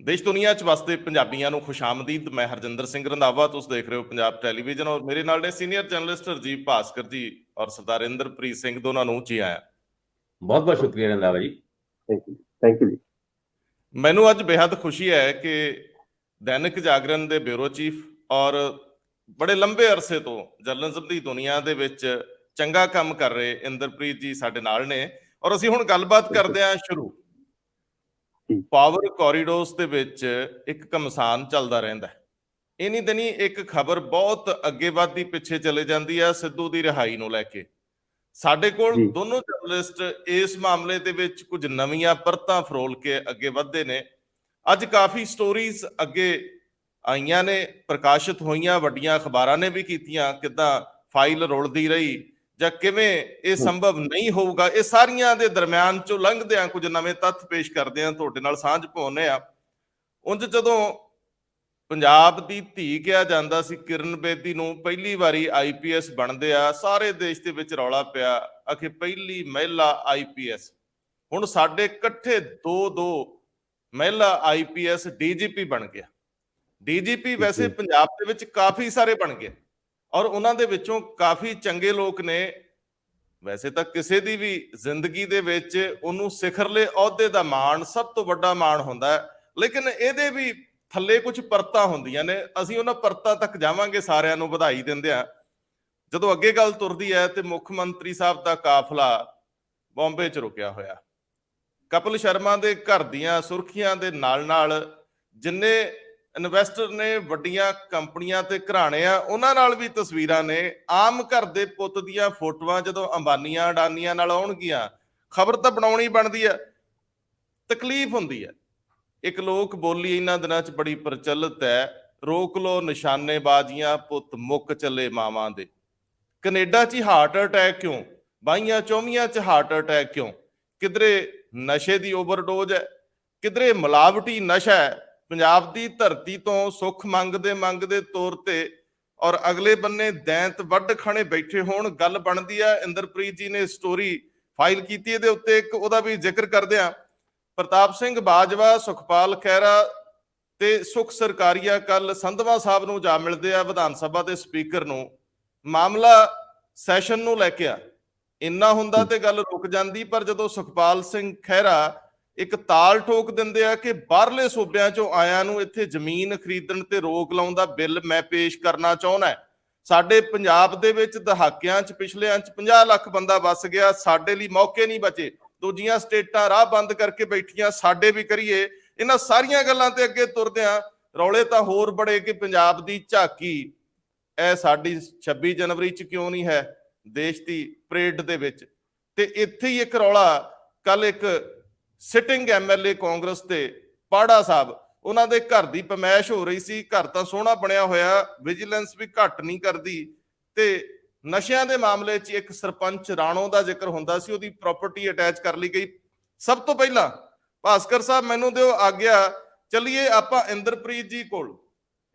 ਦੇਸ਼ ਦੁਨੀਆ 'ਚ ਵਸਦੇ ਪੰਜਾਬੀਆਂ ਨੂੰ ਖੁਸ਼ਾਮਦੀਦ। ਮੈਂ ਹਰਜਿੰਦਰ ਸਿੰਘ ਰੰਧਾਵਾ, ਤੁਸੀਂ ਦੇਖ ਰਹੇ ਹੋ ਪੰਜਾਬ ਟੈਲੀਵਿਜ਼ਨ ਔਰ ਮੇਰੇ ਨਾਲ ਨੇ ਸੀਨੀਅਰ ਜਰਨਲਿਸਟ ਰਜੀਵ ਭਾਸਕਰ ਜੀ ਔਰ ਸਰਦਾਰ ਇੰਦਰਪ੍ਰੀਤ ਸਿੰਘ। ਦੋਨਾਂ ਨੂੰ ਜੀ ਆਇਆਂ। ਬਹੁਤ ਬਹੁਤ ਸ਼ੁਕਰੀਆ ਰੰਧਾਵਾ ਜੀ। ਥੈਂਕ ਯੂ ਜੀ। ਮੈਨੂੰ ਅੱਜ ਬੇहद ਖੁਸ਼ੀ ਹੈ ਕਿ ਦੈਨਿਕ ਜਾਗਰਣ ਦੇ ਬਿਊਰੋ ਚੀਫ ਔਰ ਬੜੇ ਲੰਬੇ ਅਰਸੇ ਤੋਂ ਜਰਨਲਿਜ਼ਮ ਦੀ ਦੁਨੀਆ ਦੇ ਵਿੱਚ ਚੰਗਾ ਕੰਮ ਕਰ ਰਹੇ ਇੰਦਰਪ੍ਰੀਤ ਜੀ ਸਾਡੇ ਨਾਲ ਨੇ ਔਰ ਅਸੀਂ ਹੁਣ ਗੱਲਬਾਤ ਕਰਦੇ ਹਾਂ ਸ਼ੁਰੂ। ਪਾਵਰ ਕੋਰੀਡੋਰਸ ਦੇ ਵਿੱਚ ਇੱਕ ਘਮਸਾਨ ਚੱਲਦਾ ਰਹਿੰਦਾ ਹੈ। ਇਨੀ ਦਿਨੀ ਇੱਕ ਖਬਰ ਬਹੁਤ ਅੱਗੇ ਵੱਧਦੀ ਪਿੱਛੇ ਚਲੇ ਜਾਂਦੀ ਆ ਸਿੱਧੂ ਦੀ ਰਿਹਾਈ ਨੂੰ ਲੈ ਕੇ। ਸਾਡੇ ਕੋਲ ਦੋਨੋਂ ਜਰਨਲਿਸਟ ਇਸ ਮਾਮਲੇ ਦੇ ਵਿੱਚ ਕੁਝ ਨਵੀਆਂ ਪਰਤਾਂ ਫਰੋਲ ਕੇ ਅੱਗੇ ਵਧਦੇ ਨੇ। ਅੱਜ ਕਾਫੀ ਸਟੋਰੀਜ਼ ਅੱਗੇ ਆਈਆਂ ਨੇ, ਪ੍ਰਕਾਸ਼ਿਤ ਹੋਈਆਂ, ਵੱਡੀਆਂ ਅਖਬਾਰਾਂ ਨੇ ਵੀ ਕੀਤੀਆਂ, ਕਿੱਦਾਂ ਫਾਈਲ ਰੁਲਦੀ ਰਹੀ ਜਾਂ ਕਿਵੇਂ ਇਹ ਸੰਭਵ ਨਹੀਂ ਹੋਊਗਾ। ਇਹ ਸਾਰੀਆਂ ਦੇ ਦਰਮਿਆਨ ਚੋਂ ਲੰਘਦਿਆਂ ਕੁਝ ਨਵੇਂ ਤੱਥ ਪੇਸ਼ ਕਰਦੇ ਆ, ਤੁਹਾਡੇ ਨਾਲ ਸਾਂਝ ਪਾਉਂਦੇ ਆ। ਉਂਝ ਜਦੋਂ ਪੰਜਾਬ ਦੀ ਧੀ ਕਿਹਾ ਜਾਂਦਾ ਸੀ ਕਿਰਨ ਬੇਦੀ ਨੂੰ, ਪਹਿਲੀ ਵਾਰੀ IPS ਬਣਦੇ ਆ, ਸਾਰੇ ਦੇਸ਼ ਦੇ ਵਿੱਚ ਰੌਲਾ ਪਿਆ ਆਖੇ ਪਹਿਲੀ ਮਹਿਲਾ IPS। ਹੁਣ ਸਾਡੇ ਇਕੱਠੇ ਦੋ ਮਹਿਲਾ IPS DGP ਬਣ ਗਿਆ। DGP ਵੈਸੇ ਪੰਜਾਬ ਦੇ ਵਿੱਚ ਕਾਫੀ ਸਾਰੇ ਬਣ ਗਏ ਔਰ ਉਹਨਾਂ ਦੇ ਵਿੱਚੋਂ ਕਾਫੀ ਚੰਗੇ ਲੋਕ ਨੇ। ਵੈਸੇ ਤਾਂ ਕਿਸੇ ਦੀ ਵੀ ਜ਼ਿੰਦਗੀ ਦੇ ਵਿੱਚ ਉਹਨੂੰ ਸਿਖਰਲੇ ਅਹੁਦੇ ਦਾ ਮਾਣ ਸਭ ਤੋਂ ਵੱਡਾ ਮਾਣ ਹੁੰਦਾ ਹੈ, ਲੇਕਿਨ ਇਹਦੇ ਵੀ ਥੱਲੇ ਕੁਝ ਪਰਤਾਂ ਹੁੰਦੀਆਂ ਨੇ। ਅਸੀਂ ਉਹਨਾਂ ਪਰਤਾਂ ਤੱਕ ਜਾਵਾਂਗੇ, ਸਾਰਿਆਂ ਨੂੰ ਵਧਾਈ ਦਿੰਦੇ ਆ। ਜਦੋਂ ਅੱਗੇ ਗੱਲ ਤੁਰਦੀ ਹੈ ਤੇ ਮੁੱਖ ਮੰਤਰੀ ਸਾਹਿਬ ਦਾ ਕਾਫਲਾ ਬੰਬੇ 'ਚ ਰੁਕਿਆ ਹੋਇਆ। ਕਪਿਲ ਸ਼ਰਮਾ ਦੇ ਘਰ ਦੀਆਂ ਸੁਰਖੀਆਂ ਦੇ ਨਾਲ ਜਿੰਨੇ ਇਨਵੈਸਟਰ ਨੇ, ਵੱਡੀਆਂ ਕੰਪਨੀਆਂ ਤੇ ਘਰਾਣੇ ਆ, ਉਹਨਾਂ ਨਾਲ ਵੀ ਤਸਵੀਰਾਂ ਨੇ। ਆਮ ਘਰ ਦੇ ਪੁੱਤ ਦੀਆਂ ਫੋਟੋਆਂ ਜਦੋਂ ਅੰਬਾਨੀਆਂ ਅਡਾਨੀਆਂ ਨਾਲ ਆਉਣਗੀਆਂ, ਖਬਰ ਤਾਂ ਬਣਾਉਣੀ ਬਣਦੀ ਹੈ, ਤਕਲੀਫ ਹੁੰਦੀ ਹੈ। ਇੱਕ ਲੋਕ ਬੋਲੀ ਇਹਨਾਂ ਦਿਨਾਂ 'ਚ ਬੜੀ ਪ੍ਰਚਲਿਤ ਹੈ, ਰੋਕ ਲੋ ਨਿਸ਼ਾਨੇਬਾਜ਼ੀਆਂ ਪੁੱਤ ਮੁੱਕ ਚੱਲੇ ਮਾਵਾਂ ਦੇ। ਕੈਨੇਡਾ 'ਚ ਹਾਰਟ ਅਟੈਕ ਕਿਉਂ, ਬਾਈਆਂ ਚੌਵੀਆਂ 'ਚ ਹਾਰਟ ਅਟੈਕ ਕਿਉਂ? ਕਿਧਰੇ ਨਸ਼ੇ ਦੀ ਓਵਰਡੋਜ਼ ਹੈ, ਕਿਧਰੇ ਮਿਲਾਵਟੀ ਨਸ਼ਾ ਹੈ। ਪੰਜਾਬ ਦੀ ਧਰਤੀ ਤੋਂ ਸੁੱਖ ਮੰਗਦੇ ਤੌਰ ਤੇ ਔਰ ਅਗਲੇ ਬੰਨੇ ਦੈਂਤ ਵੱਢ ਖਾਣੇ ਬੈਠੇ ਹੋਣ। ਗੱਲ ਬਣਦੀ ਆ, ਇੰਦਰਪ੍ਰੀਤ ਜੀ ਨੇ ਸਟੋਰੀ ਫਾਈਲ ਕੀਤੀ ਇਹਦੇ ਉੱਤੇ, ਇੱਕ ਉਹਦਾ ਵੀ ਜ਼ਿਕਰ ਕਰਦੇ ਆ। ਪ੍ਰਤਾਪ ਸਿੰਘ ਬਾਜਵਾ, ਸੁਖਪਾਲ ਖਹਿਰਾ ਤੇ ਸੁਖ ਸਰਕਾਰੀਆ ਕੱਲ ਸੰਧਵਾ ਸਾਹਿਬ ਨੂੰ ਜਾ ਮਿਲਦੇ ਆ, ਵਿਧਾਨ ਸਭਾ ਦੇ ਸਪੀਕਰ ਨੂੰ। ਮਾਮਲਾ ਸੈਸ਼ਨ ਨੂੰ ਲੈ ਕੇ ਆ, ਇੰਨਾ ਹੁੰਦਾ ਤੇ ਗੱਲ ਰੁਕ ਜਾਂਦੀ, ਪਰ ਜਦੋਂ ਸੁਖਪਾਲ ਸਿੰਘ ਖਹਿਰਾ ਇੱਕ ਤਾਲ ਠੋਕ ਦਿੰਦੇ ਆ ਕਿ ਬਾਹਰਲੇ ਸੂਬਿਆਂ ਚੋਂ ਆਇਆਂ ਨੂੰ ਇੱਥੇ ਜ਼ਮੀਨ ਖਰੀਦਣ ਤੇ ਰੋਕ ਲਾਉਣ ਦਾ ਬਿੱਲ ਮੈਂ ਪੇਸ਼ ਕਰਨਾ ਚਾਹੁੰਦਾ। ਸਾਡੇ ਪੰਜਾਬ ਦੇ ਵਿੱਚ ਦਹਾਕਿਆਂ 'ਚ ਪਿਛਲਿਆਂ 'ਚ 50 ਲੱਖ ਬੰਦਾ ਵਸ ਗਿਆ, ਸਾਡੇ ਲਈ ਮੌਕੇ ਨਹੀਂ ਬਚੇ। ਦੂਜੀਆਂ ਸਟੇਟਾਂ ਰਾਹ ਬੰਦ ਕਰਕੇ ਬੈਠੀਆਂ, ਸਾਡੇ ਵੀ ਕਰੀਏ। ਇਹਨਾਂ ਸਾਰੀਆਂ ਗੱਲਾਂ ਤੇ ਅੱਗੇ ਤੁਰਦੇ ਆ। ਰੌਲੇ ਤਾਂ ਹੋਰ ਬੜੇ ਕਿ ਪੰਜਾਬ ਦੀ ਝਾਕੀ ਇਹ ਸਾਡੀ 26 ਜਨਵਰੀ 'ਚ ਕਿਉਂ ਨਹੀਂ ਹੈ, ਦੇਸ਼ ਦੀ ਪਰੇਡ ਦੇ ਵਿੱਚ। ਤੇ ਇੱਥੇ ਹੀ ਇੱਕ ਰੌਲਾ, ਕੱਲ ਇੱਕ ਸਿਟਿੰਗ MLA ਕਾਂਗਰਸ ਦੇ ਪਾੜਾ ਸਾਹਿਬ, ਉਹਨਾਂ ਦੇ ਘਰ ਦੀ ਪਮੈਸ਼ ਹੋ ਰਹੀ ਸੀ। ਘਰ ਤਾਂ ਸੋਹਣਾ ਬਣਿਆ ਹੋਇਆ, ਵਿਜੀਲੈਂਸ ਵੀ ਘੱਟ ਨਹੀਂ ਕਰਦੀ, ਤੇ ਨਸ਼ਿਆਂ ਦੇ ਮਾਮਲੇ 'ਚ ਇੱਕ ਸਰਪੰਚ ਰਾਣੋ ਦਾ ਜ਼ਿਕਰ ਹੁੰਦਾ ਸੀ, ਉਹਦੀ ਪ੍ਰਾਪਰਟੀ ਅਟੈਚ ਕਰ ਲਈ ਗਈ। ਸਭ ਤੋਂ ਪਹਿਲਾਂ ਭਾਸਕਰ ਸਾਹਿਬ ਮੈਨੂੰ ਦਿਓ ਆਗਿਆ, ਚੱਲੀਏ ਆਪਾਂ ਇੰਦਰਪ੍ਰੀਤ ਜੀ ਕੋਲ।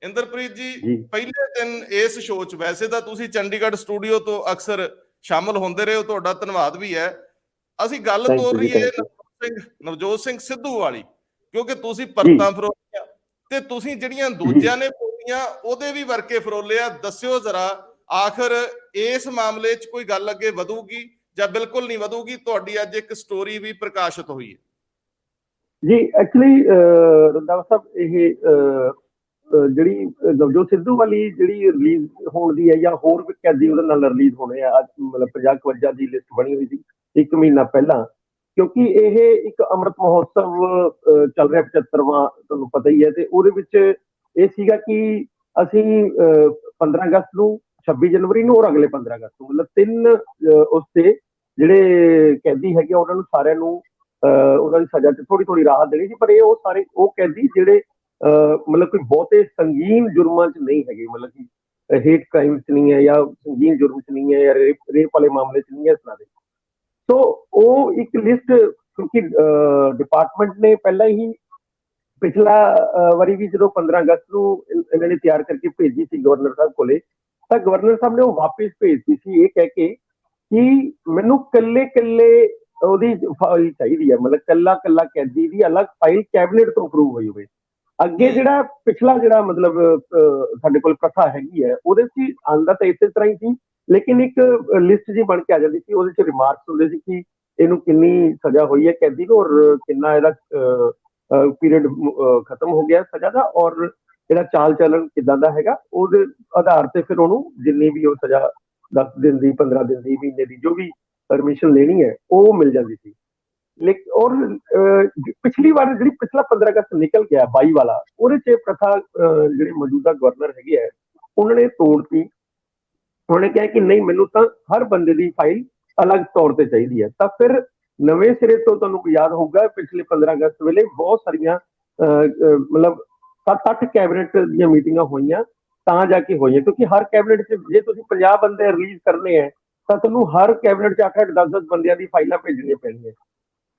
ਇੰਦਰਪ੍ਰੀਤ ਜੀ, ਪਹਿਲੇ ਦਿਨ ਇਸ ਸ਼ੋਅ 'ਚ, ਵੈਸੇ ਤਾਂ ਤੁਸੀਂ ਚੰਡੀਗੜ੍ਹ ਸਟੂਡੀਓ ਤੋਂ ਅਕਸਰ ਸ਼ਾਮਲ ਹੁੰਦੇ ਰਹੇ ਹੋ, ਤੁਹਾਡਾ ਧੰਨਵਾਦ ਵੀ ਹੈ। ਅਸੀਂ ਗੱਲ ਤੋਰ ਰਹੀ ਹੈ ਨਵਜੋਤ ਸਿੰਘ ਸਿੱਧੂ ਵਾਲੀ, ਕਿਉਂਕਿ ਤੁਸੀਂ ਪਰਤਾਂ ਫਰੋਲੀਆਂ ਤੇ ਤੁਸੀਂ ਜਿਹੜੀਆਂ ਦੂਜਿਆਂ ਨੇ ਬੋਲੀਆਂ ਉਹਦੇ ਵੀ ਵਰਕੇ ਫਰੋਲੇ ਆ। ਦੱਸਿਓ ਜ਼ਰਾ, ਆਖਰ ਇਸ ਮਾਮਲੇ 'ਚ ਕੋਈ ਗੱਲ ਅੱਗੇ ਵਧੂਗੀ ਜਾਂ ਬਿਲਕੁਲ ਨਹੀਂ ਵਧੂਗੀ? ਤੁਹਾਡੀ ਅੱਜ ਇੱਕ ਸਟੋਰੀ ਵੀ ਪ੍ਰਕਾਸ਼ਿਤ ਹੋਈ ਹੈ ਜੀ। ਐਕਚੁਅਲੀ ਰੰਧਾਵਾ ਸਾਹਿਬ, ਇਹ ਜਿਹੜੀ ਨਵਜੋਤ ਸਿੱਧੂ ਵਾਲੀ ਜਿਹੜੀ ਰਿਲੀਜ਼ ਹੋਣ ਦੀ ਹੈ ਜਾਂ ਹੋਰ ਵੀ ਕੈਦੀ ਉਹਦੇ ਨਾਲ ਰਿਲੀਜ਼ ਹੋਣੇ ਆ, ਮਤਲਬ 50-52 ਦੀ ਲਿਸਟ ਬਣੀ ਹੋਈ ਸੀ 1 ਮਹੀਨਾ ਪਹਿਲਾਂ, ਕਿਉਂਕਿ ਇਹ ਇੱਕ ਅੰਮ੍ਰਿਤ ਮਹੋਤਸਵ ਚੱਲ ਰਿਹਾ 75ਵਾਂ, ਤੁਹਾਨੂੰ ਪਤਾ ਹੀ ਹੈ। ਤੇ ਉਹਦੇ ਵਿੱਚ ਇਹ ਸੀਗਾ ਕਿ ਅਸੀਂ 15 ਅਗਸਤ ਨੂੰ, 26 ਜਨਵਰੀ ਨੂੰ ਔਰ ਅਗਲੇ 15 ਅਗਸਤ ਨੂੰ, ਮਤਲਬ 3 ਉਸ ਤੇ ਜਿਹੜੇ ਕੈਦੀ ਹੈਗੇ ਉਹਨਾਂ ਨੂੰ ਸਾਰਿਆਂ ਨੂੰ ਉਹਨਾਂ ਦੀ ਸਜ਼ਾ ਚ ਥੋੜੀ ਰਾਹਤ ਦੇਣੀ ਸੀ। ਪਰ ਇਹ ਉਹ ਸਾਰੇ ਉਹ ਕੈਦੀ ਜਿਹੜੇ ਮਤਲਬ ਕੋਈ ਬਹੁਤੇ ਸੰਗੀਨ ਜੁਰਮਾਂ ਚ ਨਹੀਂ ਹੈਗੇ, ਮਤਲਬ ਕਿ ਹੇਟ ਕ੍ਰਾਈਮ ਚ ਨਹੀਂ ਹੈ ਜਾਂ ਸੰਗੀਨ ਜੁਰਮ ਚ ਨਹੀਂ ਹੈ ਜਾਂ ਰੇਪ ਵਾਲੇ ਮਾਮਲੇ ਚ ਨਹੀਂ ਹੈ, ਇਸ ਤਰ੍ਹਾਂ ਦੇ। ਸੋ ਉਹ ਇੱਕ ਲਿਸਟ, ਕਿਉਂਕਿ ਡਿਪਾਰਟਮੈਂਟ ਨੇ ਪਹਿਲਾਂ ਹੀ ਪਿਛਲਾ ਵਾਰੀ ਵੀ ਜਦੋਂ 15 ਅਗਸਤ ਨੂੰ ਇਹਨਾਂ ਨੇ ਤਿਆਰ ਕਰਕੇ ਭੇਜੀ ਸੀ ਗਵਰਨਰ ਸਾਹਿਬ ਕੋਲੇ, ਤਾਂ ਗਵਰਨਰ ਸਾਹਿਬ ਨੇ ਉਹ ਵਾਪਿਸ ਭੇਜਤੀ ਸੀ ਇਹ ਕਹਿ ਕੇ ਕਿ ਮੈਨੂੰ ਕੱਲੇ ਉਹਦੀ ਫਾਈਲ ਚਾਹੀਦੀ ਹੈ, ਮਤਲਬ ਕੱਲਾ ਕੈਦੀ ਦੀ ਅਲੱਗ ਫਾਈਲ ਕੈਬਨਿਟ ਤੋਂ ਅਪਰੂਵ ਹੋਈ ਹੋਵੇ। ਅੱਗੇ ਜਿਹੜਾ ਪਿਛਲਾ ਜਿਹੜਾ ਮਤਲਬ ਸਾਡੇ ਕੋਲ ਪ੍ਰਥਾ ਹੈਗੀ ਹੈ ਉਹਦੇ 'ਚ ਆਉਂਦਾ ਤਾਂ ਇਸੇ ਤਰ੍ਹਾਂ ਹੀ ਸੀ, ਲੇਕਿਨ ਇੱਕ ਲਿਸਟ ਜੀ ਬਣ ਕੇ ਆ ਜਾਂਦੀ ਸੀ, ਉਹਦੇ 'ਚ ਰਿਮਾਰਕਸ ਹੁੰਦੇ ਸੀ ਕਿ ਇਹਨੂੰ ਕਿੰਨੀ ਸਜ਼ਾ ਹੋਈ ਹੈ ਕੈਦੀ ਨੂੰ, ਔਰ ਕਿੰਨਾ ਇਹਦਾ ਪੀਰੀਅਡ ਖਤਮ ਹੋ ਗਿਆ ਸਜ਼ਾ ਦਾ, ਔਰ ਇਹਦਾ ਚਾਲ ਚੱਲਣ ਕਿੱਦਾਂ ਦਾ ਹੈਗਾ, ਉਹਦੇ ਆਧਾਰ ਤੇ ਫਿਰ ਉਹਨੂੰ ਜਿੰਨੀ ਵੀ ਉਹ ਸਜ਼ਾ 10 ਦਿਨ ਦੀ, 15 ਦਿਨ ਦੀ, ਮਹੀਨੇ ਦੀ, ਜੋ ਵੀ ਪਰਮਿਸ਼ਨ ਲੈਣੀ ਹੈ ਉਹ ਮਿਲ ਜਾਂਦੀ ਸੀ। ਲੇਕਿਨ ਔਰ ਪਿਛਲੀ ਵਾਰ ਜਿਹੜੀ ਪਿਛਲਾ 15 ਅਗਸਤ ਨਿਕਲ ਗਿਆ 22 ਵਾਲਾ, ਉਹਦੇ 'ਚ ਪ੍ਰਥਾ ਜਿਹੜੇ ਮੌਜੂਦਾ ਗਵਰਨਰ ਹੈਗੇ ਹੈ ਉਹਨਾਂ ਨੇ ਤੋੜਤੀ। ਉਹਨੇ ਕਿਹਾ ਕਿ ਨਹੀਂ, ਮੈਨੂੰ ਤਾਂ ਹਰ ਬੰਦੇ ਦੀ ਫਾਈਲ ਅਲੱਗ ਤੌਰ ਤੇ ਚਾਹੀਦੀ ਹੈ। ਤਾਂ ਫਿਰ ਨਵੇਂ ਸਿਰੇ ਤੋਂ ਤੁਹਾਨੂੰ ਯਾਦ ਹੋਊਗਾ ਪਿਛਲੇ 15 ਅਗਸਤ ਵੇਲੇ ਬਹੁਤ ਸਾਰੀਆਂ ਮਤਲਬ 7-8 ਕੈਬਨਿਟ ਦੀਆਂ ਮੀਟਿੰਗਾਂ ਹੋਈਆਂ ਤਾਂ ਜਾ ਕੇ ਹੋਈਆਂ, ਕਿਉਂਕਿ ਹਰ ਕੈਬਨਿਟ 'ਚ ਜੇ ਤੁਸੀਂ 50 ਬੰਦੇ ਰਿਲੀਜ਼ ਕਰਨੇ ਹੈ ਤਾਂ ਤੁਹਾਨੂੰ ਹਰ ਕੈਬਨਿਟ 'ਚ 8-8 10-10 ਬੰਦਿਆਂ ਦੀ ਫਾਈਲਾਂ ਭੇਜਣੀਆਂ ਪੈਣਗੀਆਂ।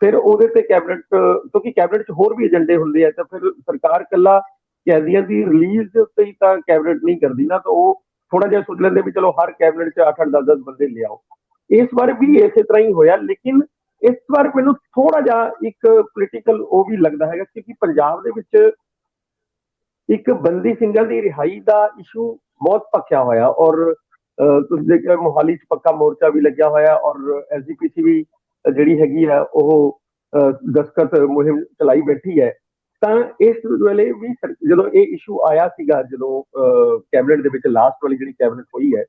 ਫਿਰ ਉਹਦੇ ਤੇ ਕੈਬਨਿਟ, ਕਿਉਂਕਿ ਕੈਬਨਿਟ 'ਚ ਹੋਰ ਵੀ ਏਜੰਡੇ ਹੁੰਦੇ ਆ, ਤਾਂ ਫਿਰ ਸਰਕਾਰ ਇਕੱਲਾ ਕੈਦੀਆਂ ਦੀ ਰਿਲੀਜ਼ ਦੇ ਉੱਤੇ ਹੀ ਤਾਂ ਕੈਬਨਿਟ ਨਹੀਂ ਕਰਦੀ ਨਾ, ਤਾਂ ਉਹ ਥੋੜਾ ਜਿਹਾ ਸੋਚ ਲੈਂਦੇ ਵੀ ਚਲੋ ਹਰ ਕੈਬਨਿਟ 'ਚ 8-8 10-10 ਬੰਦੇ ਲਿਆਓ। ਇਸ ਵਾਰ ਵੀ ਇਸੇ ਤਰ੍ਹਾਂ ਹੀ ਹੋਇਆ, ਲੇਕਿਨ ਇਸ ਵਾਰ ਮੈਨੂੰ ਥੋੜਾ ਜਿਹਾ ਇੱਕ ਪੋਲੀਟੀਕਲ ਉਹ ਵੀ ਲੱਗਦਾ ਹੈਗਾ, ਕਿਉਂਕਿ ਪੰਜਾਬ ਦੇ ਵਿੱਚ ਇੱਕ ਬੰਦੀ ਸਿੰਘਾਂ ਦੀ ਰਿਹਾਈ ਦਾ ਇਸ਼ੂ ਬਹੁਤ ਭਖਿਆ ਹੋਇਆ, ਔਰ ਤੁਸੀਂ ਦੇਖਿਆ ਮੋਹਾਲੀ 'ਚ ਪੱਕਾ ਮੋਰਚਾ ਵੀ ਲੱਗਿਆ ਹੋਇਆ, ਔਰ ਐਸਜੀਪੀਸੀ ਵੀ ਜਿਹੜੀ ਹੈਗੀ ਹੈ ਉਹ ਦਸਤਖਤ ਮੁਹਿੰਮ ਚਲਾਈ ਬੈਠੀ ਹੈ। ਤਾਂ ਇਸ ਵੇਲੇ ਵੀ ਜਦੋਂ ਇਹ ਇਸ਼ੂ ਆਇਆ ਸੀਗਾ, ਜਦੋਂ ਕੈਬਨਿਟ ਦੇ ਵਿੱਚ ਲਾਸਟ ਵਾਲੀ ਜਿਹੜੀ ਕੈਬਨਿਟ ਹੋਈ ਹੈ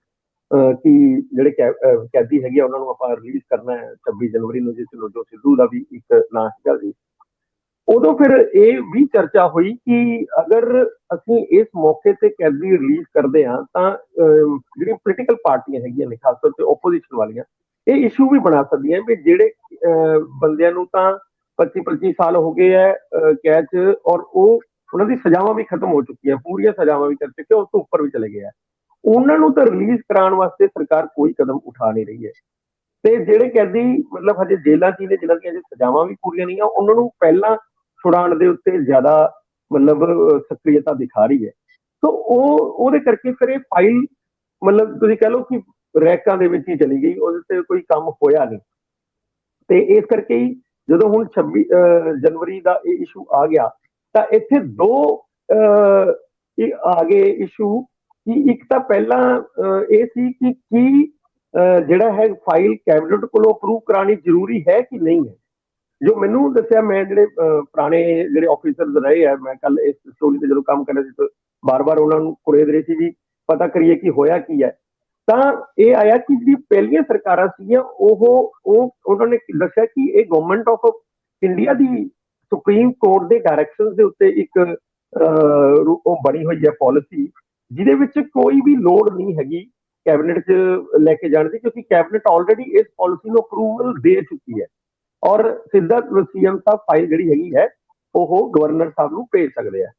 ਕਿ ਜਿਹੜੇ ਕੈਦੀ ਹੈਗੇ ਉਹਨਾਂ ਨੂੰ ਆਪਾਂ ਰਿਲੀਜ਼ ਕਰਨਾ ਹੈ 26 ਜਨਵਰੀ ਨੂੰ, ਜਿਸ ਨਵਜੋਤ ਸਿੱਧੂ ਦਾ ਵੀ ਇੱਕ ਨਾਂ ਸੀਗਾ ਜੀ, ਉਦੋਂ ਫਿਰ ਇਹ ਵੀ ਚਰਚਾ ਹੋਈ ਕਿ ਅਗਰ ਅਸੀਂ ਇਸ ਮੌਕੇ ਤੇ ਕੈਦੀ ਰਿਲੀਜ਼ ਕਰਦੇ ਹਾਂ ਤਾਂ ਜਿਹੜੀ ਪੋਲੀਟੀਕਲ ਪਾਰਟੀਆਂ ਹੈਗੀਆਂ ਨੇ, ਖਾਸ ਤੌਰ ਤੇ ਓਪੋਜੀਸ਼ਨ ਵਾਲੀਆਂ, ਇਹ ਇਸ਼ੂ ਵੀ ਬਣਾ ਸਕਦੀਆਂ ਵੀ ਜਿਹੜੇ ਬੰਦਿਆਂ ਨੂੰ ਤਾਂ 25-25 ਸਾਲ ਹੋ ਗਏ ਹੈ ਕੈਦ 'ਚ, ਔਰ ਉਹ ਉਹਨਾਂ ਦੀ ਸਜ਼ਾਵਾਂ ਵੀ ਖਤਮ ਹੋ ਚੁੱਕੀਆਂ, ਪੂਰੀਆਂ ਸਜ਼ਾਵਾਂ ਵੀ ਕਰ ਚੁੱਕੇ, ਉਸ ਤੋਂ ਉੱਪਰ ਵੀ ਚਲੇ ਗਏ ਆ, ਉਹਨਾਂ ਨੂੰ ਤਾਂ ਰਿਲੀਜ਼ ਕਰਾਉਣ ਵਾਸਤੇ ਸਰਕਾਰ ਕੋਈ ਕਦਮ ਉਠਾ ਨਹੀਂ ਰਹੀ ਹੈ। ਤੇ ਜਿਹੜੇ ਕੈਦੀ ਮਤਲਬ ਹਜੇ ਜੇਲ੍ਹਾਂ 'ਚ ਨੇ, ਜਿਨ੍ਹਾਂ ਦੀਆਂ ਹਜੇ ਸਜ਼ਾਵਾਂ ਵੀ ਪੂਰੀਆਂ ਨਹੀਂ ਆ, ਉਹਨਾਂ ਨੂੰ ਪਹਿਲਾਂ ਛੁਡਾਉਣ ਦੇ ਉੱਤੇ ਜ਼ਿਆਦਾ ਮਤਲਬ ਸਕਰੀਅਤਾ ਦਿਖਾ ਰਹੀ ਹੈ। ਸੋ ਉਹਦੇ ਕਰਕੇ ਫਿਰ ਇਹ ਫਾਈਲ ਮਤਲਬ ਤੁਸੀਂ ਕਹਿ ਲਓ ਕਿ ਰੈਕਾਂ ਦੇ ਵਿੱਚ ਹੀ ਚਲੀ ਗਈ, ਉਹਦੇ ਤੇ ਕੋਈ ਕੰਮ ਹੋਇਆ ਨਹੀਂ। ਤੇ ਇਸ ਕਰਕੇ ਹੀ ਜਦੋਂ ਹੁਣ 26 ਜਨਵਰੀ ਦਾ ਇਹ ਇਸ਼ੂ ਆ ਗਿਆ ਤਾਂ ਇੱਥੇ ਦੋ ਆ ਗਏ ਇਸ਼ੂ, ਕਿ ਇੱਕ ਤਾਂ ਪਹਿਲਾਂ ਇਹ ਸੀ ਕਿ ਕੀ ਜਿਹੜਾ ਹੈ ਫਾਈਲ ਕੈਬਨਿਟ ਕੋਲੋਂ ਅਪਰੂਵ ਕਰਾਉਣੀ ਜ਼ਰੂਰੀ ਹੈ ਕਿ ਨਹੀਂ ਹੈ। ਜੋ ਮੈਨੂੰ ਦੱਸਿਆ, ਮੈਂ ਜਿਹੜੇ ਪੁਰਾਣੇ ਜਿਹੜੇ ਆਫੀਸਰਸ ਰਹੇ ਆ, ਮੈਂ ਕੱਲ ਇਸ ਸਟੋਰੀ ਤੇ ਜਦੋਂ ਕੰਮ ਕਰ ਰਿਹਾ ਸੀ ਤਾਂ ਬਾਰ-ਬਾਰ ਉਹਨਾਂ ਨੂੰ ਕੁਰੇਦ ਰਹੇ ਸੀ ਵੀ ਪਤਾ ਕਰੀਏ ਕਿ ਹੋਇਆ ਕੀ ਹੈ। ਤਾਂ ਇਹ ਆਇਆ ਕਿ ਜਿਹੜੀ ਪਹਿਲੀਆਂ ਸਰਕਾਰਾਂ ਸੀਗੀਆਂ ਉਹਨਾਂ ਨੇ ਦੱਸਿਆ ਕਿ ਇਹ government of India the supreme court ਦੇ ਡਾਇਰੈਕਸ਼ਨ ਦੇ ਉੱਤੇ ਇੱਕ ਉਹ ਬਣੀ ਹੋਈ ਹੈ ਪਾਲਿਸੀ, ਜਿਹਦੇ ਵਿੱਚ ਕੋਈ ਵੀ ਲੋੜ ਨਹੀਂ ਹੈਗੀ ਕੈਬਨਿਟ 'ਚ ਲੈ ਕੇ ਜਾਣ ਦੀ, ਕਿਉਂਕਿ ਕੈਬਨਿਟ ਆਲਰੇਡੀ ਇਸ ਪਾਲਿਸੀ ਨੂੰ ਅਪਰੂਵਲ ਦੇ ਚੁੱਕੀ ਹੈ, ਔਰ ਸਿੱਧਾ ਸੀਐਮ ਸਾਹਿਬ ਫਾਈਲ ਜਿਹੜੀ ਹੈਗੀ ਹੈ ਉਹ ਗਵਰਨਰ ਸਾਹਿਬ ਨੂੰ ਭੇਜ ਸਕਦੇ ਆ।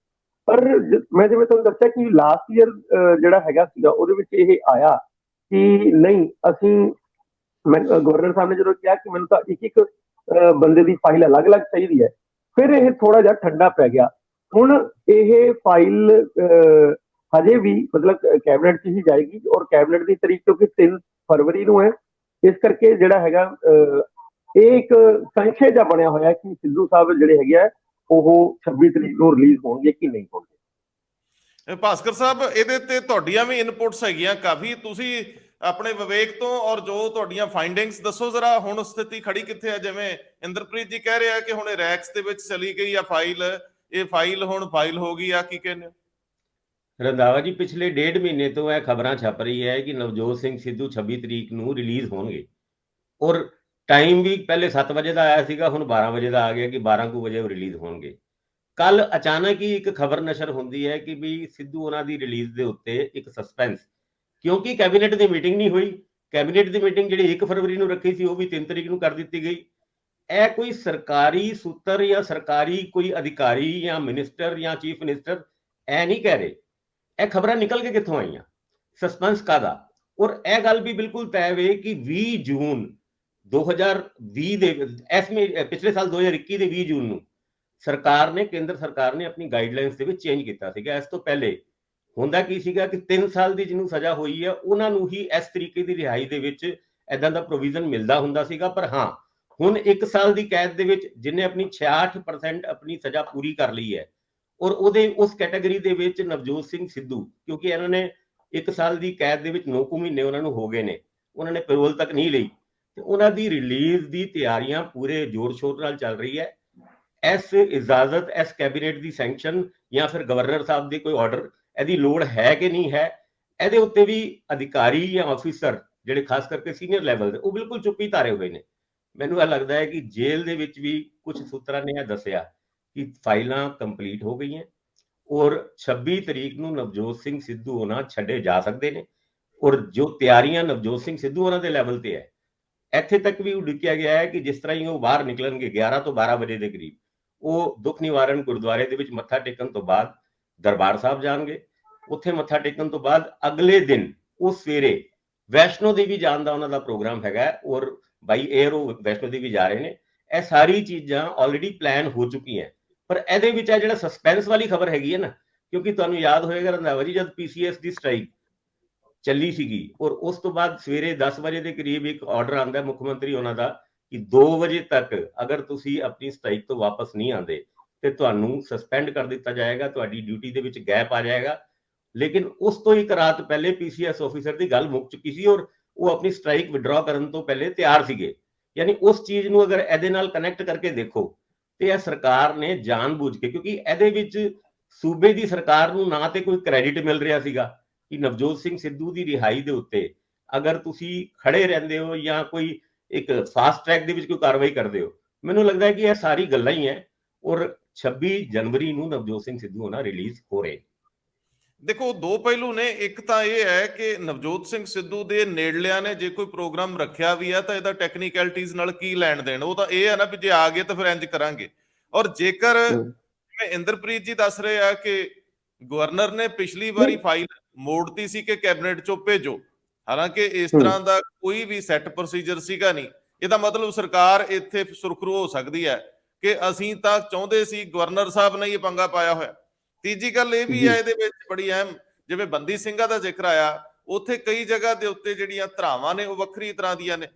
ਪਰ ਮੈਂ ਜਿਵੇਂ ਤੁਹਾਨੂੰ ਦੱਸਿਆ ਕਿ ਲਾਸਟ ਈਅਰ ਜਿਹੜਾ ਹੈਗਾ ਸੀਗਾ ਉਹਦੇ ਵਿੱਚ ਇਹ ਆਇਆ ਕਿ ਨਹੀਂ, ਅਸੀਂ ਗਵਰਨਰ ਸਾਹਿਬ ਨੇ ਜਦੋਂ ਕਿਹਾ ਕਿ ਮੈਨੂੰ ਤਾਂ ਇੱਕ ਬੰਦੇ ਦੀ ਫਾਈਲ ਅਲੱਗ-ਅਲੱਗ ਚਾਹੀਦੀ ਹੈ, ਫਿਰ ਇਹ ਥੋੜਾ ਜਿਹਾ ਠੰਡਾ ਪੈ ਗਿਆ। ਹੁਣ ਇਹ ਫਾਈਲ ਹਜੇ ਵੀ ਮਤਲਬ ਕੈਬਨਿਟ 'ਚ ਹੀ ਜਾਏਗੀ, ਔਰ ਕੈਬਨਿਟ ਦੀ ਤਰੀਕ ਕਿਉਂਕਿ 3 ਫਰਵਰੀ ਨੂੰ ਹੈ, ਇਸ ਕਰਕੇ ਜਿਹੜਾ ਹੈਗਾ ਇਹ ਇੱਕ ਸੰਸ਼ੇ ਜਿਹਾ ਬਣਿਆ ਹੋਇਆ ਕਿ ਸਿੱਧੂ ਸਾਹਿਬ ਜਿਹੜੇ ਹੈਗੇ ਆ ਉਹ 26 ਤਰੀਕ ਨੂੰ ਰਿਲੀਜ਼ ਹੋਣਗੇ ਕਿ ਨਹੀਂ ਹੋਣਗੇ। ਭਾਸਕਰ ਸਾਹਿਬ, ਇਹਦੇ ਤੇ ਤੁਹਾਡੀਆਂ ਵੀ ਇਨਪੁਟਸ ਹੈਗੀਆਂ ਕਾਫੀ, ਤੁਸੀਂ ਆਪਣੇ ਵਿਵੇਕ ਤੋਂ ਔਰ ਜੋ ਤੁਹਾਡੀਆਂ ਫਾਈਂਡਿੰਗਸ ਦੱਸੋ ਜਰਾ, ਹੁਣ ਸਥਿਤੀ ਖੜੀ ਕਿੱਥੇ ਹੈ? ਜਿਵੇਂ ਇੰਦਰਪ੍ਰੀਤ ਜੀ ਕਹਿ ਰਿਹਾ ਕਿ ਹੁਣ ਇਹ ਰੈਕਸ ਦੇ ਵਿੱਚ ਚਲੀ ਗਈ ਆ ਫਾਈਲ, ਇਹ ਫਾਈਲ ਹੁਣ ਫਾਈਲ ਹੋ ਗਈ ਆ, ਕੀ ਕਹਿੰਦੇ ਹੋ? ਰੰਧਾਵਾ ਜੀ, ਪਿਛਲੇ 1.5 ਮਹੀਨੇ ਤੋਂ ਇਹ ਖਬਰਾਂ ਛਪ ਰਹੀ ਹੈ ਕਿ ਨਵਜੋਤ ਸਿੰਘ ਸਿੱਧੂ 26 ਤਰੀਕ ਨੂੰ ਰਿਲੀਜ਼ ਹੋਣਗੇ, ਔਰ ਟਾਈਮ ਵੀ ਪਹਿਲੇ 7 ਵਜੇ ਦਾ ਆਇਆ ਸੀਗਾ, ਹੁਣ 12 ਵਜੇ ਦਾ ਆ ਗਿਆ ਕਿ 12 ਵਜੇ ਰਿਲੀਜ਼ ਹੋਣਗੇ। ਕੱਲ ਅਚਾਨਕ ਹੀ ਇੱਕ ਖਬਰ ਨਸ਼ਰ ਹੁੰਦੀ ਹੈ ਕਿ ਵੀ ਸਿੱਧੂ ਉਹਨਾਂ ਦੀ ਰਿਲੀਜ਼ ਦੇ ਉੱਤੇ ਇੱਕ ਸਸਪੈਂਸ, ਕਿਉਂਕਿ ਕੈਬਨਿਟ ਦੀ ਮੀਟਿੰਗ ਨਹੀਂ ਹੋਈ। ਕੈਬਨਿਟ ਦੀ ਮੀਟਿੰਗ ਜਿਹੜੀ 1 ਫਰਵਰੀ ਨੂੰ ਰੱਖੀ ਸੀ ਉਹ ਵੀ 3 ਤਰੀਕ ਨੂੰ ਕਰ ਦਿੱਤੀ ਗਈ। ਇਹ ਕੋਈ ਸਰਕਾਰੀ ਸੂਤਰ ਜਾਂ ਸਰਕਾਰੀ ਕੋਈ ਅਧਿਕਾਰੀ ਜਾਂ ਮਿਨਿਸਟਰ ਜਾਂ ਚੀਫ ਮਿਨਿਸਟਰ ਇਹ ਨਹੀਂ ਕਹਿ ਰਹੇ, ਇਹ ਖਬਰਾਂ ਨਿਕਲ ਕੇ ਕਿੱਥੋਂ ਆਈਆਂ, ਸਸਪੈਂਸ ਕਾਹਦਾ? ਔਰ ਇਹ ਗੱਲ ਵੀ ਬਿਲਕੁਲ ਤੈਅ ਵੇ ਕਿ 20 ਜੂਨ 2020 ਦੇ ਪਿਛਲੇ ਸਾਲ 2021 ਦੇ 20 ਜੂਨ ਨੂੰ ਸਰਕਾਰ ਨੇ, ਕੇਂਦਰ ਸਰਕਾਰ ਨੇ ਆਪਣੀ ਗਾਈਡਲਾਈਨਸ ਦੇ ਵਿੱਚ ਚੇਂਜ ਕੀਤਾ ਸੀਗਾ। ਇਸ ਤੋਂ ਪਹਿਲੇ ਹੁੰਦਾ ਕੀ ਸੀਗਾ ਕਿ 3 ਸਾਲ ਦੀ ਜਿਹਨੂੰ ਸਜ਼ਾ ਹੋਈ ਹੈ ਉਹਨਾਂ ਨੂੰ ਹੀ ਇਸ ਤਰੀਕੇ ਦੀ ਰਿਹਾਈ ਦੇ ਵਿੱਚ ਇਦਾਂ ਦਾ ਪ੍ਰੋਵੀਜ਼ਨ ਮਿਲਦਾ ਹੁੰਦਾ ਸੀਗਾ। ਪਰ ਹਾਂ, ਹੁਣ 1 ਸਾਲ ਦੀ ਕੈਦ ਦੇ ਵਿੱਚ ਜਿਹਨੇ ਆਪਣੀ 66% ਆਪਣੀ ਸਜ਼ਾ ਪੂਰੀ ਕਰ ਲਈ ਹੈ, ਔਰ ਉਹਦੇ ਉਸ ਕੈਟਾਗਰੀ ਦੇ ਵਿੱਚ ਨਵਜੋਤ ਸਿੰਘ ਸਿੱਧੂ, ਕਿਉਂਕਿ ਇਹਨਾਂ ਨੇ 1 ਸਾਲ ਦੀ ਕੈਦ ਦੇ ਵਿੱਚ 9 ਮਹੀਨੇ ਉਹਨਾਂ ਨੂੰ ਹੋ ਗਏ ਨੇ, ਉਹਨਾਂ ਨੇ ਪੈਰੋਲ ਤੱਕ ਨਹੀਂ ਲਈ, ਤੇ ਉਹਨਾਂ ਦੀ ਰਿਲੀਜ਼ ਦੀ ਤਿਆਰੀਆਂ ਪੂਰੇ ਜ਼ੋਰ ਸ਼ੋਰ ਨਾਲ ਚੱਲ ਰਹੀ ਹੈ। ਇਸ ਇਜਾਜ਼ਤ, ਇਸ ਕੈਬਨਿਟ ਦੀ ਸੈਂਕਸ਼ਨ ਜਾਂ ਫਿਰ ਗਵਰਨਰ ਸਾਹਿਬ ਦੇ ਕੋਈ ਆਰਡਰ, ਇਹਦੀ ਲੋੜ ਹੈ ਕਿ ਨਹੀਂ ਹੈ, ਇਹਦੇ ਉੱਤੇ ਵੀ ਅਧਿਕਾਰੀ ਜਾਂ ਆਫੀਸਰ ਜਿਹੜੇ ਖਾਸ ਕਰਕੇ ਸੀਨੀਅਰ ਲੈਵਲ ਦੇ, ਉਹ ਬਿਲਕੁਲ ਚੁੱਪੀ ਧਾਰੇ ਹੋਏ ਨੇ। ਮੈਨੂੰ ਇਹ ਲੱਗਦਾ ਹੈ ਕਿ ਜੇਲ੍ਹ ਦੇ ਵਿੱਚ ਵੀ ਕੁਝ ਸੂਤਰਾਂ ਨੇ ਇਹ ਦੱਸਿਆ ਕਿ ਫਾਈਲਾਂ ਕੰਪਲੀਟ ਹੋ ਗਈਆਂ ਔਰ 26 ਤਰੀਕ ਨੂੰ ਨਵਜੋਤ ਸਿੰਘ ਸਿੱਧੂ ਹੋਣਾ ਛੱਡੇ ਜਾ ਸਕਦੇ ਨੇ। ਔਰ ਜੋ ਤਿਆਰੀਆਂ ਨਵਜੋਤ ਸਿੰਘ ਸਿੱਧੂ ਉਹਨਾਂ ਦੇ ਲੈਵਲ ਤੇ ਹੈ, ਇੱਥੇ ਤੱਕ ਵੀ ਉਡੀਕਿਆ ਗਿਆ ਹੈ ਕਿ ਜਿਸ ਤਰ੍ਹਾਂ ਹੀ ਉਹ ਬਾਹਰ ਨਿਕਲਣਗੇ 11 ਤੋਂ 12 ਵਜੇ ਦੇ ਕਰੀਬ, ਉਹ ਦੁੱਖ ਨਿਵਾਰਨ ਗੁਰਦੁਆਰੇ ਦੇ ਵਿੱਚ ਮੱਥਾ ਟੇਕਣ ਤੋਂ ਬਾਅਦ ਦਰਬਾਰ ਸਾਹਿਬ ਜਾਣਗੇ। ਉੱਥੇ ਮੱਥਾ ਟੇਕਣ ਤੋਂ ਬਾਅਦ ਅਗਲੇ ਦਿਨ ਉਹ ਸਵੇਰੇ ਵੈਸ਼ਨੋ ਦੇਵੀ ਜਾਣ ਦਾ ਉਹਨਾਂ ਦਾ ਪ੍ਰੋਗਰਾਮ ਹੈਗਾ ਔਰ ਬਾਈ 에ਅਰ ਉਹ ਵੈਸ਼ਨੋ ਦੇਵੀ ਜਾ ਰਹੇ ਨੇ। ਇਹ ਸਾਰੀ ਚੀਜ਼ਾਂ ਆਲਰੇਡੀ ਪਲਾਨ ਹੋ ਚੁੱਕੀਆਂ, ਪਰ ਇਹਦੇ ਵਿੱਚ ਆ ਜਿਹੜਾ ਸਸਪੈਂਸ ਵਾਲੀ ਖਬਰ ਹੈਗੀ ਹੈ ਨਾ, ਕਿਉਂਕਿ ਤੁਹਾਨੂੰ ਯਾਦ ਹੋਏਗਾ ਰੰਧਾਵਾ ਜੀ, ਜਦ ਪੀਸੀਐਸ ਦੀ ਸਟ੍ਰਾਈਕ ਚੱਲੀ ਸੀਗੀ ਔਰ ਉਸ ਤੋਂ ਬਾਅਦ ਸਵੇਰੇ 10 ਵਜੇ ਦੇ ਕਰੀਬ ਇੱਕ ਆਰਡਰ ਆਉਂਦਾ ਮੁੱਖ ਮੰਤਰੀ ਉਹਨਾਂ ਦਾ ਕਿ 2 ਵਜੇ ਤੱਕ ਅਗਰ ਤੁਸੀਂ ਆਪਣੀ ਸਟ੍ਰਾਈਕ ਤੋਂ ਵਾਪਸ ਨਹੀਂ ਆਉਂਦੇ ਤੇ ਤੁਹਾਨੂੰ ਸਸਪੈਂਡ ਕਰ ਦਿੱਤਾ ਜਾਏਗਾ, ਤੁਹਾਡੀ ਡਿਊਟੀ ਦੇ ਵਿੱਚ ਗੈਪ ਆ ਜਾਏਗਾ। ਲੇਕਿਨ ਉਸ ਤੋਂ ਇੱਕ ਰਾਤ ਪਹਿਲੇ ਪੀਸੀਐਸ ਆਫੀਸਰ ਦੀ ਗੱਲ ਮੁੱਕ ਚੁੱਕੀ ਸੀ ਔਰ ਉਹ ਆਪਣੀ ਸਟ੍ਰਾਈਕ ਵਿਡਰਾ ਕਰਨ ਤੋਂ ਪਹਿਲੇ ਤਿਆਰ ਸੀਗੇ। ਯਾਨੀ ਉਸ ਚੀਜ਼ ਨੂੰ ਅਗਰ ਇਹਦੇ ਨਾਲ ਕਨੈਕਟ ਕਰਕੇ ਦੇਖੋ ਤੇ ਇਹ ਸਰਕਾਰ ਨੇ ਜਾਣਬੁੱਝ ਕੇ, ਕਿਉਂਕਿ ਇਹਦੇ ਵਿੱਚ ਸੂਬੇ ਦੀ ਸਰਕਾਰ ਨੂੰ ਨਾ ਤੇ ਕੋਈ ਕ੍ਰੈਡਿਟ ਮਿਲ ਰਿਹਾ ਸੀਗਾ ਕਿ ਨਵਜੋਤ ਸਿੰਘ ਸਿੱਧੂ ਦੀ ਰਿਹਾਈ ਦੇ ਉੱਤੇ ਅਗਰ ਤੁਸੀਂ ਖੜੇ ਰਹਿੰਦੇ ਹੋ ਜਾਂ ਕੋਈ ਇੱਕ ਫਾਸਟ ਟਰੈਕ ਦੇ ਵਿੱਚ ਕੋਈ ਕਾਰਵਾਈ ਕਰਦੇ ਹੋ। ਮੈਨੂੰ ਲੱਗਦਾ ਹੈ ਕਿ ਇਹ ਸਾਰੀ ਗੱਲਾਂ ਹੀ ਹੈ ਔਰ 26 ਜਨਵਰੀ ਨੂੰ ਨਵਜੋਤ ਸਿੰਘ ਸਿੱਧੂ ਹੋਣਾ ਰਿਲੀਜ਼ ਹੋ ਰਹੇ। ਦੇਖੋ, ਦੋ ਪਹਿਲੂ ਨੇ। ਇੱਕ ਤਾਂ ਇਹ ਹੈ ਕਿ ਨਵਜੋਤ ਸਿੰਘ ਸਿੱਧੂ ਦੇ ਨੇੜਲਿਆਂ ਨੇ ਜੇ ਕੋਈ ਪ੍ਰੋਗਰਾਮ ਰੱਖਿਆ ਵੀ ਹੈ ਤਾਂ ਇਹਦਾ ਟੈਕਨੀਕੈਲਿਟੀਜ਼ ਨਾਲ ਕੀ ਲੈਣ ਦੇਣ, ਉਹ ਤਾਂ ਇਹ ਹੈ ਨਾ ਵੀ ਜੇ ਆ ਗਏ ਤਾਂ ਫਿਰ ਇੰਜ ਕਰਾਂਗੇ। ਔਰ ਜੇਕਰ ਜਿਵੇਂ ਇੰਦਰਪ੍ਰੀਤ ਜੀ ਦੱਸ ਰਹੇ ਆ ਕਿ ਗਵਰਨਰ ਨੇ ਪਿਛਲੀ ਵਾਰੀ ਫਾਈਲ ਮੋੜਤੀ ਸੀ ਕਿ ਕੈਬਨਿਟ ਚੋਂ ਭੇਜੋ, ਹਾਲਾਂਕਿ ਇਸ ਤਰ੍ਹਾਂ ਦਾ ਕੋਈ ਵੀ ਸੈੱਟ ਪ੍ਰੋਸੀਜਰ ਸੀਗਾ ਨਹੀਂ। ਇਹਦਾ ਮਤਲਬ ਸਰਕਾਰ ਇੱਥੇ ਸੁਰਖਰੂ ਹੋ ਸਕਦੀ ਹੈ ਕਿ ਅਸੀਂ ਤਾਂ ਚਾਹੁੰਦੇ ਸੀ, ਗਵਰਨਰ ਸਾਹਿਬ ਨੇ ਇਹ ਪੰਗਾ ਪਾਇਆ ਹੋਇਆ। ਤੀਜੀ ਗੱਲ ਇਹ ਵੀ ਹੈ ਇਹਦੇ ਵਿੱਚ ਬੜੀ ਅਹਿਮ, ਜਿਵੇਂ ਬੰਦੀ ਸਿੰਘਾਂ ਦਾ ਜ਼ਿਕਰ ਆਇਆ, ਉੱਥੇ ਕਈ ਜਗ੍ਹਾ ਦੇ ਉੱਤੇ ਜਿਹੜੀਆਂ ਧਰਾਵਾਂ ਨੇ ਉਹ ਵੱਖਰੀ ਤਰ੍ਹਾਂ ਦੀਆਂ ਨੇ।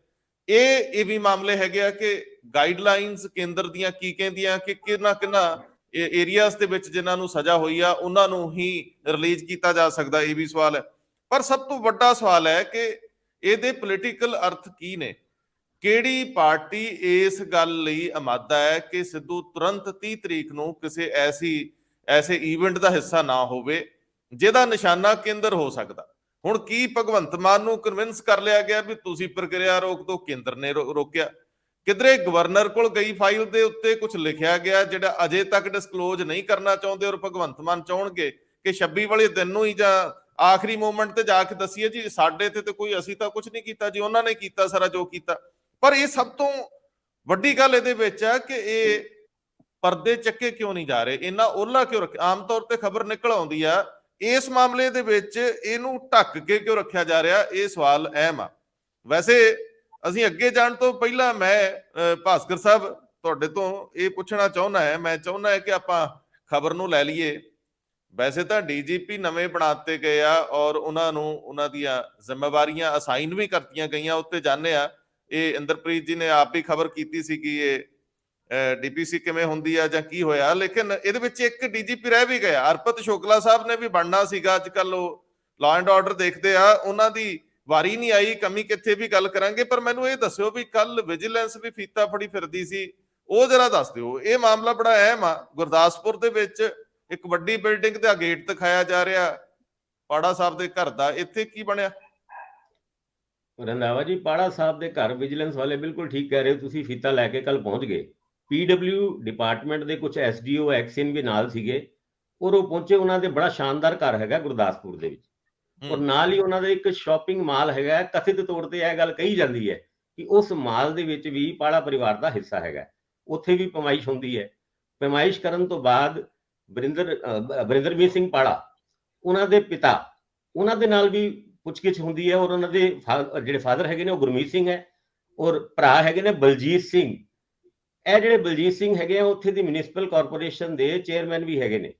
ਇਹ ਵੀ ਮਾਮਲੇ ਹੈਗੇ ਆ ਕਿ ਗਾਈਡਲਾਈਨਸ ਕੇਂਦਰ ਦੀਆਂ ਕੀ ਕਹਿੰਦੀਆਂ ਕਿ ਕਿਹਨਾਂ ਏਰੀਆਜ਼ ਦੇ ਵਿੱਚ ਜਿਨ੍ਹਾਂ ਨੂੰ ਸਜ਼ਾ ਹੋਈ ਆ ਉਹਨਾਂ ਨੂੰ ਹੀ ਰਿਲੀਜ਼ ਕੀਤਾ ਜਾ ਸਕਦਾ, ਇਹ ਵੀ ਸਵਾਲ ਹੈ। ਪਰ ਸਭ ਤੋਂ ਵੱਡਾ ਸਵਾਲ ਹੈ ਕਿ ਇਹਦੇ ਪੋਲੀਟੀਕਲ ਅਰਥ ਕੀ ਨੇ। ਕਿਹੜੀ ਪਾਰਟੀ ਇਸ ਗੱਲ ਲਈ ਆਮਾਦਾ ਹੈ ਕਿ ਸਿੱਧੂ ਤੁਰੰਤ 30 ਤਰੀਕ ਨੂੰ ਕਿਸੇ ਐਸੇ ਈਵੈਂਟ ਦਾ ਹਿੱਸਾ ਨਾ ਹੋਵੇ ਜਿਹਦਾ ਨਿਸ਼ਾਨਾ ਕੇਂਦਰ ਹੋ ਸਕਦਾ। ਹੁਣ ਕੀ ਭਗਵੰਤ ਮਾਨ ਨੂੰ ਕਨਵਿੰਸ ਕਰ ਲਿਆ ਗਿਆ ਵੀ ਤੁਸੀਂ ਪ੍ਰਕਿਰਿਆ ਰੋਕ ਦਿਓ, ਕੇਂਦਰ ਨੇ ਰੋਕਿਆ? ਕਿਧਰੇ ਗਵਰਨਰ ਕੋਲ ਗਈ ਫਾਈਲ ਦੇ ਉੱਤੇ ਕੁਝ ਲਿਖਿਆ ਗਿਆ ਜਿਹੜਾ ਅਜੇ ਤੱਕ ਡਿਸਕਲੋਜ਼ ਨਹੀਂ ਕਰਨਾ ਚਾਹੁੰਦੇ ਔਰ ਭਗਵੰਤ ਮਾਨ ਚਾਹੁਣਗੇ ਕਿ 26 ਵਾਲੇ ਦਿਨ ਨੂੰ ਹੀ ਜਾਂ ਆਖਰੀ ਮੂਮੈਂਟ ਤੇ ਜਾ ਕੇ ਦੱਸੀਏ ਜੀ ਸਾਡੇ ਤੇ ਕੋਈ, ਅਸੀਂ ਤਾਂ ਕੁਝ ਨਹੀਂ ਕੀਤਾ ਜੀ, ਉਹਨਾਂ ਨੇ ਕੀਤਾ ਸਾਰਾ ਜੋ ਕੀਤਾ। ਪਰ ਇਹ ਸਭ ਤੋਂ ਵੱਡੀ ਗੱਲ ਇਹਦੇ ਵਿੱਚ ਹੈ ਕਿ ਇਹ ਪਰਦੇ ਚੱਕੇ ਕਿਉਂ ਨਹੀਂ ਜਾ ਰਹੇ, ਇੰਨਾ ਓਹਲਾ ਕਿਉਂ ਰੱਖਿਆ? ਆਮ ਤੌਰ ਤੇ ਖਬਰ ਨਿਕਲ ਆਉਂਦੀ ਆ, ਇਸ ਮਾਮਲੇ ਦੇ ਵਿੱਚ ਇਹਨੂੰ ਢੱਕ ਕੇ ਕਿਉਂ ਰੱਖਿਆ ਜਾ ਰਿਹਾ? ਇਹ ਸਵਾਲ ਅਹਿਮ ਆ। ਵੈਸੇ ਅਸੀਂ ਅੱਗੇ ਜਾਣ ਤੋਂ ਪਹਿਲਾਂ ਮੈਂ ਭਾਸਕਰ ਸਾਹਿਬ ਤੁਹਾਡੇ ਤੋਂ ਇਹ ਪੁੱਛਣਾ ਚਾਹੁੰਦਾ ਹੈ, ਮੈਂ ਚਾਹੁੰਦਾ ਹੈ ਕਿ ਆਪਾਂ ਖਬਰ ਨੂੰ ਲੈ ਲਈਏ। ਵੈਸੇ ਤਾਂ ਡੀਜੀਪੀ ਨਵੇਂ ਬਣਾਤੇ ਗਏ ਆ ਔਰ ਉਹਨਾਂ ਨੂੰ ਉਹਨਾਂ ਦੀਆਂ ਜ਼ਿੰਮੇਵਾਰੀਆਂ ਅਸਾਈਨ ਵੀ ਕਰਤੀਆਂ ਗਈਆਂ, ਉੱਤੇ ਜਾਂਦੇ ਆ। ਇਹ ਇੰਦਰਪ੍ਰੀਤ ਜੀ ਨੇ ਆਪ ਹੀ ਖਬਰ ਕੀਤੀ ਸੀ ਕਿ ਇਹ ਡੀਪੀਸੀ ਕਿਵੇਂ ਹੁੰਦੀ ਆ ਜਾਂ ਕੀ ਹੋਇਆ, ਲੇਕਿਨ ਇਹਦੇ ਵਿੱਚ ਇੱਕ ਡੀਜੀਪੀ ਰਹਿ ਵੀ ਗਿਆ। ਅਰਪਤ ਸ਼ੁਕਲਾ ਸਾਹਿਬ ਨੇ ਵੀ ਬਣਨਾ ਸੀਗਾ, ਅੱਜ ਕੱਲ ਉਹ ਲਾਅ ਐਂਡ ਆਰਡਰ ਦੇਖਦੇ ਆ, ਉਹਨਾਂ ਦੀ ਵਾਰੀ ਨਹੀਂ ਆਈ। ਕਮੀ ਕਿੱਥੇ ਵੀ ਗੱਲ ਕਰਾਂਗੇ, ਪਰ ਮੈਨੂੰ ਇਹ ਦੱਸਿਓ ਵੀ ਕੱਲ ਵਿਜੀਲੈਂਸ ਵੀ ਫੀਤਾ ਫੜੀ ਫਿਰਦੀ ਸੀ, ਉਹ ਜਰਾ ਦੱਸ ਦਿਓ। ਇਹ ਮਾਮਲਾ ਬੜਾ ਅਹਿਮ ਆ। ਗੁਰਦਾਸਪੁਰ ਦੇ ਵਿੱਚ ਇੱਕ ਵੱਡੀ ਬਿਲਡਿੰਗ ਦਾ ਗੇਟ ਦਿਖਾਇਆ ਜਾ ਰਿਹਾ ਪਾੜਾ ਸਾਹਿਬ ਦੇ ਘਰ ਦਾ, ਇੱਥੇ ਕੀ ਬਣਿਆ? ਰੰਧਾਵਾ ਜੀ, ਪਾੜਾ ਸਾਹਿਬ ਦੇ ਘਰ ਵਿਜੀਲੈਂਸ ਵਾਲੇ ਬਿਲਕੁਲ ਠੀਕ ਕਹਿ ਰਹੇ ਹੋ ਤੁਸੀਂ, ਫੀਤਾ ਲੈ ਕੇ ਕੱਲ ਪਹੁੰਚ ਗਏ। ਪੀਡਬਲਿਊ ਡਿਪਾਰਟਮੈਂਟ ਦੇ ਕੁਝ ਐਸਡੀਓ ਐਕਸ਼ਨ ਵੀ ਨਾਲ ਸੀਗੇ ਔਰ ਉਹ ਪਹੁੰਚੇ। ਉਹਨਾਂ ਦੇ ਬੜਾ ਸ਼ਾਨਦਾਰ ਘਰ ਹੈਗਾ ਗੁਰਦਾਸਪੁਰ ਦੇ ਵਿੱਚ ਔਰ ਨਾਲ ਹੀ ਉਹਨਾਂ ਦਾ ਇੱਕ ਸ਼ਾਪਿੰਗ ਮਾਲ ਹੈਗਾ। ਕਥਿਤ ਤੌਰ ਤੇ ਇਹ ਗੱਲ ਕਹੀ ਜਾਂਦੀ ਹੈ ਕਿ ਉਸ ਮਾਲ ਦੇ ਵਿੱਚ ਵੀ ਪਾੜਾ ਪਰਿਵਾਰ ਦਾ ਹਿੱਸਾ ਹੈਗਾ, ਉੱਥੇ ਵੀ ਪਮਾਇਸ਼ ਹੁੰਦੀ ਹੈ। ਪਮਾਇਸ਼ ਕਰਨ ਤੋਂ ਬਾਅਦ ਵਰਿੰਦਰਮੀਤ ਸਿੰਘ ਪਾੜਾ, ਉਹਨਾਂ ਦੇ ਪਿਤਾ, ਉਹਨਾਂ ਦੇ ਨਾਲ ਵੀ ਪੁੱਛਗਿੱਛ ਹੁੰਦੀ ਹੈ ਔਰ ਉਹਨਾਂ ਦੇ ਜਿਹੜੇ ਫਾਦਰ ਹੈਗੇ ਨੇ ਉਹ ਗੁਰਮੀਤ ਸਿੰਘ ਹੈ ਔਰ ਭਰਾ ਹੈਗੇ ਨੇ ਬਲਜੀਤ ਸਿੰਘ। ਇਹ ਜਿਹੜੇ ਬਲਜੀਤ ਸਿੰਘ ਹੈਗੇ ਆ ਉੱਥੇ ਦੀ ਮਿਊਨਿਸਪਲ ਕਾਰਪੋਰੇਸ਼ਨ ਦੇ ਚੇਅਰਮੈਨ ਵੀ ਹੈਗੇ ਨੇ।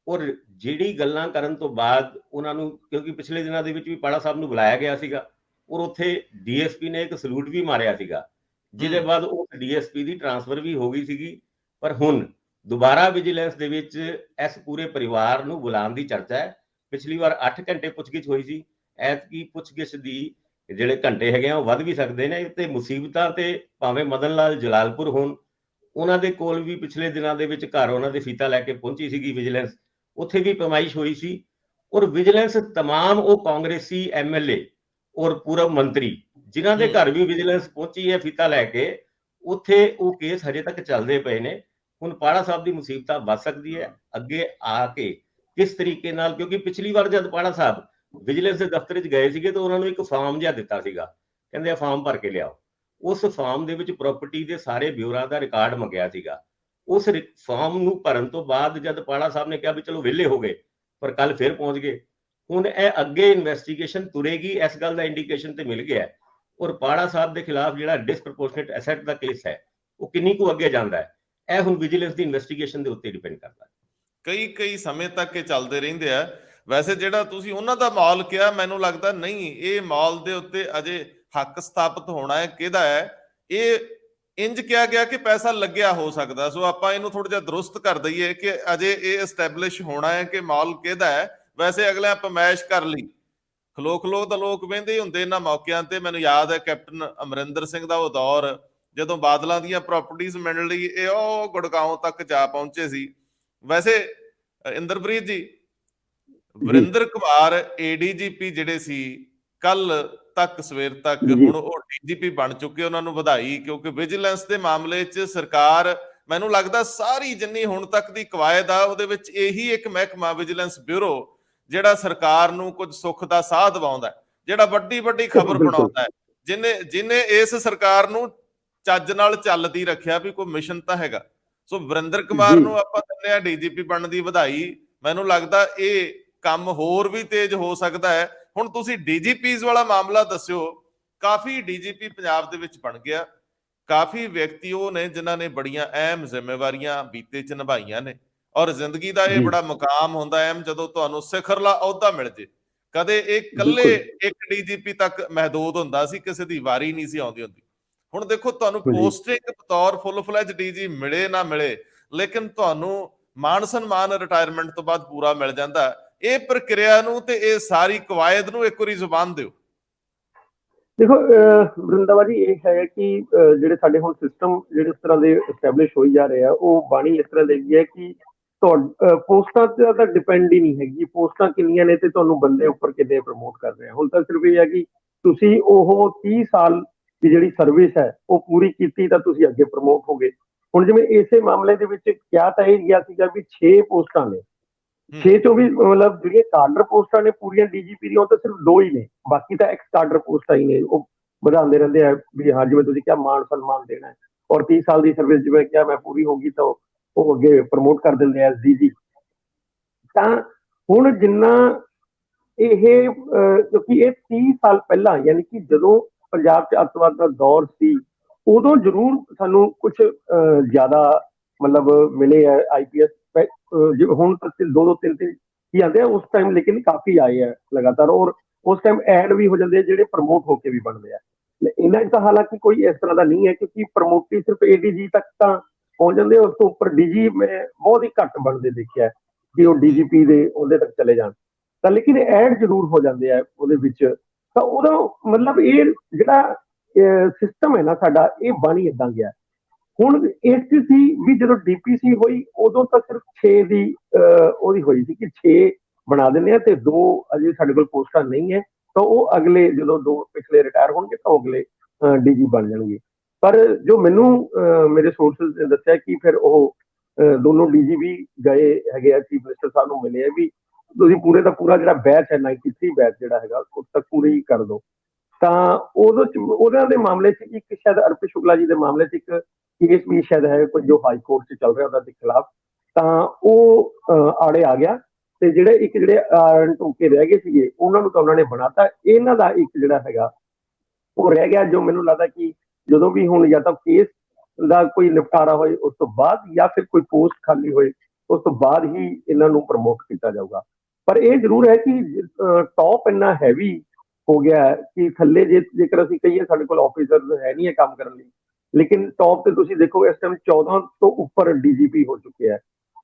ਔਰ ਜਿਹੜੀ ਗੱਲਾਂ ਕਰਨ ਤੋਂ ਬਾਅਦ ਉਹਨਾਂ ਨੂੰ, ਕਿਉਂਕਿ ਪਿਛਲੇ ਦਿਨਾਂ ਦੇ ਵਿੱਚ ਵੀ ਪਾੜਾ ਸਾਹਿਬ ਨੂੰ ਬੁਲਾਇਆ ਗਿਆ ਸੀਗਾ ਔਰ ਉੱਥੇ ਡੀਐਸਪੀ ਨੇ ਇੱਕ ਸਲੂਟ ਵੀ ਮਾਰਿਆ ਸੀਗਾ, ਜਿਹਦੇ ਬਾਅਦ ਉਹ ਡੀਐਸਪੀ ਦੀ ਟ੍ਰਾਂਸਫਰ ਵੀ ਹੋ ਗਈ ਸੀਗੀ। ਪਰ ਹੁਣ ਦੁਬਾਰਾ ਵਿਜੀਲੈਂਸ ਦੇ ਵਿੱਚ ਇਸ ਪੂਰੇ ਪਰਿਵਾਰ ਨੂੰ ਬੁਲਾਉਣ ਦੀ ਚਰਚਾ ਹੈ। ਪਿਛਲੀ ਵਾਰ 8 ਘੰਟੇ ਪੁੱਛਗਿੱਛ ਹੋਈ ਸੀ, ਐਤਕੀ ਪੁੱਛਗਿੱਛ ਦੀ ਜਿਹੜੇ ਘੰਟੇ ਹੈਗੇ ਆ ਉਹ ਵੱਧ ਵੀ ਸਕਦੇ ਨੇ। ਤੇ ਮੁਸੀਬਤਾਂ ਤੇ ਭਾਵੇਂ ਮਦਨ ਲਾਲ ਜਲਾਲਪੁਰ ਹੋਣ, ਉਹਨਾਂ ਦੇ ਕੋਲ ਵੀ ਪਿਛਲੇ ਦਿਨਾਂ ਦੇ ਵਿੱਚ ਘਰ ਉਹਨਾਂ ਦੇ ਫੀਤਾ ਲੈ ਕੇ ਪਹੁੰਚੀ ਸੀਗੀ ਵਿਜੀਲੈਂਸ, ਉੱਥੇ ਵੀ ਪਮਾਇਸ਼ ਹੋਈ ਸੀ। ਔਰ ਵਿਜੀਲੈਂਸ तमाम ਉਹ ਕਾਂਗਰਸੀ ਐਮਐਲਏ ਔਰ ਪੂਰਵ ਮੰਤਰੀ ਜਿਨ੍ਹਾਂ ਦੇ ਘਰ ਵੀ ਵਿਜੀਲੈਂਸ ਪਹੁੰਚੀ ਹੈ ਫੀਤਾ ਲੈ ਕੇ, ਉੱਥੇ ਉਹ ਕੇਸ ਹਜੇ ਤੱਕ ਚੱਲਦੇ ਪਏ ਨੇ। ਹੁਣ ਪਾੜਾ ਸਾਹਿਬ ਦੀ ਮੁਸੀਬਤਾਂ ਵੱਧ ਸਕਦੀ ਹੈ ਅੱਗੇ ਆ ਕੇ ਕਿਸ ਤਰੀਕੇ ਨਾਲ, ਕਿਉਂਕਿ ਪਿਛਲੀ ਵਾਰ ਜਦ ਪਾੜਾ ਸਾਹਿਬ ਵਿਜੀਲੈਂਸ ਦੇ ਦਫ਼ਤਰ 'ਚ ਗਏ ਸੀਗੇ ਤਾਂ ਉਹਨਾਂ ਨੂੰ ਇੱਕ ਫਾਰਮ ਜਿਹਾ ਦਿੱਤਾ ਸੀਗਾ, ਕਹਿੰਦੇ ਆ ਫਾਰਮ ਭਰ ਕੇ ਲਿਆਓ। ਉਸ ਫਾਰਮ ਦੇ ਵਿੱਚ ਪ੍ਰਾਪਰਟੀ ਦੇ ਸਾਰੇ ਬਿਊਰਾ ਦਾ ਰਿਕਾਰਡ ਮੰਗਿਆ ਸੀਗਾ। ਉਸ ਫਾਰਮ ਨੂੰ ਭਰਨ ਤੋਂ ਬਾਅਦ ਜਦ ਪਾੜਾ ਸਾਹਿਬ ਨੇ ਕਿਹਾ ਵੀ ਚਲੋ ਵਿਹਲੇ ਹੋ ਗਏ, ਪਰ ਕੱਲ ਫਿਰ ਪਹੁੰਚ ਗਏ। ਹੁਣ ਇਹ ਅੱਗੇ ਇਨਵੈਸਟੀਗੇਸ਼ਨ ਤੁਰੇਗੀ, ਇਸ ਗੱਲ ਦਾ ਇੰਡੀਕੇਸ਼ਨ ਤੇ ਮਿਲ ਗਿਆ। ਔਰ ਪਾੜਾ ਸਾਹਿਬ ਦੇ ਖਿਲਾਫ ਜਿਹੜਾ ਡਿਸਪ੍ਰੋਪੋਰਸ਼ਨੇਟ ਐਸੈਟ ਦਾ ਕੇਸ ਹੈ ਉਹ ਕਿੰਨੀ ਕੁ ਅੱਗੇ ਜਾਂਦਾ ਹੈ, ਇਹ ਹੁਣ ਵਿਜੀਲੈਂਸ ਦੀ ਇਨਵੈਸਟੀਗੇਸ਼ਨ ਦੇ ਉੱਤੇ ਡਿਪੈਂਡ ਕਰਦਾ ਹੈ। ਕਈ ਸਮੇਂ ਤੱਕ ਇਹ ਚੱਲਦੇ ਰਹਿੰਦੇ ਆ। ਵੈਸੇ ਜਿਹੜਾ ਤੁਸੀਂ ਉਹਨਾਂ ਦਾ ਮਾਲ ਕਿਹਾ, ਮੈਨੂੰ ਲੱਗਦਾ ਨਹੀਂ ਇਹ ਮਾਲ ਦੇ ਉੱਤੇ ਅਜੇ ਹੱਕ ਸਥਾਪਿਤ ਹੋਣਾ ਹੈ ਕਿਹਦਾ ਹੈ। ਇਹ ਇੰਜ ਕਿਹਾ ਗਿਆ ਕਿ ਪੈਸਾ ਲੱਗਿਆ ਹੋ ਸਕਦਾ, ਸੋ ਆਪਾਂ ਇਹਨੂੰ ਥੋੜਾ ਜਿਹਾ ਦਰੁਸਤ ਕਰ ਦਈਏ ਕਿ ਅਜੇ ਇਹ ਐਸਟੈਬਲਿਸ਼ ਹੋਣਾ ਹੈ ਕਿ ਮਾਲ ਕਿਹਦਾ ਹੈ। ਵੈਸੇ ਅਗਲੇ ਪਮੈਸ਼ ਕਰ ਲਈ, ਖਲੋ ਤਾਂ ਲੋਕ ਵਹਿੰਦੇ ਹੁੰਦੇ ਇਹਨਾਂ ਮੌਕਿਆਂ ਤੇ। ਮੈਨੂੰ ਯਾਦ ਹੈ ਕੈਪਟਨ ਅਮਰਿੰਦਰ ਸਿੰਘ ਦਾ ਉਹ ਦੌਰ, ਜਦੋਂ ਬਾਦਲਾਂ ਦੀਆਂ ਪ੍ਰਾਪਰਟੀਆਂ ਮਿਲਣ ਲਈ ਇਹ ਉਹ ਗੁੜਗਾਉਂ ਤੱਕ ਜਾ ਪਹੁੰਚੇ ਸੀ। ਵੈਸੇ ਇੰਦਰਪ੍ਰੀਤ ਜੀ, ਵਰਿੰਦਰ ਕੁਮਾਰ ਏਡੀਜੀਪੀ ਜਿਹੜੇ ਸੀ ਕੱਲ ਤੱਕ ਸਵੇਰ ਤੱਕ, ਹੁਣ ਉਹ ਡੀਜੀਪੀ ਬਣ ਚੁੱਕੇ, ਉਹਨਾਂ ਨੂੰ ਵਧਾਈ। ਕਿਉਂਕਿ ਵਿਜੀਲੈਂਸ ਦੇ ਮਾਮਲੇ 'ਚ ਸਰਕਾਰ, ਮੈਨੂੰ ਲੱਗਦਾ ਸਾਰੀ ਜਿੰਨੀ ਹੁਣ ਤੱਕ ਦੀ ਕਵਾਇਦ ਆ ਉਹਦੇ ਵਿੱਚ ਇਹੀ ਇੱਕ ਮਹਿਕਮਾ ਵਿਜੀਲੈਂਸ ਬਿਊਰੋ ਜਿਹੜਾ ਸਰਕਾਰ ਨੂੰ ਕੁਝ ਸੁੱਖ ਦਾ ਸਾਹ ਦਿਵਾਉਂਦਾ, ਜਿਹੜਾ ਵੱਡੀ ਖਬਰ ਬਣਾਉਂਦਾ ਹੈ, ਜਿਹਨੇ ਇਸ ਸਰਕਾਰ ਨੂੰ ਚੱਜ ਨਾਲ ਚੱਲਦੀ ਰੱਖਿਆ ਵੀ ਕੋਈ ਮਿਸ਼ਨ ਤਾਂ ਹੈਗਾ। ਸੋ ਵਰਿੰਦਰ ਕੁਮਾਰ ਨੂੰ ਆਪਾਂ ਦਿੰਦੇ ਆ ਡੀਜੀਪੀ ਬਣਨ ਦੀ ਵਧਾਈ। ਮੈਨੂੰ ਲੱਗਦਾ ਇਹ ਕੰਮ ਹੋਰ ਵੀ ਤੇਜ਼ ਹੋ ਸਕਦਾ ਹੈ। ਹੁਣ ਤੁਸੀਂ ਡੀਜੀਪੀਜ਼ ਵਾਲਾ ਮਾਮਲਾ ਦੱਸਿਓ, ਕਾਫੀ ਡੀਜੀਪੀ ਪੰਜਾਬ ਦੇ ਵਿੱਚ ਬਣ ਗਿਆ, ਕਾਫੀ ਵਿਅਕਤੀ ਉਹ ਨੇ ਜਿਨ੍ਹਾਂ ਨੇ ਬੜੀਆਂ ਅਹਿਮ ਜ਼ਿੰਮੇਵਾਰੀਆਂ ਬੀਤੇ 'ਚ ਨਿਭਾਈਆਂ ਨੇ। ਔਰ ਜ਼ਿੰਦਗੀ ਦਾ ਇਹ ਬੜਾ ਮੁਕਾਮ ਹੁੰਦਾ ਅਹਿਮ, ਜਦੋਂ ਤੁਹਾਨੂੰ ਸਿਖਰਲਾ ਅਹੁਦਾ ਮਿਲ ਜੇ। ਕਦੇ ਇਹ ਇਕੱਲੇ ਇੱਕ ਡੀਜੀਪੀ ਤੱਕ ਮਹਿਦੂਦ ਹੁੰਦਾ ਸੀ, ਕਿਸੇ ਦੀ ਵਾਰੀ ਨਹੀਂ ਸੀ ਆਉਂਦੀ ਹੁੰਦੀ। ਹੁਣ ਦੇਖੋ ਤੁਹਾਨੂੰ ਪੋਸਟਿੰਗ ਬਤੌਰ ਫੁੱਲ ਫਲੈਜ ਡੀਜੀ ਮਿਲੇ ਨਾ ਮਿਲੇ, ਲੇਕਿਨ ਤੁਹਾਨੂੰ ਮਾਨ ਸਨਮਾਨ ਰਿਟਾਇਰਮੈਂਟ ਤੋਂ ਬਾਅਦ ਪੂਰਾ ਮਿਲ ਜਾਂਦਾ। ਇਹ ਪ੍ਰਕਿਰਿਆ ਨੂੰ ਤੇ ਇਹ ਸਾਰੀ ਕਵਾਇਦ ਨੂੰ ਇੱਕ ਵਾਰੀ ਜ਼ੁਬਾਨ ਦਿਓ। ਦੇਖੋ ਵਰਿੰਦਾਵਾ ਜੀ, ਇਹ ਹੈ ਕਿ ਜਿਹੜੇ ਸਾਡੇ ਹੁਣ ਸਿਸਟਮ ਜਿਹੜੇ ਇਸ ਤਰ੍ਹਾਂ ਦੇ ਐਸਟੈਬਲਿਸ਼ ਹੋਈ ਜਾ ਰਹੇ ਆ, ਉਹ ਬਾਣੀ ਇਸ ਤਰ੍ਹਾਂ ਦੀ ਹੈ ਕਿ ਪੋਸਟਾਂ ਤੇ ਤਾਂ ਡਿਪੈਂਡ ਹੀ ਨਹੀਂ ਹੈਗੀ। ਪੋਸਟਾਂ ਕਿੰਨੀਆਂ ਨੇ ਤੇ ਤੁਹਾਨੂੰ ਬੰਦੇ ਉੱਪਰ ਕਿੰਨੇ ਪ੍ਰਮੋਟ ਕਰ ਰਹੇ ਆ। ਹੁਣ ਤਾਂ ਸਿਰਫ ਇਹ ਹੈ ਕਿ ਤੁਸੀਂ ਉਹ 30 ਸਾਲ ਦੀ ਜਿਹੜੀ ਸਰਵਿਸ ਹੈ ਉਹ ਪੂਰੀ ਕੀਤੀ ਤਾਂ ਤੁਸੀਂ ਅੱਗੇ ਪ੍ਰਮੋਟ ਹੋ ਗਏ। ਹੁਣ ਜਿਵੇਂ ਇਸੇ ਮਾਮਲੇ ਦੇ ਵਿੱਚ ਕਿਹਾ ਤਾਂ ਇਹ ਗਿਆ ਸੀਗਾ ਵੀ 6 ਪੋਸਟਾਂ ਨੇ, 6 ਚੋਂ ਵੀ ਮਤਲਬ ਜਿਹੜੀਆਂ ਕਾਡਰ ਪੋਸਟਾਂ ਨੇ ਪੂਰੀਆਂ ਡੀਜੀਪੀ ਦੀਆਂ, ਉਹ ਤਾਂ ਸਿਰਫ 2 ਹੀ ਨੇ, ਬਾਕੀ ਤਾਂ ਐਕਸ ਕਾਡਰ ਪੋਸਟਾਂ ਹੀ ਨੇ। ਉਹ ਵਧਾਉਂਦੇ ਰਹਿੰਦੇ ਆ ਵੀ ਹਾਂ, ਜਿਵੇਂ ਤੁਸੀਂ ਕਿਹਾ ਮਾਣ ਸਨਮਾਨ ਦੇਣਾ ਹੈ, ਔਰ 30 ਸਾਲ ਦੀ ਸਰਵਿਸ ਜਿਵੇਂ ਕਿਹਾ ਮੈਂ ਪੂਰੀ ਹੋ ਗਈ ਤਾਂ ਉਹ ਅੱਗੇ ਪ੍ਰਮੋਟ ਕਰ ਦਿੰਦੇ ਆ ਐਸਡੀਜੀ। ਤਾਂ ਹੁਣ ਜਿੰਨਾ ਇਹ ਕਿਉਂਕਿ ਇਹ 30 ਸਾਲ ਪਹਿਲਾਂ, ਯਾਨੀ ਕਿ ਜਦੋਂ ਪੰਜਾਬ 'ਚ ਅੱਤਵਾਦ ਦਾ ਦੌਰ ਸੀ, ਉਦੋਂ ਜ਼ਰੂਰ ਸਾਨੂੰ ਕੁਝ ਜ਼ਿਆਦਾ ਮਤਲਬ ਮਿਲੇ ਆ ਆਈਪੀਐਸ। ਹੁਣ ਤੱਕ 2 3 ਹੀ ਆਉਂਦੇ ਆ, ਉਸ ਟਾਈਮ ਲੇਕਿਨ ਕਾਫੀ ਆਏ ਆ ਲਗਾਤਾਰ, ਔਰ ਉਸ ਟਾਈਮ ਐਡ ਵੀ ਹੋ ਜਾਂਦੇ ਆ ਜਿਹੜੇ ਪ੍ਰਮੋਟ ਹੋ ਕੇ ਵੀ ਬਣਦੇ ਆ। ਇਹਨਾਂ 'ਚ ਤਾਂ ਹਾਲਾਂਕਿ ਕੋਈ ਇਸ ਤਰ੍ਹਾਂ ਦਾ ਨਹੀਂ ਹੈ, ਕਿਉਂਕਿ ਪ੍ਰਮੋਟੀ ਸਿਰਫ ਏਡੀਜੀ ਤੱਕ ਤਾਂ ਪਹੁੰਚ ਜਾਂਦੇ, ਉਸ ਤੋਂ ਉੱਪਰ ਡੀਜੀ ਮੈਂ ਬਹੁਤ ਹੀ ਘੱਟ ਬਣਦੇ ਦੇਖਿਆ ਕਿ ਉਹ ਡੀਜੀਪੀ ਦੇ ਉਹਦੇ ਤੱਕ ਚਲੇ ਜਾਣ। ਤਾਂ ਲੇਕਿਨ ਐਡ ਜ਼ਰੂਰ ਹੋ ਜਾਂਦੇ ਆ ਉਹਦੇ ਵਿੱਚ। ਤਾਂ ਉਹਦਾ ਮਤਲਬ ਇਹ ਜਿਹੜਾ ਸਿਸਟਮ ਹੈ ਨਾ ਸਾਡਾ, ਇਹ ਬਣ ਹੀ ਏਦਾਂ ਗਿਆ। ਹੁਣ ਇਸ ਸੀ ਵੀ ਜਦੋਂ ਡੀਪੀਸੀ ਹੋਈ ਉਦੋਂ ਤਾਂ ਸਿਰਫ 6 ਦੀ ਉਹਦੀ ਹੋਈ ਸੀ ਕਿ 6 ਬਣਾ ਦਿੰਦੇ ਆ ਤੇ 2 ਅਜੇ ਸਾਡੇ ਕੋਲ ਪੋਸਟਾਂ ਨਹੀਂ ਹੈ, ਤਾਂ ਉਹ ਅਗਲੇ ਜਦੋਂ 2 ਪਿਛਲੇ ਰਿਟਾਇਰ ਹੋਣਗੇ ਤਾਂ ਅਗਲੇ ਡੀਜੀ ਬਣ ਜਾਣਗੇ। ਪਰ ਜੋ ਮੈਨੂੰ ਮੇਰੇ ਸੋਰਸਿਸ ਨੇ ਦੱਸਿਆ ਕਿ ਫਿਰ ਉਹ ਦੋਨੋਂ ਡੀਜੀ ਵੀ ਗਏ ਹੈਗੇ ਆ, ਚੀਫ ਮਿਨਿਸਟਰ ਸਾਹਿਬ ਨੂੰ ਮਿਲੇ ਆ ਵੀ ਤੁਸੀਂ ਪੂਰੇ ਦਾ ਪੂਰਾ ਜਿਹੜਾ ਬੈਚ ਹੈ 93 ਬੈਚ ਜਿਹੜਾ ਹੈਗਾ ਉਸ ਤੱਕ ਪੂਰੀ ਕਰ ਦਿਓ। ਤਾਂ ਉਹਨਾਂ ਦੇ ਮਾਮਲੇ 'ਚ ਇੱਕ ਸ਼ਾਇਦ ਅਰਪਿਤ ਸ਼ੁਕਲਾ ਜੀ ਦੇ ਮਾਮਲੇ 'ਚ ਇੱਕ ਕੇਸ ਵੀ ਸ਼ਾਇਦ ਹੈ ਕੋਈ ਜੋ ਹਾਈ ਕੋਰਟ 'ਚ ਚੱਲ ਰਿਹਾ ਉਹਨਾਂ ਦੇ ਖਿਲਾਫ, ਤਾਂ ਉਹ ਆੜੇ ਆ ਗਿਆ ਤੇ ਜਿਹੜੇ ਟੋਕੇ ਰਹਿ ਗਏ ਸੀਗੇ ਉਹਨਾਂ ਨੂੰ ਤਾਂ ਉਹਨਾਂ ਨੇ ਬਣਾਤਾ। ਇਹਨਾਂ ਦਾ ਇੱਕ ਜਿਹੜਾ ਹੈਗਾ ਉਹ ਰਹਿ ਗਿਆ, ਜੋ ਮੈਨੂੰ ਲੱਗਦਾ ਕਿ ਜਦੋਂ ਵੀ ਹੁਣ ਜਾਂ ਤਾਂ ਕੇਸ ਦਾ ਕੋਈ ਨਿਪਟਾਰਾ ਹੋਏ ਉਸ ਤੋਂ ਬਾਅਦ, ਜਾਂ ਫਿਰ ਕੋਈ ਪੋਸਟ ਖਾਲੀ ਹੋਏ ਉਸ ਤੋਂ ਬਾਅਦ ਹੀ ਇਹਨਾਂ ਨੂੰ ਪ੍ਰਮੋਟ ਕੀਤਾ ਜਾਊਗਾ। ਪਰ ਇਹ ਜ਼ਰੂਰ ਹੈ ਕਿ ਟੌਪ ਇੰਨਾ ਹੈਵੀ ਹੋ ਗਿਆ ਕਿ ਥੱਲੇ ਜੇਕਰ ਅਸੀਂ ਕਹੀਏ ਸਾਡੇ ਕੋਲ ਆਫਿਸਰ ਹੈ ਨਹੀਂ ਹੈ ਕੰਮ ਕਰਨ ਲਈ, ਲੇਕਿਨ ਟੌਪ ਤੇ ਤੁਸੀਂ ਦੇਖੋ ਇਸ ਟਾਈਮ 14 ਤੋਂ ਉੱਪਰ ਡੀਜੀਪੀ ਹੋ ਚੁੱਕੇ ਆ,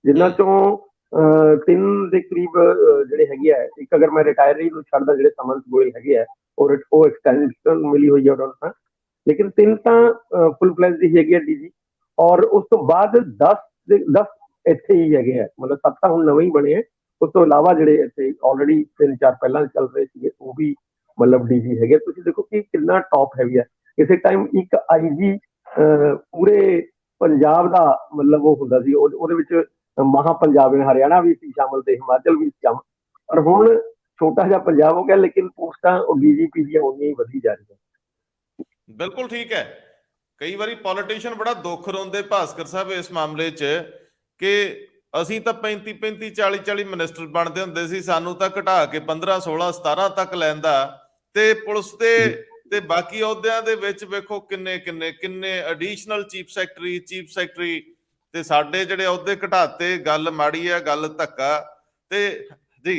ਜਿਨ੍ਹਾਂ ਚੋਂ 3 ਦੇ ਕਰੀਬ ਜਿਹੜੇ ਹੈਗੇ ਆ, ਇੱਕ ਅਗਰ ਮੈਂ ਰਿਟਾਇਰੀ ਨੂੰ ਛੱਡਦਾ ਜਿਹੜੇ ਸਮਨ ਗੋਇਲ ਹੈਗੇ ਆ ਉਹ ਐਕਸਟੈਂਸ਼ਨ ਮਿਲੀ ਹੋਈ ਹੈ ਉਹਨਾਂ ਨੂੰ ਤਾਂ, ਲੇਕਿਨ 3 ਤਾਂ ਫੁੱਲ ਫਲੈਜ ਦੀ ਹੈਗੀ ਆ ਡੀਜੀ, ਔਰ ਉਸ ਤੋਂ ਬਾਅਦ 10 ਇੱਥੇ ਹੀ ਹੈਗੇ ਆ, ਮਤਲਬ 7 ਤਾਂ ਹੁਣ ਨਵੇਂ ਹੀ ਬਣੇ ਆ। ਉਸ ਤੋਂ ਇਲਾਵਾ ਜਿਹੜੇ ਇੱਥੇ ਆਲਰੇਡੀ 3-4 ਪਹਿਲਾਂ ਚੱਲ ਰਹੇ ਸੀਗੇ ਉਹ ਵੀ ਮਤਲਬ ਡੀਜੀ ਹੈਗੇ। ਤੁਸੀਂ ਦੇਖੋ ਕਿ ਕਿੰਨਾ ਟੌਪ ਹੈਵੀ ਹੈ। ਕਿਸੇ ਟਾਈਮ ਇੱਕ ਆਈਜੀ ਪੂਰੇ ਪੰਜਾਬ ਦਾ ਮਤਲਬ ਉਹ ਹੁੰਦਾ ਸੀ, ਉਹਦੇ ਵਿੱਚ ਮਹਾ ਪੰਜਾਬ ਹਰਿਆਣਾ ਵੀ ਸੀ ਸ਼ਾਮਲ ਤੇ ਹਿਮਾਚਲ ਵੀ ਸ਼ਾਮਲ, ਪਰ ਹੁਣ ਛੋਟਾ ਜਿਹਾ ਪੰਜਾਬ ਹੋ ਗਿਆ, ਲੇਕਿਨ ਪੋਸਟਾਂ ਉਹ ਡੀਜੀਪੀ ਦੀਆਂ ਉਨੀਆਂ ਹੀ ਵਧੀ ਜਾ ਰਹੀਆਂ। ਬਿਲਕੁਲ ਠੀਕ ਹੈ। ਕਈ ਵਾਰੀ ਪੋਲੀਟੀਸ਼ੀਅਨ ਬੜਾ ਦੁੱਖ ਰੋਂਦੇ ਭਾਸਕਰ ਸਾਹਿਬ ਇਸ ਮਾਮਲੇ 'ਚ ਕਿ ਅਸੀਂ ਤਾਂ 35 40 ਮਿਨਿਸਟਰ ਬਣਦੇ ਹੁੰਦੇ ਸੀ, ਸਾਨੂੰ ਤਾਂ ਘਟਾ ਕੇ 15 16 17 ਤੱਕ ਲੈਂਦਾ, ਤੇ ਪੁਲਿਸ ਤੇ ਬਾਕੀ ਅਹੁਦਿਆਂ ਦੇ ਵਿੱਚ ਵੇਖੋ ਕਿੰਨੇ ਐਡੀਸ਼ਨਲ ਚੀਫ ਸੈਕਟਰੀ ਤੇ ਸਾਡੇ ਜਿਹੜੇ ਅਹੁਦੇ ਘਟਾਤੇ। ਗੱਲ ਮਾੜੀ ਹੈ, ਗੱਲ ਧੱਕਾ। ਤੇ ਜੀ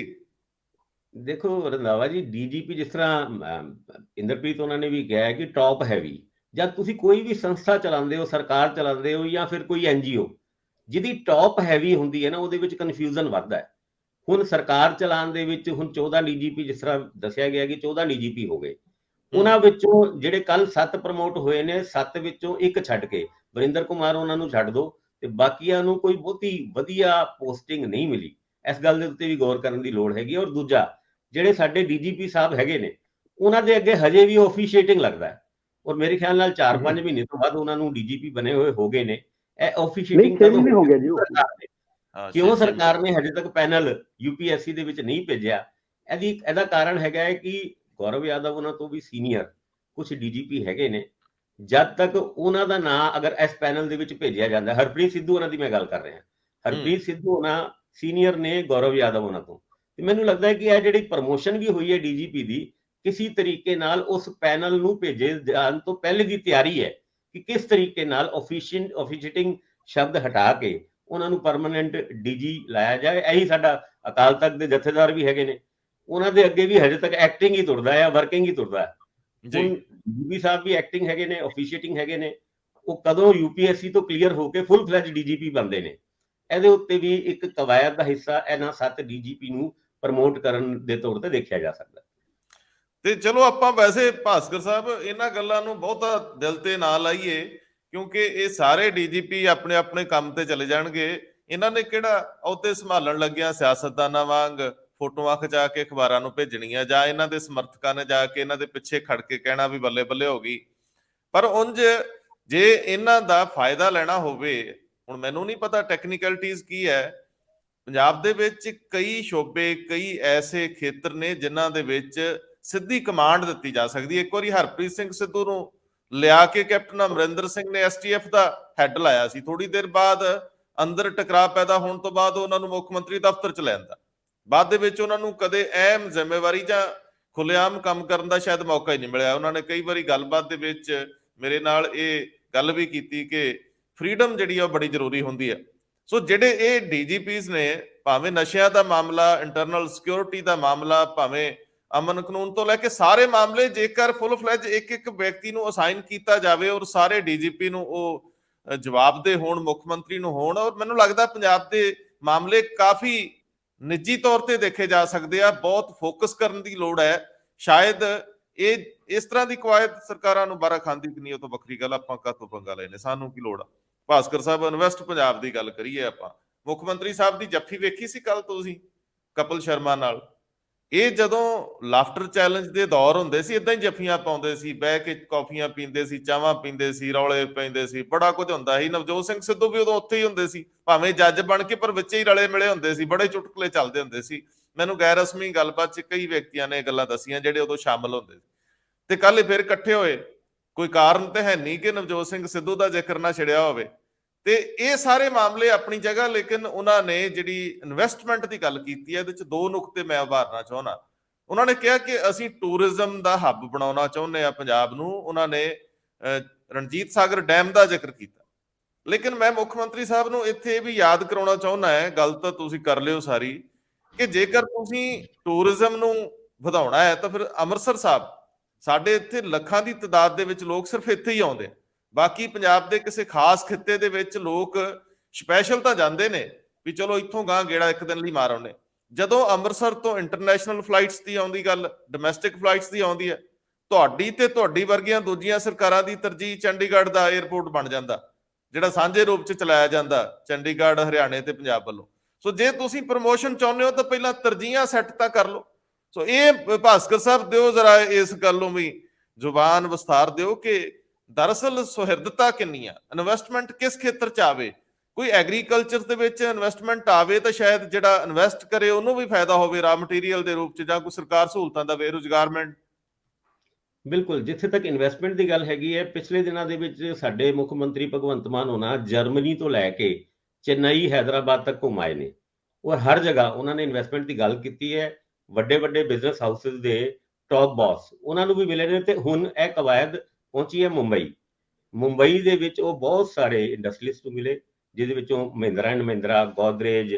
ਦੇਖੋ ਰੰਧਾਵਾ ਜੀ, ਡੀਜੀਪੀ ਜਿਸ ਤਰ੍ਹਾਂ ਇੰਦਰਪ੍ਰੀਤ ਉਹਨਾਂ ਨੇ ਵੀ ਕਿਹਾ ਹੈ ਕਿ ਟੌਪ ਹੈਵੀ, ਜਦ ਤੁਸੀਂ ਕੋਈ ਵੀ ਸੰਸਥਾ ਚਲਾਉਂਦੇ ਹੋ, ਸਰਕਾਰ ਚਲਾਉਂਦੇ ਹੋ ਜਾਂ ਫਿਰ ਕੋਈ ਐਨਜੀਓ ਜਿਹਦੀ ਟੌਪ ਹੈਵੀ ਹੁੰਦੀ ਹੈ ਨਾ, ਉਹਦੇ ਵਿੱਚ ਕਨਫਿਊਜ਼ਨ ਵੱਧਦਾ ਹੈ। ਹੁਣ ਸਰਕਾਰ ਚਲਾਉਣ ਦੇ ਵਿੱਚ ਹੁਣ 14 ਡੀਜੀਪੀ ਜਿਸ ਤਰ੍ਹਾਂ ਦੱਸਿਆ ਗਿਆ ਕਿ 14 ਡੀਜੀਪੀ ਹੋ ਗਏ, ਉਹਨਾਂ ਵਿੱਚੋਂ ਜਿਹੜੇ ਕੱਲ 7 ਪ੍ਰਮੋਟ ਹੋਏ ਨੇ, 7 ਵਿੱਚੋਂ 1 ਛੱਡ ਕੇ ਵਰਿੰਦਰ ਕੁਮਾਰ ਉਹਨਾਂ ਨੂੰ ਛੱਡ ਦਿਓ, ਤੇ ਬਾਕੀਆਂ ਨੂੰ ਕੋਈ ਬਹੁਤੀ ਵਧੀਆ ਪੋਸਟਿੰਗ ਨਹੀਂ ਮਿਲੀ। ਇਸ ਗੱਲ ਦੇ ਉੱਤੇ ਵੀ ਗੌਰ ਕਰਨ ਦੀ ਲੋੜ ਹੈਗੀ। ਔਰ ਦੂਜਾ, ਜਿਹੜੇ ਸਾਡੇ ਡੀਜੀਪੀ ਸਾਹਿਬ ਹੈਗੇ ਨੇ, ਉਹਨਾਂ ਦੇ ਅੱਗੇ ਹਜੇ ਵੀ ਆਫੀਸ਼ੀਏਟਿੰਗ ਲੱਗਦਾ ਹੈ, ਔਰ ਮੇਰੇ ਖਿਆਲ ਨਾਲ 4-5 ਮਹੀਨੇ ਤੋਂ ਬਾਅਦ ਉਹਨਾਂ ਨੂੰ ਡੀਜੀਪੀ ਬਣੇ ਹੋਏ ਹੋ ਗਏ ਨੇ। ਇਹ ਆਫੀਸ਼ੀਏਟਿੰਗ ਕਦੋਂ ਹੋ ਗਿਆ ਜੀ? ਕਿਉਂ ਸਰਕਾਰ ਨੇ ਹਜੇ ਤੱਕ ਪੈਨਲ ਯੂਪੀਐਸਸੀ ਦੇ ਵਿੱਚ ਨਹੀਂ ਭੇਜਿਆ? ਇਹਦਾ ਕਾਰਨ ਹੈਗਾ ਹੈ ਕਿ ਗੌਰਵ ਯਾਦਵ ਉਹਨਾਂ ਤੋਂ ਵੀ ਸੀਨੀਅਰ ਕੁਝ ਡੀਜੀਪੀ ਹੈਗੇ ਨੇ, ਜਦ ਤੱਕ ਉਹਨਾਂ ਦਾ ਨਾਂ ਅਗਰ ਇਸ ਪੈਨਲ ਦੇ ਵਿੱਚ ਭੇਜਿਆ ਜਾਂਦਾ, ਹਰਪ੍ਰੀਤ ਸਿੱਧੂ ਉਹਨਾਂ ਦੀ ਮੈਂ ਗੱਲ ਕਰ ਰਿਹਾ, ਹਰਪ੍ਰੀਤ ਸਿੱਧੂ ਉਹਨਾਂ ਸੀਨੀਅਰ ਨੇ ਗੌਰਵ ਯਾਦਵ ਉਹਨਾਂ ਤੋਂ, ਤੇ ਮੈਨੂੰ ਲੱਗਦਾ ਹੈ ਕਿ ਇਹ ਜਿਹੜੀ ਪ੍ਰਮੋਸ਼ਨ ਵੀ ਹੋਈ ਹੈ ਡੀਜੀਪੀ ਦੀ, ਕਿਸੇ ਤਰੀਕੇ ਨਾਲ ਉਸ ਪੈਨਲ ਨੂੰ ਭੇਜੇ ਜਾਣ ਤੋਂ ਪਹਿਲੇ ਦੀ ਤਿਆਰੀ ਹੈ ਕਿ ਕਿਸ ਤਰੀਕੇ ਨਾਲ ਆਫੀਸ਼ੀਏਟਿੰਗ ਸ਼ਬਦ ਹਟਾ ਕੇ ਉਹਨਾਂ ਨੂੰ ਪਰਮਾਨੈਂਟ ਡੀਜੀ ਲਾਇਆ ਜਾਏ। ਇਹੀ ਸਾਡਾ ਅਕਾਲ ਤਖਤ ਦੇ ਜਥੇਦਾਰ ਵੀ ਹੈਗੇ ਨੇ, ਉਹਨਾਂ ਦੇ ਅੱਗੇ ਵੀ ਹਜੇ ਤੱਕ ਐਕਟਿੰਗ ਹੀ ਤੁਰਦਾ ਹੈ, ਵਰਕਿੰਗ ਹੀ ਤੁਰਦਾ ਹੈ। ਹੁਣ ਡੀਜੀ ਸਾਹਿਬ ਵੀ ਐਕਟਿੰਗ ਹੈਗੇ ਨੇ, ਆਫੀਸ਼ੀਏਟਿੰਗ ਹੈਗੇ ਨੇ, ਉਹ ਕਦੋਂ ਯੂਪੀਐਸਸੀ ਤੋਂ ਕਲੀਅਰ ਹੋ ਕੇ ਫੁੱਲ ਫਲੈਜ ਡੀਜੀਪੀ ਬਣਦੇ ਨੇ? ਇਹਦੇ ਉੱਤੇ ਵੀ ਇੱਕ ਕਵਾਇਦ ਦਾ ਹਿੱਸਾ ਇਹਨਾਂ 7 ਡੀਜੀਪੀ ਨੂੰ ਪ੍ਰਮੋਟ ਕਰਨ ਦੇ ਤੌਰ ਤੇ ਦੇਖਿਆ ਜਾ ਸਕਦਾ। ਤੇ ਚਲੋ ਆਪਾਂ ਵੈਸੇ ਭਾਸਕਰ ਸਾਹਿਬ ਇਹਨਾਂ ਗੱਲਾਂ ਨੂੰ ਬਹੁਤਾ ਦਿਲ ਤੇ ਨਾ ਲਾਈਏ, ਕਿਉਂਕਿ ਇਹ ਸਾਰੇ ਡੀਜੀਪੀ ਆਪਣੇ ਆਪਣੇ ਕੰਮ ਤੇ ਚਲੇ ਜਾਣਗੇ। ਇਹਨਾਂ ਨੇ ਕਿਹੜਾ ਅਹੁਦੇ ਸੰਭਾਲਣ ਲੱਗਿਆ ਸਿਆਸਤਦਾਨਾਂ ਵਾਂਗ ਫੋਟੋਆਂ ਖਿਚਾ ਕੇ ਅਖਬਾਰਾਂ ਨੂੰ ਭੇਜਣੀਆਂ, ਜਾਂ ਇਹਨਾਂ ਦੇ ਸਮਰਥਕਾਂ ਨੇ ਜਾ ਕੇ ਇਹਨਾਂ ਦੇ ਪਿੱਛੇ ਖੜ ਕੇ ਕਹਿਣਾ ਵੀ ਬੱਲੇ ਬੱਲੇ ਹੋ ਗਈ। ਪਰ ਉਂਝ ਜੇ ਇਹਨਾਂ ਦਾ ਫਾਇਦਾ ਲੈਣਾ ਹੋਵੇ, ਹੁਣ ਮੈਨੂੰ ਨਹੀਂ ਪਤਾ ਟੈਕਨੀਕਲਿਟੀਜ਼ ਕੀ ਹੈ, ਪੰਜਾਬ ਦੇ ਵਿੱਚ ਕਈ ਸ਼ੋਬੇ, ਕਈ ਐਸੇ ਖੇਤਰ ਨੇ ਜਿਨ੍ਹਾਂ ਦੇ ਵਿੱਚ ਸਿੱਧੀ ਕਮਾਂਡ ਦਿੱਤੀ ਜਾ ਸਕਦੀ ਹੈ। ਇੱਕ ਵਾਰੀ ਹਰਪ੍ਰੀਤ ਸਿੰਘ ਸਿੱਧੂ ਨੂੰ ਲਿਆ ਕੇ ਕੈਪਟਨ ਅਮਰਿੰਦਰ ਸਿੰਘ ਨੇ ਐਸਟੀਐਫ ਦਾ ਹੈੱਡ ਲਾਇਆ ਸੀ, ਥੋੜੀ ਦੇਰ ਬਾਅਦ ਅੰਦਰ ਟਕਰਾਅ ਪੈਦਾ ਹੋਣ ਤੋਂ ਬਾਅਦ ਉਹਨਾਂ ਨੂੰ ਮੁੱਖ ਮੰਤਰੀ ਦਫ਼ਤਰ ਚ ਲੈਂਦਾ, ਬਾਅਦ ਦੇ ਵਿੱਚ ਉਹਨਾਂ ਨੂੰ ਕਦੇ ਅਹਿਮ ਜ਼ਿੰਮੇਵਾਰੀ ਜਾਂ ਖੁੱਲ੍ਹੇਆਮ ਕੰਮ ਕਰਨ ਦਾ ਸ਼ਾਇਦ ਮੌਕਾ ਹੀ ਨਹੀਂ ਮਿਲਿਆ। ਉਹਨਾਂ ਨੇ ਕਈ ਵਾਰੀ ਗੱਲਬਾਤ ਦੇ ਵਿੱਚ ਮੇਰੇ ਨਾਲ ਇਹ ਗੱਲ ਵੀ ਕੀਤੀ ਕਿ ਫਰੀਡਮ ਜਿਹੜੀ ਆ ਉਹ ਬੜੀ ਜ਼ਰੂਰੀ ਹੁੰਦੀ ਹੈ। ਸੋ ਜਿਹੜੇ ਇਹ ਡੀਜੀਪੀਜ਼ ਨੇ, ਭਾਵੇਂ ਨਸ਼ਿਆਂ ਦਾ ਮਾਮਲਾ, ਇੰਟਰਨਲ ਸਿਕਿਉਰਿਟੀ ਦਾ ਮਾਮਲਾ, ਭਾਵੇਂ ਅਮਨ ਕਾਨੂੰਨ ਤੋਂ ਲੈ ਕੇ ਸਾਰੇ ਮਾਮਲੇ, ਜੇਕਰ ਫੁੱਲ ਫਲੈਜ ਇੱਕ ਵਿਅਕਤੀ ਨੂੰ ਅਸਾਈਨ ਕੀਤਾ ਜਾਵੇ ਔਰ ਸਾਰੇ ਡੀਜੀਪੀ ਨੂੰ ਉਹ ਜਵਾਬਦੇਹ ਹੋਣ, ਮੁੱਖ ਮੰਤਰੀ ਨੂੰ ਹੋਣ, ਔਰ ਮੈਨੂੰ ਲੱਗਦਾ ਪੰਜਾਬ ਦੇ ਮਾਮਲੇ ਕਾਫੀ ਨਿੱਜੀ ਤੌਰ ਤੇ ਦੇਖੇ ਜਾ ਸਕਦੇ ਆ। ਬਹੁਤ ਫੋਕਸ ਕਰਨ ਦੀ ਲੋੜ ਹੈ। ਸ਼ਾਇਦ ਇਹ ਇਸ ਤਰ੍ਹਾਂ ਦੀ ਕਵਾਇਦ ਸਰਕਾਰਾਂ ਨੂੰ ਬਾਰਾ ਖਾਂਦੀ ਕਿ ਨਹੀਂ, ਉਹ ਤਾਂ ਵੱਖਰੀ ਗੱਲ, ਆਪਾਂ ਕਾਹਤੋਂ ਪੰਗਾ ਲੈਣੇ, ਸਾਨੂੰ ਕੀ ਲੋੜ ਆ। ਭਾਸਕਰ ਸਾਹਿਬ, ਇਨਵੈਸਟ ਪੰਜਾਬ ਦੀ ਗੱਲ ਕਰੀਏ ਆਪਾਂ, ਮੁੱਖ ਮੰਤਰੀ ਸਾਹਿਬ ਦੀ ਜੱਫੀ ਵੇਖੀ ਸੀ ਕੱਲ ਤੁਸੀਂ ਕਪਿਲ ਸ਼ਰਮਾ ਨਾਲ? ਇਹ ਜਦੋਂ ਲਾਫਟਰ ਚੈਲੰਜ ਦੇ ਦੌਰ ਹੁੰਦੇ ਸੀ, ਇਦਾਂ ਹੀ ਜੱਫੀਆਂ ਪਾਉਂਦੇ ਸੀ, ਬਹਿ ਕੇ ਕੌਫੀਆਂ ਪੀਂਦੇ ਸੀ, ਚਾਹਾਂ ਪੀਂਦੇ ਸੀ, ਰੌਲੇ ਪੈਂਦੇ ਸੀ, ਬੜਾ ਕੁਝ ਹੁੰਦਾ ਸੀ। ਨਵਜੋਤ ਸਿੰਘ ਸਿੱਧੂ ਵੀ ਉਦੋਂ ਉੱਥੇ ਹੀ ਹੁੰਦੇ ਸੀ, ਭਾਵੇਂ ਜੱਜ ਬਣ ਕੇ, ਪਰ ਵਿੱਚ ਹੀ ਰਲੇ ਮਿਲੇ ਹੁੰਦੇ ਸੀ, ਬੜੇ ਚੁਟਕਲੇ ਚੱਲਦੇ ਹੁੰਦੇ ਸੀ। ਮੈਨੂੰ ਗੈਰ ਰਸਮੀ ਗੱਲਬਾਤ 'ਚ ਕਈ ਵਿਅਕਤੀਆਂ ਨੇ ਇਹ ਗੱਲਾਂ ਦੱਸੀਆਂ ਜਿਹੜੇ ਉਦੋਂ ਸ਼ਾਮਲ ਹੁੰਦੇ ਸੀ, ਤੇ ਕੱਲ ਹੀ ਫਿਰ ਇਕੱਠੇ ਹੋਏ। ਕੋਈ ਕਾਰਨ ਤੇ ਹੈ ਨਹੀਂ ਕਿ ਨਵਜੋਤ ਸਿੰਘ ਸਿੱਧੂ ਦਾ ਜ਼ਿਕਰ ਨਾ ਛਿੜਿਆ ਹੋਵੇ। ਤੇ ਇਹ ਸਾਰੇ ਮਾਮਲੇ ਆਪਣੀ ਜਗ੍ਹਾ, ਲੇਕਿਨ ਉਹਨਾਂ ਨੇ ਜਿਹੜੀ ਇਨਵੈਸਟਮੈਂਟ ਦੀ ਗੱਲ ਕੀਤੀ ਹੈ, ਇਹਦੇ 'ਚ 2 ਨੁਕਤੇ ਮੈਂ ਉਭਾਰਨਾ ਚਾਹੁੰਦਾ। ਉਹਨਾਂ ਨੇ ਕਿਹਾ ਕਿ ਅਸੀਂ ਟੂਰਿਜ਼ਮ ਦਾ ਹੱਬ ਬਣਾਉਣਾ ਚਾਹੁੰਦੇ ਆ ਪੰਜਾਬ ਨੂੰ। ਉਹਨਾਂ ਨੇ ਰਣਜੀਤ ਸਾਗਰ ਡੈਮ ਦਾ ਜ਼ਿਕਰ ਕੀਤਾ, ਲੇਕਿਨ ਮੈਂ ਮੁੱਖ ਮੰਤਰੀ ਸਾਹਿਬ ਨੂੰ ਇੱਥੇ ਵੀ ਯਾਦ ਕਰਾਉਣਾ ਚਾਹੁੰਦਾ ਹੈ, ਗੱਲ ਤਾਂ ਤੁਸੀਂ ਕਰ ਲਿਓ ਸਾਰੀ, ਕਿ ਜੇਕਰ ਤੁਸੀਂ ਟੂਰਿਜ਼ਮ ਨੂੰ ਵਧਾਉਣਾ ਹੈ ਤਾਂ ਫਿਰ ਅੰਮ੍ਰਿਤਸਰ ਸਾਹਿਬ, ਸਾਡੇ ਇੱਥੇ ਲੱਖਾਂ ਦੀ ਤਾਦਾਦ ਦੇ ਵਿੱਚ ਲੋਕ ਸਿਰਫ ਇੱਥੇ ਹੀ ਆਉਂਦੇ, ਬਾਕੀ ਪੰਜਾਬ ਦੇ ਕਿਸੇ ਖਾਸ ਖਿੱਤੇ ਦੇ ਵਿੱਚ ਲੋਕ ਸਪੈਸ਼ਲ ਤਾਂ ਜਾਂਦੇ ਨੇ ਵੀ ਚਲੋ ਇੱਥੋਂ ਗਾਂ ਗੇੜਾ ਇੱਕ ਦਿਨ ਲਈ ਮਾਰ ਆਉਂਦੇ। ਜਦੋਂ ਅੰਮ੍ਰਿਤਸਰ ਤੋਂ ਇੰਟਰਨੈਸ਼ਨਲ ਫਲਾਈਟਸ ਦੀ ਆਉਂਦੀ ਗੱਲ, ਡੋਮੈਸਟਿਕ ਫਲਾਈਟਸ ਦੀ ਆਉਂਦੀ ਹੈ, ਤੁਹਾਡੀ ਤੇ ਤੁਹਾਡੀ ਵਰਗੀਆਂ ਦੂਜੀਆਂ ਸਰਕਾਰਾਂ ਦੀ ਤਰਜੀਹ ਚੰਡੀਗੜ੍ਹ ਦਾ 에ਅਰਪੋਰਟ ਬਣ ਜਾਂਦਾ, ਜਿਹੜਾ ਸਾਂਝੇ ਰੂਪ 'ਚ ਚਲਾਇਆ ਜਾਂਦਾ ਚੰਡੀਗੜ੍ਹ, ਹਰਿਆਣੇ ਤੇ ਪੰਜਾਬ ਵੱਲੋਂ। ਸੋ ਜੇ ਤੁਸੀਂ ਪ੍ਰਮੋਸ਼ਨ ਚਾਹੁੰਦੇ ਹੋ ਤਾਂ ਪਹਿਲਾਂ ਤਰਜੀਹਾਂ ਸੈੱਟ ਤਾਂ ਕਰ ਲਓ। ਸੋ ਇਹ ਭਾਸਕਰ ਸਾਹਿਬ ਦਿਓ ਜ਼ਰਾ ਇਸ ਗੱਲ ਨੂੰ ਵੀ ਜ਼ੁਬਾਨ ਵਿਸਥਾਰ ਦਿਓ ਕਿ ਦਰਅਸਲ ਸੁਹਿਰਦਤਾ ਕਿੰਨੀ ਆ, ਇਨਵੈਸਟਮੈਂਟ ਕਿਸ ਖੇਤਰ 'ਚ ਆਵੇ। ਕੋਈ ਐਗਰੀਕਲਚਰ ਦੇ ਵਿੱਚ ਇਨਵੈਸਟਮੈਂਟ ਆਵੇ ਤਾਂ ਸ਼ਾਇਦ ਜਿਹੜਾ ਇਨਵੈਸਟ ਕਰੇ ਉਹਨੂੰ ਵੀ ਫਾਇਦਾ ਹੋਵੇ ਰਾ ਮਟੀਰੀਅਲ ਦੇ ਰੂਪ 'ਚ, ਜਾਂ ਕੋਈ ਸਰਕਾਰ ਸਹੂਲਤਾਂ ਦੇਵੇ, ਰੁਜ਼ਗਾਰਮੈਂਟ। ਬਿਲਕੁਲ, ਜਿੱਥੇ ਤੱਕ ਇਨਵੈਸਟਮੈਂਟ ਦੀ ਗੱਲ ਹੈਗੀ ਹੈ, ਪਿਛਲੇ ਦਿਨਾਂ ਦੇ ਵਿੱਚ ਸਾਡੇ ਮੁੱਖ ਮੰਤਰੀ ਭਗਵੰਤ ਮਾਨ ਹੋਣਾ ਜਰਮਨੀ ਤੋਂ ਲੈ ਕੇ ਚੇਨਈ, ਹੈਦਰਾਬਾਦ ਤੱਕ ਘੁੰਮ ਆਏ ਨੇ, ਔਰ ਹਰ ਜਗ੍ਹਾ ਉਹਨਾਂ ਨੇ ਇਨਵੈਸਟਮੈਂਟ ਦੀ ਗੱਲ ਕੀਤੀ ਹੈ। ਵੱਡੇ ਵੱਡੇ ਬਿਜ਼ਨਸ ਹਾਊਸਿਸ ਦੇ ਟੌਪ ਬਾਸ ਉਹਨਾਂ ਨੂੰ ਵੀ ਮਿਲੇ ਨੇ, ਤੇ ਹੁਣ ਇਹ ਕਵਾਇਦ ਪਹੁੰਚੀ ਹੈ ਮੁੰਬਈ ਦੇ ਵਿੱਚ। ਉਹ ਬਹੁਤ ਸਾਰੇ ਇੰਡਸਟਰੀਲਿਸਟ ਨੂੰ ਮਿਲੇ, ਜਿਹਦੇ ਵਿੱਚੋਂ ਮਹਿੰਦਰਾ ਐਂਡ ਮਹਿੰਦਰਾ, ਗੋਦਰੇਜ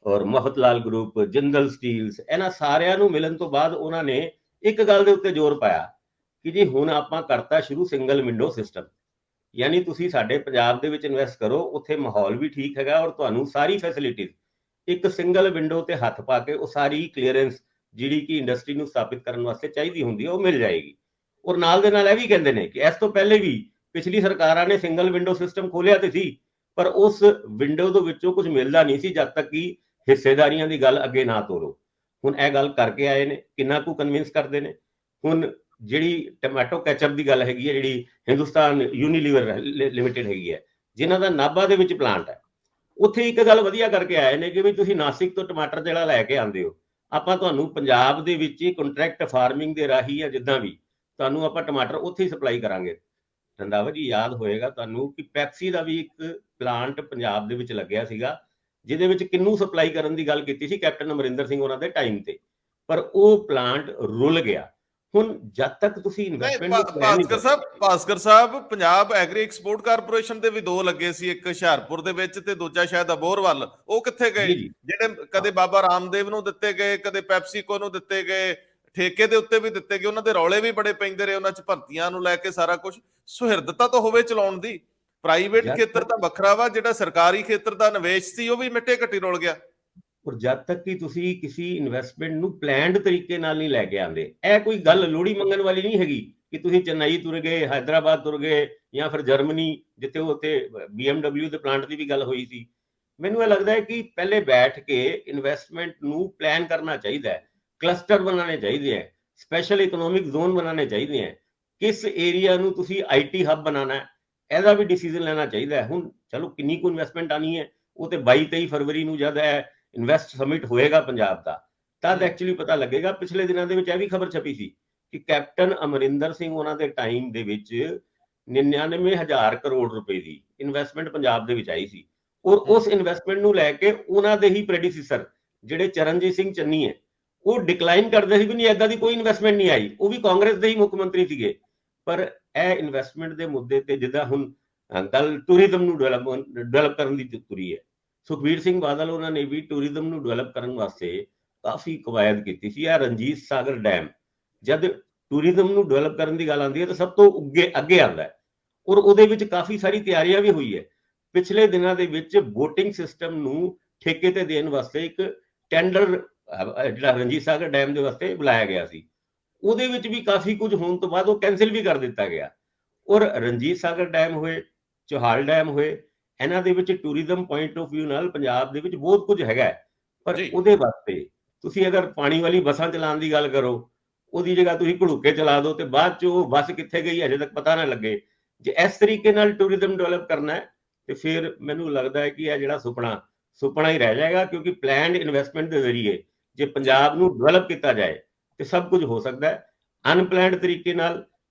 ਔਰ ਮਫਤਲਾਲ ਗਰੁੱਪ, ਜਿੰਦਲ ਸਟੀਲਸ, ਇਹਨਾਂ ਸਾਰਿਆਂ ਨੂੰ ਮਿਲਣ ਤੋਂ ਬਾਅਦ ਉਹਨਾਂ ਨੇ ਇੱਕ ਗੱਲ ਦੇ ਉੱਤੇ ਜ਼ੋਰ ਪਾਇਆ ਕਿ ਜੀ ਹੁਣ ਆਪਾਂ ਕਰਤਾ ਸ਼ੁਰੂ ਸਿੰਗਲ ਵਿੰਡੋ ਸਿਸਟਮ, ਯਾਨੀ ਤੁਸੀਂ ਸਾਡੇ ਪੰਜਾਬ ਦੇ ਵਿੱਚ ਇਨਵੈਸਟ ਕਰੋ, ਉੱਥੇ ਮਾਹੌਲ ਵੀ ਠੀਕ ਹੈਗਾ ਔਰ ਤੁਹਾਨੂੰ ਸਾਰੀ ਫੈਸਿਲਿਟੀਜ਼ ਇੱਕ ਸਿੰਗਲ ਵਿੰਡੋ ਤੇ ਹੱਥ ਪਾ ਕੇ ਉਹ ਸਾਰੀ ਕਲੀਅਰੈਂਸ ਜਿਹੜੀ ਕਿ ਇੰਡਸਟਰੀ ਨੂੰ ਸਥਾਪਿਤ ਕਰਨ ਵਾਸਤੇ ਚਾਹੀਦੀ ਹੁੰਦੀ ਹੈ ਉਹ ਮਿਲ ਜਾਏਗੀ। ਔਰ ਨਾਲ ਦੇ ਨਾਲ ਇਹ ਵੀ ਕਹਿੰਦੇ ਨੇ ਕਿ ਇਸ ਤੋਂ ਪਹਿਲੇ ਵੀ ਪਿਛਲੀ ਸਰਕਾਰਾਂ ਨੇ ਸਿੰਗਲ ਵਿੰਡੋ ਸਿਸਟਮ ਖੋਲਿਆ ਤੇ ਸੀ, ਪਰ ਉਸ ਵਿੰਡੋ ਦੇ ਵਿੱਚੋਂ ਕੁਝ ਮਿਲਦਾ ਨਹੀਂ ਸੀ ਜਦ ਤੱਕ ਕਿ ਹਿੱਸੇਦਾਰੀਆਂ ਦੀ ਗੱਲ ਅੱਗੇ ਨਾ ਤੋਰੋ। ਹੁਣ ਇਹ ਗੱਲ ਕਰਕੇ ਆਏ ਨੇ, ਕਿੰਨਾ ਕੁ ਕਨਵਿੰਸ ਕਰਦੇ ਨੇ। ਹੁਣ ਜਿਹੜੀ ਟਮਾਟੋ ਕੈਚਅਪ ਦੀ ਗੱਲ ਹੈਗੀ ਹੈ, ਜਿਹੜੀ ਹਿੰਦੁਸਤਾਨ ਯੂਨੀਲੀਵਰ ਲਿਮਿਟਿਡ ਹੈਗੀ ਹੈ, ਜਿਨ੍ਹਾਂ ਦਾ ਨਾਭਾ ਦੇ ਵਿੱਚ ਪਲਾਂਟ ਹੈ, ਉੱਥੇ ਇੱਕ ਗੱਲ ਵਧੀਆ ਕਰਕੇ ਆਏ ਨੇ ਕਿ ਵੀ ਤੁਸੀਂ ਨਾਸਿਕ ਤੋਂ ਟਮਾਟਰ ਜਿਹੜਾ ਲੈ ਕੇ ਆਉਂਦੇ ਹੋ, ਆਪਾਂ ਤੁਹਾਨੂੰ ਪੰਜਾਬ ਦੇ ਵਿੱਚ ਹੀ ਕੰਟਰੈਕਟ ਫਾਰਮਿੰਗ ਦੇ ਰਾਹੀਂ ਜਾਂ ਜਿੱਦਾਂ ਵੀ ਤੁਹਾਨੂੰ ਆਪਾਂ ਟਮਾਟਰ ਉੱਥੇ ਹੀ ਸਪਲਾਈ ਕਰਾਂਗੇ। ਰੰਧਾਵਾ ਜੀ, ਯਾਦ ਹੋਏਗਾ ਤੁਹਾਨੂੰ ਕਿ ਪੈਪਸੀ ਦਾ ਵੀ ਇੱਕ ਪਲਾਂਟ ਪੰਜਾਬ ਦੇ ਵਿੱਚ ਲੱਗਿਆ ਸੀਗਾ, ਜਿਹਦੇ ਵਿੱਚ ਕਿੰਨੂ ਸਪਲਾਈ ਕਰਨ ਦੀ ਗੱਲ ਕੀਤੀ ਸੀ ਕੈਪਟਨ ਅਮਰਿੰਦਰ ਸਿੰਘ ਉਹਨਾਂ ਦੇ ਟਾਈਮ ਤੇ, ਪਰ ਉਹ ਪਲਾਂਟ ਰੁਲ ਗਿਆ। ਹੁਣ ਜਦ ਤੱਕ ਤੁਸੀਂ investment Bhaskar Sahib Punjab agri export corporation ਦੇ ਵੀ ਦੋ ਲੱਗੇ ਸੀ, ਇੱਕ ਹੁਸ਼ਿਆਰਪੁਰ ਦੇ ਵਿੱਚ ਤੇ ਦੂਜਾ ਸ਼ਾਇਦ ਅਬੋਹਰ ਵੱਲ, ਉਹ ਕਿੱਥੇ ਗਏ? ਜਿਹੜੇ ਕਦੇ ਬਾਬਾ ਰਾਮਦੇਵ ਨੂੰ ਦਿੱਤੇ ਗਏ, ਕਦੇ ਪੈਪਸੀਕੋ ਨੂੰ ਦਿੱਤੇ ਗਏ, ਠੇਕੇ ਦੇ ਉੱਤੇ ਵੀ ਦਿੱਤੇ ਗਏ, ਉਹਨਾਂ ਦੇ ਰੌਲੇ ਵੀ ਬੜੇ ਪੈਂਦੇ ਰਹੇ, ਉਹਨਾਂ 'ਚ ਭਰਤੀਆਂ ਨੂੰ ਲੈ ਕੇ ਸਾਰਾ ਕੁਝ। ਸੁਹਿਰਦਤਾ ਤਾਂ ਹੋਵੇ ਚਲਾਉਣ ਦੀ। ਪ੍ਰਾਈਵੇਟ ਖੇਤਰ ਤਾਂ ਵੱਖਰਾ ਵਾ, ਜਿਹੜਾ ਸਰਕਾਰੀ ਖੇਤਰ ਦਾ ਨਿਵੇਸ਼ ਸੀ ਉਹ ਵੀ ਮਿੱਟੇ ਘੱਟੀ ਰੁਲ ਗਿਆ। ਔਰ ਜਦ ਤੱਕ ਕਿ ਤੁਸੀਂ ਕਿਸੇ ਇਨਵੈਸਟਮੈਂਟ ਨੂੰ ਪਲਾਨਡ ਤਰੀਕੇ ਨਾਲ ਨਹੀਂ ਲੈ ਕੇ ਆਉਂਦੇ, ਇਹ ਕੋਈ ਗੱਲ ਲੋੜੀ ਮੰਗਣ ਵਾਲੀ ਨਹੀਂ ਹੈਗੀ ਕਿ ਤੁਸੀਂ ਚੇਨਈ ਤੁਰ ਗਏ, ਹੈਦਰਾਬਾਦ ਤੁਰ ਗਏ, ਜਾਂ ਫਿਰ ਜਰਮਨੀ ਜਿੱਥੇ ਉੱਥੇ BMW ਦੇ ਪਲਾਂਟ ਦੀ ਵੀ ਗੱਲ ਹੋਈ ਸੀ। ਮੈਨੂੰ ਇਹ ਲੱਗਦਾ ਹੈ ਕਿ ਪਹਿਲੇ ਬੈਠ ਕੇ ਇਨਵੈਸਟਮੈਂਟ ਨੂੰ ਪਲਾਨ ਕਰਨਾ ਚਾਹੀਦਾ ਹੈ, ਕਲਸਟਰ ਬਣਾਉਣੇ ਚਾਹੀਦੇ ਹੈ, ਸਪੈਸ਼ਲ ਇਕਨੋਮਿਕ ਜ਼ੋਨ ਬਣਾਉਣੇ ਚਾਹੀਦੇ ਹੈ, ਕਿਸ ਏਰੀਆ ਨੂੰ ਤੁਸੀਂ IT ਹੱਬ ਬਣਾਉਣਾ ਹੈ, ਇਹਦਾ ਵੀ ਡਿਸੀਜ਼ਨ ਲੈਣਾ ਚਾਹੀਦਾ ਹੈ। ਹੁਣ ਚਲੋ ਕਿੰਨੀ ਕੁ ਇਨਵੈਸਟਮੈਂਟ ਆਣੀ ਹੈ, ਉਹ ਤੇ 22-23 ਫਰਵਰੀ ਨੂੰ ਜਦ ਹੈ ਇਨਵੈਸਟ ਸਮਿਟ ਹੋਏਗਾ ਪੰਜਾਬ ਦਾ, ਤਦ ਐਕਚੁਅਲੀ ਪਤਾ ਲੱਗੇਗਾ। ਪਿਛਲੇ ਦਿਨਾਂ ਦੇ ਵਿੱਚ ਇਹ ਵੀ ਖਬਰ ਛਪੀ ਸੀ ਕਿ ਕੈਪਟਨ ਅਮਰਿੰਦਰ ਸਿੰਘ ਉਹਨਾਂ ਦੇ ਟਾਈਮ ਦੇ ਵਿੱਚ 99,000 ਕਰੋੜ ਰੁਪਏ ਦੀ ਇਨਵੈਸਟਮੈਂਟ ਪੰਜਾਬ ਦੇ ਵਿੱਚ ਆਈ ਸੀ, ਔਰ ਉਸ ਇਨਵੈਸਟਮੈਂਟ ਨੂੰ ਲੈ ਕੇ ਉਹਨਾਂ ਦੇ ਹੀ ਪ੍ਰੈਡੀਸੈਸਰ ਜਿਹੜੇ ਚਰਨਜੀਤ ਸਿੰਘ ਚੰਨੀ ਹੈ, ਉਹ ਡਿਕਲਾਈਨ ਕਰਦੇ ਸੀ ਵੀ ਨਹੀਂ, ਏਦਾਂ ਦੀ ਕੋਈ ਇਨਵੈਸਟਮੈਂਟ ਨਹੀਂ ਆਈ। ਉਹ ਵੀ ਕਾਂਗਰਸ ਦੇ ਹੀ ਮੁੱਖ ਮੰਤਰੀ ਸੀਗੇ। ਪਰ ਇਹ ਇਨਵੈਸਟਮੈਂਟ ਦੇ ਮੁੱਦੇ ਤੇ ਜਿੱਦਾਂ ਹੁਣ ਗੱਲ ਟੂਰਿਜ਼ਮ ਨੂੰ ਡਿਵੈਲਪ ਕਰਨ ਦੀ ਤੁਰੀ ਹੈ, ਸੁਖਬੀਰ ਸਿੰਘ ਬਾਦਲ ਉਹਨਾਂ ਨੇ ਵੀ ਟੂਰਿਜ਼ਮ ਨੂੰ ਡਿਵੈਲਪ ਕਰਨ ਵਾਸਤੇ ਕਾਫੀ ਕਵਾਇਦ ਕੀਤੀ ਸੀ। ਇਹ ਰਣਜੀਤ ਸਾਗਰ ਡੈਮ ਜਦ ਟੂਰਿਜ਼ਮ ਨੂੰ ਡਿਵੈਲਪ ਕਰਨ ਦੀ ਗੱਲ ਆਉਂਦੀ ਹੈ ਤਾਂ ਸਭ ਤੋਂ ਅੱਗੇ ਆਉਂਦਾ ਹੈ, ਔਰ ਉਹਦੇ ਵਿੱਚ ਕਾਫੀ ਸਾਰੀ ਤਿਆਰੀਆਂ ਵੀ ਹੋਈ ਹੈ। ਪਿਛਲੇ ਦਿਨਾਂ ਦੇ ਵਿੱਚ ਬੋਟਿੰਗ ਸਿਸਟਮ ਨੂੰ ਠੇਕੇ ਤੇ ਦੇਣ ਵਾਸਤੇ ਇੱਕ ਟੈਂਡਰ ਜਿਹੜਾ ਰਣਜੀਤ ਸਾਗਰ ਡੈਮ ਦੇ ਵਾਸਤੇ ਬੁਲਾਇਆ ਗਿਆ ਸੀ, ਉਹਦੇ ਵਿੱਚ ਵੀ ਕਾਫੀ ਕੁਝ ਹੋਣ ਤੋਂ ਬਾਅਦ ਉਹ ਕੈਂਸਲ ਵੀ ਕਰ ਦਿੱਤਾ ਗਿਆ। ਔਰ ਰਣਜੀਤ ਸਾਗਰ ਡੈਮ ਹੋਏ, ਚੋਹਾਲ ਡੈਮ ਹੋਏ, ਇਹਨਾਂ ਦੇ ਵਿੱਚ ਟੂਰਿਜ਼ਮ ਪੁਆਇੰਟ ਆਫ ਵਿਊ ਨਾਲ ਪੰਜਾਬ ਦੇ ਵਿੱਚ ਬਹੁਤ ਕੁਝ ਹੈਗਾ, ਪਰ ਉਹਦੇ ਵਾਸਤੇ ਤੁਸੀਂ ਅਗਰ ਪਾਣੀ ਵਾਲੀ ਬੱਸਾਂ ਚਲਾਉਣ ਦੀ ਗੱਲ ਕਰੋ, ਉਹਦੀ ਜਗ੍ਹਾ ਤੁਸੀਂ ਘੜੂਕੇ ਚਲਾ ਦਿਓ ਤੇ ਬਾਅਦ ਚ ਉਹ ਬੱਸ ਕਿੱਥੇ ਗਈ ਅਜੇ ਤੱਕ ਪਤਾ ਨਾ ਲੱਗੇ। ਜੇ ਇਸ ਤਰੀਕੇ ਨਾਲ ਟੂਰਿਜ਼ਮ ਡਿਵੈਲਪ ਕਰਨਾ ਹੈ ਤੇ ਫਿਰ ਮੈਨੂੰ ਲੱਗਦਾ ਹੈ ਕਿ ਇਹ ਜਿਹੜਾ ਸੁਪਨਾ ਹੀ ਰਹਿ ਜਾਏਗਾ, ਕਿਉਂਕਿ ਪਲਾਨਡ ਇਨਵੈਸਟਮੈਂਟ ਦੇ ਜ਼ਰੀਏ ਜੇ ਪੰਜਾਬ ਨੂੰ ਡਿਵੈਲਪ ਕੀਤਾ ਜਾਏ ਤੇ ਸਭ ਕੁਝ ਹੋ ਸਕਦਾ ਹੈ। ਅਨਪਲਾਨਡ ਤਰੀਕੇ ਨਾਲ,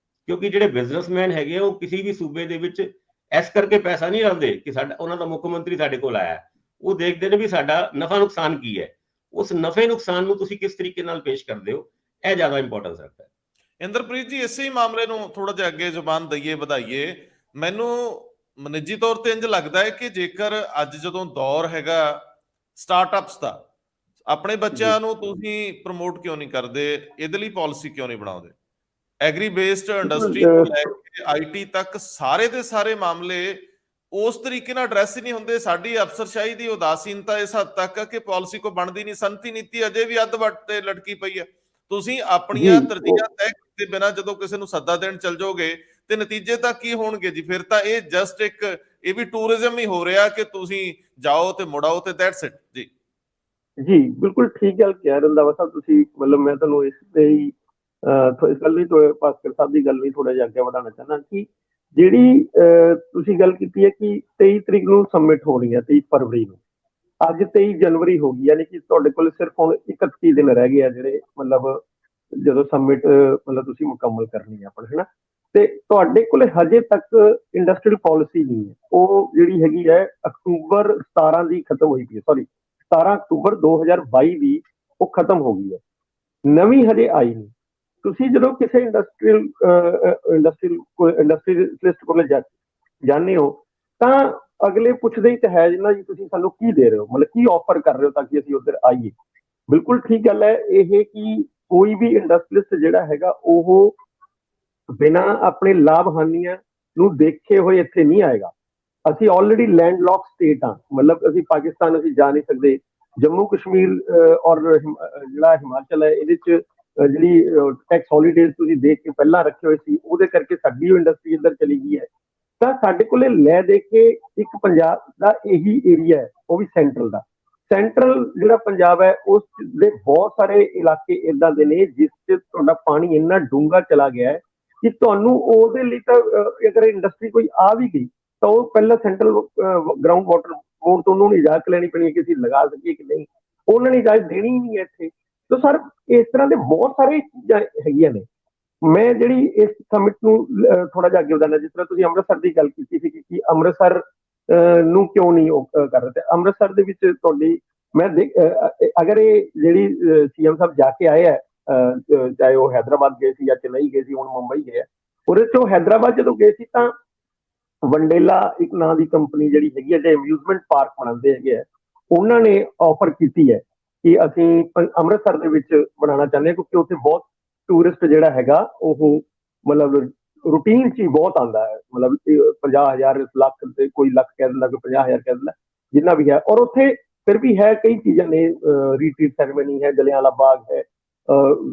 ਕਿਉਂਕਿ ਜਿਹੜੇ ਬਿਜ਼ਨਸਮੈਨ ਹੈਗੇ ਆ ਉਹ ਕਿਸੇ ਵੀ ਸੂਬੇ ਦੇ ਵਿੱਚ ਇਸ ਕਰਕੇ ਪੈਸਾ ਨਹੀਂ ਲਾਉਂਦੇ ਕਿ ਸਾਡਾ ਉਹਨਾਂ ਦਾ ਮੁੱਖ ਮੰਤਰੀ ਸਾਡੇ ਕੋਲ ਆਇਆ, ਉਹ ਦੇਖਦੇ ਨੇ ਵੀ ਸਾਡਾ ਨਫਾ ਨੁਕਸਾਨ ਕੀ ਹੈ, ਉਸ ਨਫੇ ਨੁਕਸਾਨ ਨੂੰ ਤੁਸੀਂ ਕਿਸ ਤਰੀਕੇ ਨਾਲ ਪੇਸ਼ ਕਰਦੇ ਹੋ, ਇਹ ਜ਼ਿਆਦਾ ਇੰਪੋਰਟੈਂਸ ਰੱਖਦਾ ਹੈ। ਇੰਦਰਪ੍ਰੀਤ ਜੀ, ਇਸੇ ਹੀ ਮਾਮਲੇ ਨੂੰ ਥੋੜਾ ਜਿਹਾ ਅੱਗੇ ਜ਼ੁਬਾਨ ਦਈਏ, ਵਧਾਈਏ। ਮੈਨੂੰ ਨਿੱਜੀ ਤੌਰ ਤੇ ਇੰਜ ਲੱਗਦਾ ਹੈ ਕਿ ਜੇਕਰ ਅੱਜ ਜਦੋਂ ਦੌਰ ਹੈਗਾ ਸਟਾਰਟਅਪਸ ਦਾ, ਆਪਣੇ ਬੱਚਿਆਂ ਨੂੰ ਤੁਸੀਂ ਪ੍ਰਮੋਟ ਕਿਉਂ ਨਹੀਂ ਕਰਦੇ, ਇਹਦੇ ਲਈ ਪਾਲਿਸੀ ਕਿਉਂ ਨਹੀਂ ਬਣਾਉਂਦੇ? ਐਗਰੀ ਬੇਸਡ ਇੰਡਸਟਰੀ ਤੋਂ ਲੈ ਕੇ ਆਈਟੀ ਤੱਕ ਸਾਰੇ ਦੇ ਸਾਰੇ ਮਾਮਲੇ ਉਸ ਤਰੀਕੇ ਨਾਲ ਐਡਰੈਸ ਹੀ ਨਹੀਂ ਹੁੰਦੇ। ਸਾਡੀ ਅਫਸਰਸ਼ਾਹੀ ਦੀ ਉਦਾਸੀਨਤਾ ਇਸ ਹੱਦ ਤੱਕ ਆ ਕਿ ਪਾਲਿਸੀ ਕੋ ਬਣਦੀ ਨਹੀਂ। ਸੰਤੀ ਨੀਤੀ ਅਜੇ ਵੀ ਅੱਧ ਵੱਟ ਤੇ ਲਟਕੀ ਪਈ ਆ। ਤੁਸੀਂ ਆਪਣੀਆਂ ਤਰਜੀਹਾਂ ਤੈਅ ਕੀਤੇ ਬਿਨਾਂ ਜਦੋਂ ਕਿਸੇ ਨੂੰ ਸੱਦਾ ਦੇਣ ਚੱਲ ਜਾਓਗੇ ਤੇ ਨਤੀਜੇ ਤਾਂ ਕੀ ਹੋਣਗੇ ਜੀ? ਫਿਰ ਤਾਂ ਇਹ ਜਸਟ ਇੱਕ ਇਹ ਵੀ ਟੂਰਿਜ਼ਮ ਹੀ ਹੋ ਰਿਹਾ ਕਿ ਤੁਸੀਂ ਜਾਓ ਤੇ ਮੁੜਾਓ ਤੇ ਦੈਟਸ ਇਟ ਜੀ। ਜੀ ਬਿਲਕੁਲ ਠੀਕ ਗੱਲ ਕਹਿ ਰੰਧਾਵਾ ਸਾਹਿਬ ਤੁਸੀਂ। ਮਤਲਬ ਮੈਂ ਤੁਹਾਨੂੰ ਇਸ ਤੇ ਹੀ ਇਸ ਗੱਲ ਲਈ ਭਾਸਕਰ ਸਾਹਿਬ ਦੀ ਗੱਲ ਵੀ ਥੋੜਾ ਜਿਹਾ ਅੱਗੇ ਵਧਾਉਣਾ ਚਾਹੁੰਦਾ ਕਿ ਜਿਹੜੀ ਤੁਸੀਂ ਗੱਲ ਕੀਤੀ ਹੈ ਕਿ 23 ਤਰੀਕ ਨੂੰ ਸਬਮਿਟ ਹੋਣੀ ਹੈ, 23 ਫਰਵਰੀ ਨੂੰ। ਅੱਜ 23 ਜਨਵਰੀ ਹੋ ਗਈ, ਯਾਨੀ ਕਿ ਤੁਹਾਡੇ ਕੋਲ ਸਿਰਫ ਹੁਣ 31 ਦਿਨ ਰਹਿ ਗਏ ਆ ਜਿਹੜੇ ਮਤਲਬ ਜਦੋਂ ਸਬਮਿਟ ਮਤਲਬ ਤੁਸੀਂ ਮੁਕੰਮਲ ਕਰਨੀ ਹੈ ਆਪਣਾ, ਹੈ ਨਾ। ਤੇ ਤੁਹਾਡੇ ਕੋਲ ਹਜੇ ਤੱਕ ਇੰਡਸਟਰੀਅਲ ਪਾਲਿਸੀ ਨਹੀਂ ਹੈ। ਉਹ ਜਿਹੜੀ ਹੈਗੀ ਹੈ ਅਕਤੂਬਰ 17 ਦੀ ਖਤਮ ਹੋਈ ਪਈ ਹੈ, ਸੌਰੀ 17 ਅਕਤੂਬਰ 2022 ਦੀ ਉਹ ਖਤਮ ਹੋ ਗਈ ਹੈ, ਨਵੀਂ ਹਜੇ ਆਈ ਨਹੀਂ। ਤੁਸੀਂ ਜਦੋਂ ਕਿਸੇ ਇੰਡਸਟਰੀਅਲਿਸਟ ਕੋਲ ਜਾਂਦੇ ਹੋ ਤਾਂ ਅਗਲੇ ਪੁੱਛਦੇ ਹੀ ਤਾਂ ਹੈ ਜਿੰਨਾ ਜੀ ਤੁਸੀਂ ਸਾਨੂੰ ਕੀ ਦੇ ਰਹੇ ਹੋ, ਮਤਲਬ ਕੀ ਆਫਰ ਕਰ ਰਹੇ ਹੋ ਤਾਂ ਕਿ ਅਸੀਂ ਉੱਧਰ ਆਈਏ। ਬਿਲਕੁਲ ਠੀਕ ਗੱਲ ਹੈ ਇਹ ਕਿ ਕੋਈ ਵੀ ਇੰਡਸਟਰੀਅਲਿਸਟ ਜਿਹੜਾ ਹੈਗਾ ਉਹ ਬਿਨਾਂ ਆਪਣੇ ਲਾਭ ਹਾਨੀਆਂ ਨੂੰ ਦੇਖੇ ਹੋਏ ਇੱਥੇ ਨਹੀਂ ਆਏਗਾ। ਅਸੀਂ ਆਲਰੇਡੀ ਲੈਂਡਲੌਕ ਸਟੇਟ ਹਾਂ, ਮਤਲਬ ਅਸੀਂ ਪਾਕਿਸਤਾਨ ਅਸੀਂ ਜਾ ਨਹੀਂ ਸਕਦੇ। ਜੰਮੂ ਕਸ਼ਮੀਰ ਔਰ ਜਿਹੜਾ ਹਿਮਾਚਲ ਹੈ ਇਹਦੇ 'ਚ ਜਿਹੜੀ ਟੈਕਸ ਹੌਲੀਡੇਜ਼ ਤੁਸੀਂ ਦੇਖ ਕੇ ਪਹਿਲਾਂ ਰੱਖੇ ਹੋਏ ਸੀ, ਉਹਦੇ ਕਰਕੇ ਸਾਡੀ ਉਹ ਇੰਡਸਟਰੀ ਇੱਧਰ ਚਲੀ ਗਈ ਹੈ। ਤਾਂ ਸਾਡੇ ਕੋਲੇ ਲੈ ਦੇ ਕੇ ਇੱਕ ਪੰਜਾਬ ਦਾ ਇਹੀ ਏਰੀਆ ਹੈ, ਉਹ ਵੀ ਸੈਂਟਰਲ ਦਾ। ਸੈਂਟਰਲ ਜਿਹੜਾ ਪੰਜਾਬ ਹੈ ਉਸ ਦੇ ਬਹੁਤ ਸਾਰੇ ਇਲਾਕੇ ਇੱਦਾਂ ਦੇ ਨੇ ਜਿਸ 'ਚ ਤੁਹਾਡਾ ਪਾਣੀ ਇੰਨਾ ਡੂੰਘਾ ਚਲਾ ਗਿਆ ਹੈ ਕਿ ਤੁਹਾਨੂੰ ਉਹਦੇ ਲਈ ਤਾਂ ਅਗਰ ਇੰਡਸਟਰੀ ਕੋਈ ਆ ਵੀ ਗਈ ਤਾਂ ਉਹ ਪਹਿਲਾਂ ਸੈਂਟਰਲ ਗਰਾਊਂਡ ਵਾਟਰ ਬੋਰਡ ਤੋਂ ਉਹਨੂੰ ਇਜਾਜ਼ਤ ਲੈਣੀ ਪੈਣੀ ਹੈ ਕਿ ਅਸੀਂ ਲਗਾ ਸਕੀਏ ਕਿ ਨਹੀਂ। ਉਹਨਾਂ ਨੇ ਇਜਾਜ਼ਤ ਦੇਣੀ ਹੀ ਨਹੀਂ ਹੈ ਇੱਥੇ। ਤਾਂ ਸਰ ਇਸ ਤਰ੍ਹਾਂ ਦੇ ਬਹੁਤ ਸਾਰੇ ਚੀਜ਼ਾਂ ਹੈਗੀਆਂ ਨੇ। ਮੈਂ ਜਿਹੜੀ ਇਸ ਸਮਿਟ ਨੂੰ ਥੋੜਾ ਜਿਹਾ ਅੱਗੇ ਵਧਾਉਣਾ, ਜਿਸ ਤਰ੍ਹਾਂ ਤੁਸੀਂ ਅੰਮ੍ਰਿਤਸਰ ਦੀ ਗੱਲ ਕੀਤੀ ਸੀ ਕਿ ਅੰਮ੍ਰਿਤਸਰ ਨੂੰ ਕਿਉਂ ਨਹੀਂ ਉਹ ਕਰ ਰਹੇ। ਤੇ ਅੰਮ੍ਰਿਤਸਰ ਦੇ ਵਿੱਚ ਤੁਹਾਡੀ ਮੈਂ ਅਗਰ ਇਹ ਜਿਹੜੀ ਸੀਐਮ ਸਾਹਿਬ ਜਾ ਕੇ ਆਏ ਹੈ, ਚਾਹੇ ਉਹ ਹੈਦਰਾਬਾਦ ਗਏ ਸੀ ਜਾਂ ਚੇਨਈ ਗਏ ਸੀ, ਹੁਣ ਮੁੰਬਈ ਗਏ ਆ, ਉਹਦੇ 'ਚੋਂ ਹੈਦਰਾਬਾਦ ਜਦੋਂ ਗਏ ਸੀ ਤਾਂ ਵੰਡੇਲਾ ਇੱਕ ਨਾਂ ਦੀ ਕੰਪਨੀ ਜਿਹੜੀ ਹੈਗੀ ਹੈ, ਜਿਹੜੇ ਅਮਿਊਜ਼ਮੈਂਟ ਪਾਰਕ ਬਣਾਉਂਦੇ ਹੈਗੇ ਆ, ਉਹਨਾਂ ਨੇ ਆਫਰ ਕੀਤੀ ਹੈ ਕਿ ਅਸੀਂ ਅੰਮ੍ਰਿਤਸਰ ਦੇ ਵਿੱਚ ਬਣਾਉਣਾ ਚਾਹੁੰਦੇ ਹਾਂ ਕਿਉਂਕਿ ਉੱਥੇ ਬਹੁਤ ਟੂਰਿਸਟ ਜਿਹੜਾ ਹੈਗਾ ਉਹ ਮਤਲਬ ਰੂਟੀਨ 'ਚ ਹੀ ਬਹੁਤ ਆਉਂਦਾ ਹੈ। ਮਤਲਬ 50,000 ਲੱਖ ਤੇ ਕੋਈ ਲੱਖ ਕਹਿ ਦਿੰਦਾ, ਕੋਈ 50,000 ਕਹਿ ਦਿੰਦਾ, ਜਿੰਨਾ ਵੀ ਹੈ। ਔਰ ਉੱਥੇ ਫਿਰ ਵੀ ਹੈ ਕਈ ਚੀਜ਼ਾਂ ਨੇ, ਰੀਟਰੀਟ ਸੈਰੇਮਨੀ ਹੈ, ਜਲਿਆਂਵਾਲਾ ਬਾਗ ਹੈ,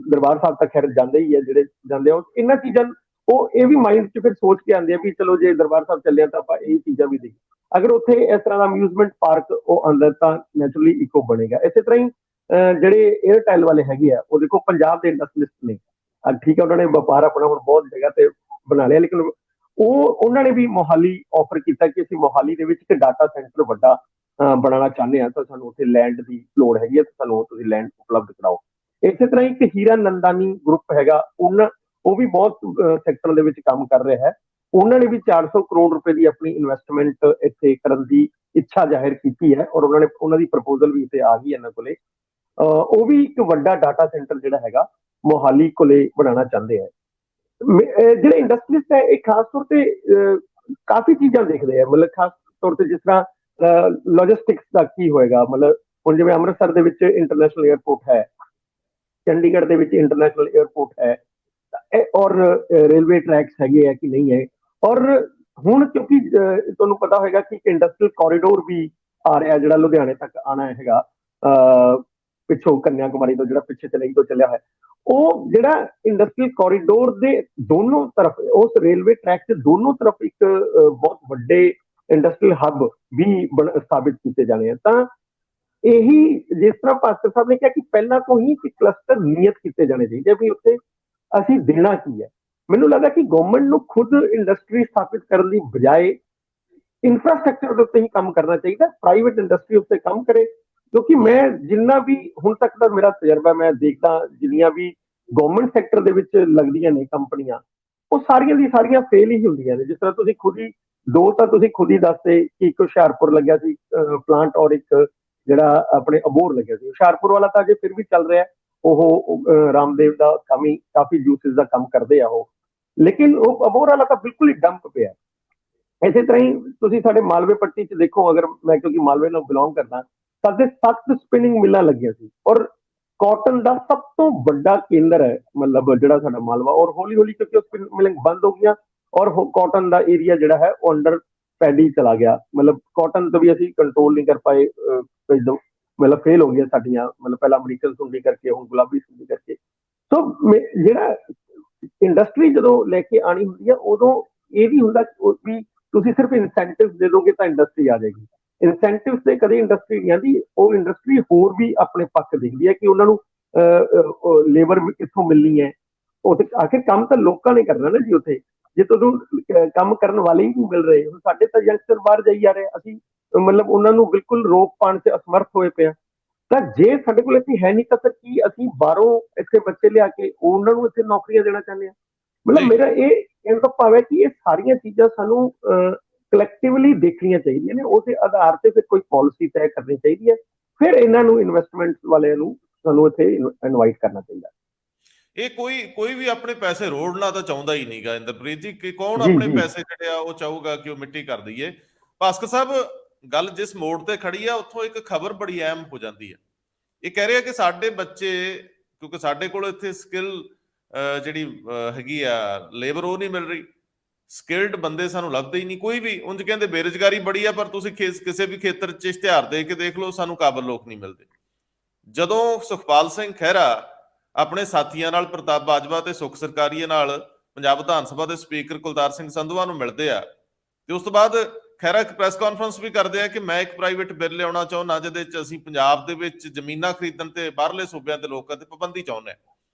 ਦਰਬਾਰ ਸਾਹਿਬ ਤਾਂ ਖੈਰ ਜਾਂਦੇ ਹੀ ਹੈ ਜਿਹੜੇ ਜਾਂਦੇ ਆ। ਇਹਨਾਂ ਚੀਜ਼ਾਂ ਉਹ ਇਹ ਵੀ ਮਾਈਂਡ 'ਚ ਫਿਰ ਸੋਚ ਕੇ ਆਉਂਦੇ ਆ ਵੀ ਚਲੋ ਜੇ ਦਰਬਾਰ ਸਾਹਿਬ ਚੱਲੇ ਤਾਂ ਆਪਾਂ ਇਹ ਚੀਜ਼ਾਂ ਵੀ ਦੇਖੀਏ। ਅਗਰ ਉੱਥੇ ਇਸ ਤਰ੍ਹਾਂ ਦਾ ਅਮਿਊਜ਼ਮੈਂਟ ਪਾਰਕ ਉਹ ਆਉਂਦਾ ਤਾਂ ਨੈਚੁਰਲੀ ਇਕੋ ਬਣੇਗਾ। ਇਸੇ ਤਰ੍ਹਾਂ ਹੀ ਜਿਹੜੇ ਏਅਰਟੈਲ ਵਾਲੇ ਹੈਗੇ ਆ, ਉਹ ਦੇਖੋ ਪੰਜਾਬ ਦੇ ਇੰਡਸਟਰੀਲਿਸਟ ਨੇ, ਠੀਕ ਹੈ, ਉਹਨਾਂ ਨੇ ਵਪਾਰ ਆਪਣਾ ਹੁਣ ਬਹੁਤ ਜਗ੍ਹਾ ਤੇ ਬਣਾ ਲਿਆ, ਲੇਕਿਨ ਉਹਨਾਂ ਨੇ ਵੀ ਮੋਹਾਲੀ ਆਫਰ ਕੀਤਾ ਕਿ ਅਸੀਂ ਮੋਹਾਲੀ ਦੇ ਵਿੱਚ ਇੱਕ ਡਾਟਾ ਸੈਂਟਰ ਵੱਡਾ ਬਣਾਉਣਾ ਚਾਹੁੰਦੇ ਹਾਂ, ਤਾਂ ਸਾਨੂੰ ਉੱਥੇ ਲੈਂਡ ਦੀ ਲੋੜ ਹੈਗੀ ਹੈ, ਤਾਂ ਸਾਨੂੰ ਤੁਸੀਂ ਲੈਂਡ ਉਪਲਬਧ ਕਰਾਓ। ਇਸੇ ਤਰ੍ਹਾਂ ਹੀ ਇੱਕ ਹੀਰਾ ਨੰਦਾਨੀ ਗਰੁੱਪ ਹੈਗਾ, ਉਹ ਵੀ ਬਹੁਤ ਸੈਕਟਰ ਦੇ ਵਿੱਚ ਕੰਮ ਕਰ ਰਿਹਾ ਹੈ। ਉਹਨਾਂ ਨੇ ਵੀ 400 ਕਰੋੜ ਰੁਪਏ ਦੀ ਆਪਣੀ ਇਨਵੈਸਟਮੈਂਟ ਇੱਥੇ ਕਰਨ ਦੀ ਇੱਛਾ ਜ਼ਾਹਿਰ ਕੀਤੀ ਹੈ ਔਰ ਉਹਨਾਂ ਦੀ ਪ੍ਰਪੋਜ਼ਲ ਵੀ ਇੱਥੇ ਆ ਗਈ ਇਹਨਾਂ ਕੋਲੇ। ਉਹ ਵੀ ਇੱਕ ਵੱਡਾ ਡਾਟਾ ਸੈਂਟਰ ਜਿਹੜਾ ਹੈਗਾ ਮੋਹਾਲੀ ਕੋਲੇ ਬਣਾਉਣਾ ਚਾਹੁੰਦੇ ਹੈ। ਜਿਹੜੇ ਇੰਡਸਟਰੀਸਟ ਹੈ ਇਹ ਖਾਸ ਤੌਰ ਤੇ ਕਾਫੀ ਚੀਜ਼ਾਂ ਦੇਖਦੇ ਆ, ਮਤਲਬ ਖਾਸ ਤੌਰ ਤੇ ਜਿਸ ਤਰ੍ਹਾਂ ਲੌਜਿਸਟਿਕਸ ਦਾ ਕੀ ਹੋਏਗਾ। ਮਤਲਬ ਹੁਣ ਜਿਵੇਂ ਅੰਮ੍ਰਿਤਸਰ ਦੇ ਵਿੱਚ ਇੰਟਰਨੈਸ਼ਨਲ ਏਅਰਪੋਰਟ ਹੈ, ਚੰਡੀਗੜ੍ਹ ਦੇ ਵਿੱਚ ਇੰਟਰਨੈਸ਼ਨਲ ਏਅਰਪੋਰਟ ਹੈ, ਔਰ ਰੇਲਵੇ ਟਰੈਕਸ ਹੈਗੇ ਆ ਕਿ ਨਹੀਂ ਹੈ। ਔਰ ਹੁਣ ਕਿਉਂਕਿ ਤੁਹਾਨੂੰ ਪਤਾ ਹੋਏਗਾ ਕਿ ਇੰਡਸਟਰੀਅਲ ਕੋਰੀਡੋਰ ਵੀ ਆ ਰਿਹਾ ਜਿਹੜਾ ਲੁਧਿਆਣੇ ਤੱਕ ਆਉਣਾ ਹੈਗਾ, ਪਿੱਛੋਂ ਕੰਨਿਆ ਕੁਮਾਰੀ ਤੋਂ ਜਿਹੜਾ ਪਿੱਛੇ ਚੇਨਈ ਤੋਂ ਚੱਲਿਆ ਹੋਇਆ। ਉਹ ਜਿਹੜਾ ਇੰਡਸਟਰੀਅਲ ਕੋਰੀਡੋਰ ਦੇ ਦੋਨੋਂ ਤਰਫ ਉਸ ਰੇਲਵੇ ਟਰੈਕ ਦੇ ਦੋਨੋਂ ਤਰਫ ਇੱਕ ਬਹੁਤ ਵੱਡੇ ਇੰਡਸਟਰੀਅਲ ਹੱਬ ਵੀ ਸਥਾਪਿਤ ਕੀਤੇ ਜਾਣੇ ਆ। ਤਾਂ ਇਹੀ ਜਿਸ ਤਰ੍ਹਾਂ ਭਾਸਕਰ ਸਾਹਿਬ ਨੇ ਕਿਹਾ ਕਿ ਪਹਿਲਾਂ ਤੋਂ ਹੀ ਕਲਸਟਰ ਨਿਯਤ ਕੀਤੇ ਜਾਣੇ ਚਾਹੀਦੇ ਵੀ ਉੱਥੇ ਅਸੀਂ ਦੇਣਾ ਕੀ ਹੈ। ਮੈਨੂੰ ਲੱਗਦਾ ਕਿ ਗਵਰਨਮੈਂਟ ਨੂੰ ਖੁਦ ਇੰਡਸਟਰੀ ਸਥਾਪਿਤ ਕਰਨ ਦੀ ਬਜਾਏ ਇਨਫਰਾਸਟ੍ਰਕਚਰ ਦੇ ਉੱਤੇ ਹੀ ਕੰਮ ਕਰਨਾ ਚਾਹੀਦਾ, ਪ੍ਰਾਈਵੇਟ ਇੰਡਸਟਰੀ ਉੱਤੇ ਕੰਮ ਕਰੇ। ਕਿਉਂਕਿ ਮੈਂ ਜਿੰਨਾ ਵੀ ਹੁਣ ਤੱਕ ਦਾ ਮੇਰਾ ਤਜਰਬਾ ਮੈਂ ਦੇਖਦਾ, ਜਿੰਨੀਆਂ ਵੀ ਗਵਰਨਮੈਂਟ ਸੈਕਟਰ ਦੇ ਵਿੱਚ ਲੱਗਦੀਆਂ ਨੇ ਕੰਪਨੀਆਂ, ਉਹ ਸਾਰੀਆਂ ਦੀ ਸਾਰੀਆਂ ਫੇਲ ਹੀ ਹੁੰਦੀਆਂ ਨੇ। ਜਿਸ ਤਰ੍ਹਾਂ ਤੁਸੀਂ ਖੁਦ ਹੀ ਦੋ ਤਾਂ ਤੁਸੀਂ ਖੁਦ ਹੀ ਦੱਸਦੇ ਕਿ ਇੱਕ ਹੁਸ਼ਿਆਰਪੁਰ ਲੱਗਿਆ ਸੀ ਪਲਾਂਟ ਔਰ ਇੱਕ ਜਿਹੜਾ ਆਪਣੇ ਅਬੋਹਰ ਲੱਗਿਆ ਸੀ। ਹੁਸ਼ਿਆਰਪੁਰ ਵਾਲਾ ਤਾਂ ਅਜੇ ਫਿਰ ਵੀ ਚੱਲ ਰਿਹਾ, ਉਹ ਰਾਮਦੇਵ ਦਾ ਕਾਫੀ ਜੂਸਿਸ ਦਾ ਕੰਮ ਕਰਦੇ ਆ ਉਹ, ਲੇਕਿਨ ਉਹ ਅਬੋਹਰ ਵਾਲਾ ਤਾਂ ਬਿਲਕੁਲ ਹੀ ਡੰਪ ਪਿਆ। ਇਸੇ ਤਰ੍ਹਾਂ ਹੀ ਤੁਸੀਂ ਸਾਡੇ ਮਾਲਵੇ ਪੱਟੀ 'ਚ ਦੇਖੋ, ਅਗਰ ਮੈਂ ਕਿਉਂਕਿ ਮਾਲਵੇ ਨਾਲ ਬਿਲੋਂਗ ਕਰਦਾ, ਸਾਡੇ 7 ਸਪਿਨਿੰਗ ਮਿੱਲਾਂ ਲੱਗੀਆਂ ਸੀ ਔਰ ਕਾਟਨ ਦਾ ਸਭ ਤੋਂ ਵੱਡਾ ਕੇਂਦਰ ਹੈ, ਮਤਲਬ ਜਿਹੜਾ ਸਾਡਾ ਮਾਲਵਾ, ਔਰ ਹੌਲੀ ਹੌਲੀ ਕਿਉਂਕਿ ਉਹ ਸਪਿਨ ਮਿਲਿੰਗ ਬੰਦ ਹੋ ਗਈਆਂ ਔਰ ਕਾਟਨ ਦਾ ਏਰੀਆ ਜਿਹੜਾ ਹੈ ਉਹ ਅੰਡਰ ਪੈਡੀ ਚਲਾ ਗਿਆ, ਮਤਲਬ ਕਾਟਨ ਤੋਂ ਵੀ ਅਸੀਂ ਕੰਟਰੋਲ ਨਹੀਂ ਕਰ ਪਾਏ, ਮਤਲਬ ਫੇਲ ਹੋ ਗਈਆਂ ਸਾਡੀਆਂ, ਮਤਲਬ ਪਹਿਲਾਂ ਅਮਰੀਕਨ ਸੁੰਡੀ ਕਰਕੇ, ਹੁਣ ਗੁਲਾਬੀ ਸੁੰਡੀ ਕਰਕੇ। ਸੋ ਜਿਹੜਾ ਇੰਡਸਟਰੀ ਜਦੋਂ ਲੈ ਕੇ ਆਣੀ ਹੁੰਦੀ ਹੈ ਉਦੋਂ ਇਹ ਵੀ ਹੁੰਦਾ ਵੀ ਤੁਸੀਂ ਸਿਰਫ ਇਨਸੈਂਟਿਵ ਦੇ ਦੋਗੇ ਤਾਂ ਇੰਡਸਟਰੀ ਆ ਜਾਏਗੀ। ਇਨਸੈਂਟਿਵ ਤੇ ਕਦੇ ਇੰਡਸਟਰੀ ਨਹੀਂ ਆਉਂਦੀ, ਉਹ ਇੰਡਸਟਰੀ ਹੋਰ ਵੀ ਆਪਣੇ ਪੱਖ ਦੇਖਦੀ ਹੈ ਕਿ ਉਹਨਾਂ ਨੂੰ ਲੇਬਰ ਵੀ ਕਿੱਥੋਂ ਮਿਲਣੀ ਹੈ। ਉਹ ਤੇ ਆਖਿਰ ਕੰਮ ਤਾਂ ਲੋਕਾਂ ਨੇ ਕਰਨਾ ਨਾ ਜੀ ਉੱਥੇ, ਜੇ ਤੁਹਾਨੂੰ ਕੰਮ ਕਰਨ ਵਾਲੇ ਹੀ ਨਹੀਂ ਮਿਲ ਰਹੇ। ਹੁਣ ਸਾਡੇ ਤਾਂ ਯੰਗਸਟਰ ਬਾਹਰ ਜਾਈ ਜਾ ਰਹੇ, ਅਸੀਂ ਮਤਲਬ ਉਹਨਾਂ ਨੂੰ ਬਿਲਕੁਲ ਰੋਕ ਪਾਉਣ 'ਚ ਅਸਮਰਥ ਹੋਏ ਪਏ ਆ। ਤਾਂ ਜੇ ਸਾਡੇ ਕੋਲ ਇੱਥੇ ਹੈ ਨਹੀਂ ਤਾਂ ਫਿਰ ਕੀ ਅਸੀਂ ਬਾਹਰੋਂ ਇੱਥੇ ਬੱਚੇ ਲਿਆ ਕੇ ਉਹਨਾਂ ਨੂੰ ਇੱਥੇ ਨੌਕਰੀਆਂ ਦੇਣਾ ਚਾਹੁੰਦੇ ਹਾਂ? ਮਤਲਬ ਮੇਰਾ ਇਹ ਕਹਿਣ ਦਾ ਭਾਵ ਹੈ ਕਿ ਇਹ ਸਾਰੀਆਂ ਚੀਜ਼ਾਂ ਸਾਨੂੰ ਕਲੈਕਟਿਵਲੀ ਦੇਖਣੀਆਂ ਚਾਹੀਦੀਆਂ ਨੇ, ਉਹਦੇ ਆਧਾਰ ਤੇ ਫਿਰ ਕੋਈ ਪਾਲਿਸੀ ਤੈਅ ਕਰਨੀ ਚਾਹੀਦੀ ਹੈ, ਫਿਰ ਇਹਨਾਂ ਨੂੰ ਇਨਵੈਸਟਮੈਂਟ ਵਾਲਿਆਂ ਨੂੰ ਸਾਨੂੰ ਇੱਥੇ ਇਨਵਾਈਟ ਕਰਨਾ ਚਾਹੀਦਾ। ਇਹ ਕੋਈ ਵੀ ਆਪਣੇ ਪੈਸੇ ਰੋੜਨਾ ਤਾਂ ਚਾਹੁੰਦਾ ਹੀ ਨਹੀਂਗਾ ਇੰਦਰਪ੍ਰੀਤ ਜੀ, ਕਿ ਕੌਣ ਆਪਣੇ ਪੈਸੇ ਜਿਹੜੇ ਆ ਉਹ ਚਾਹੂਗਾ ਕਿ ਉਹ ਮਿੱਟੀ ਕਰ ਦਈਏ। ਭਾਸਕਰ ਸਾਹਿਬ, ਗੱਲ ਜਿਸ ਮੋੜ ਤੇ ਖੜੀ ਆ ਉੱਥੋਂ ਇੱਕ ਖਬਰ ਬੜੀ ਅਹਿਮ ਹੋ ਜਾਂਦੀ ਹੈ। ਇਹ ਕਹਿ ਰਿਹਾ ਕਿ ਸਾਡੇ ਬੱਚੇ, ਕਿਉਂਕਿ ਸਾਡੇ ਕੋਲ ਇੱਥੇ ਸਕਿੱਲ ਜਿਹੜੀ ਹੈਗੀ ਆ ਲੇਬਰ ਉਹ ਨਹੀਂ ਮਿਲ ਰਹੀ, ਸਕਿਲਡ ਬੰਦੇ ਸਾਨੂੰ ਲੱਭਦੇ ਹੀ ਨਹੀਂ ਕੋਈ ਵੀ। ਉਂਝ ਕਹਿੰਦੇ ਬੇਰੁਜ਼ਗਾਰੀ ਬੜੀ ਆ, ਪਰ ਤੁਸੀਂ ਕਿਸੇ ਵੀ ਖੇਤਰ 'ਚ ਇਸ਼ਤਿਹਾਰ ਦੇ ਕੇ ਦੇਖ ਲਓ, ਸਾਨੂੰ ਕਾਬਲ ਲੋਕ ਨਹੀਂ ਮਿਲਦੇ। ਜਦੋਂ ਸੁਖਪਾਲ ਸਿੰਘ ਖਹਿਰਾ ਆਪਣੇ ਸਾਥੀਆਂ ਨਾਲ, ਪ੍ਰਤਾਪ ਬਾਜਵਾ ਤੇ ਸੁਖ ਸਰਕਾਰੀਆ ਨਾਲ ਪੰਜਾਬ ਵਿਧਾਨ ਸਭਾ ਦੇ ਸਪੀਕਰ ਕੁਲਤਾਰ ਸਿੰਘ ਸੰਧਵਾ ਨੂੰ ਮਿਲਦੇ ਆ, ਤੇ ਉਸ ਤੋਂ ਬਾਅਦ ਖਹਿਰਾ ਇੱਕ ਪ੍ਰੈਸ ਕਾਨਫਰੰਸ ਵੀ ਕਰਦੇ ਆ ਕਿ ਮੈਂ ਇੱਕ ਪ੍ਰਾਈਵੇਟ ਬਿੱਲ ਲਿਆਉਣਾ ਚਾਹੁੰਦਾ ਜਿਹਦੇ 'ਚ ਅਸੀਂ ਪੰਜਾਬ ਦੇ ਵਿੱਚ ਜ਼ਮੀਨਾਂ ਖਰੀਦਣ ਤੇ ਬਾਹਰਲੇ ਸੂਬਿਆਂ ਦੇ ਲੋਕਾਂ ਤੇ ਪਾਬੰਦੀ ਚਾਹੁੰਦੇ ਹਾਂ।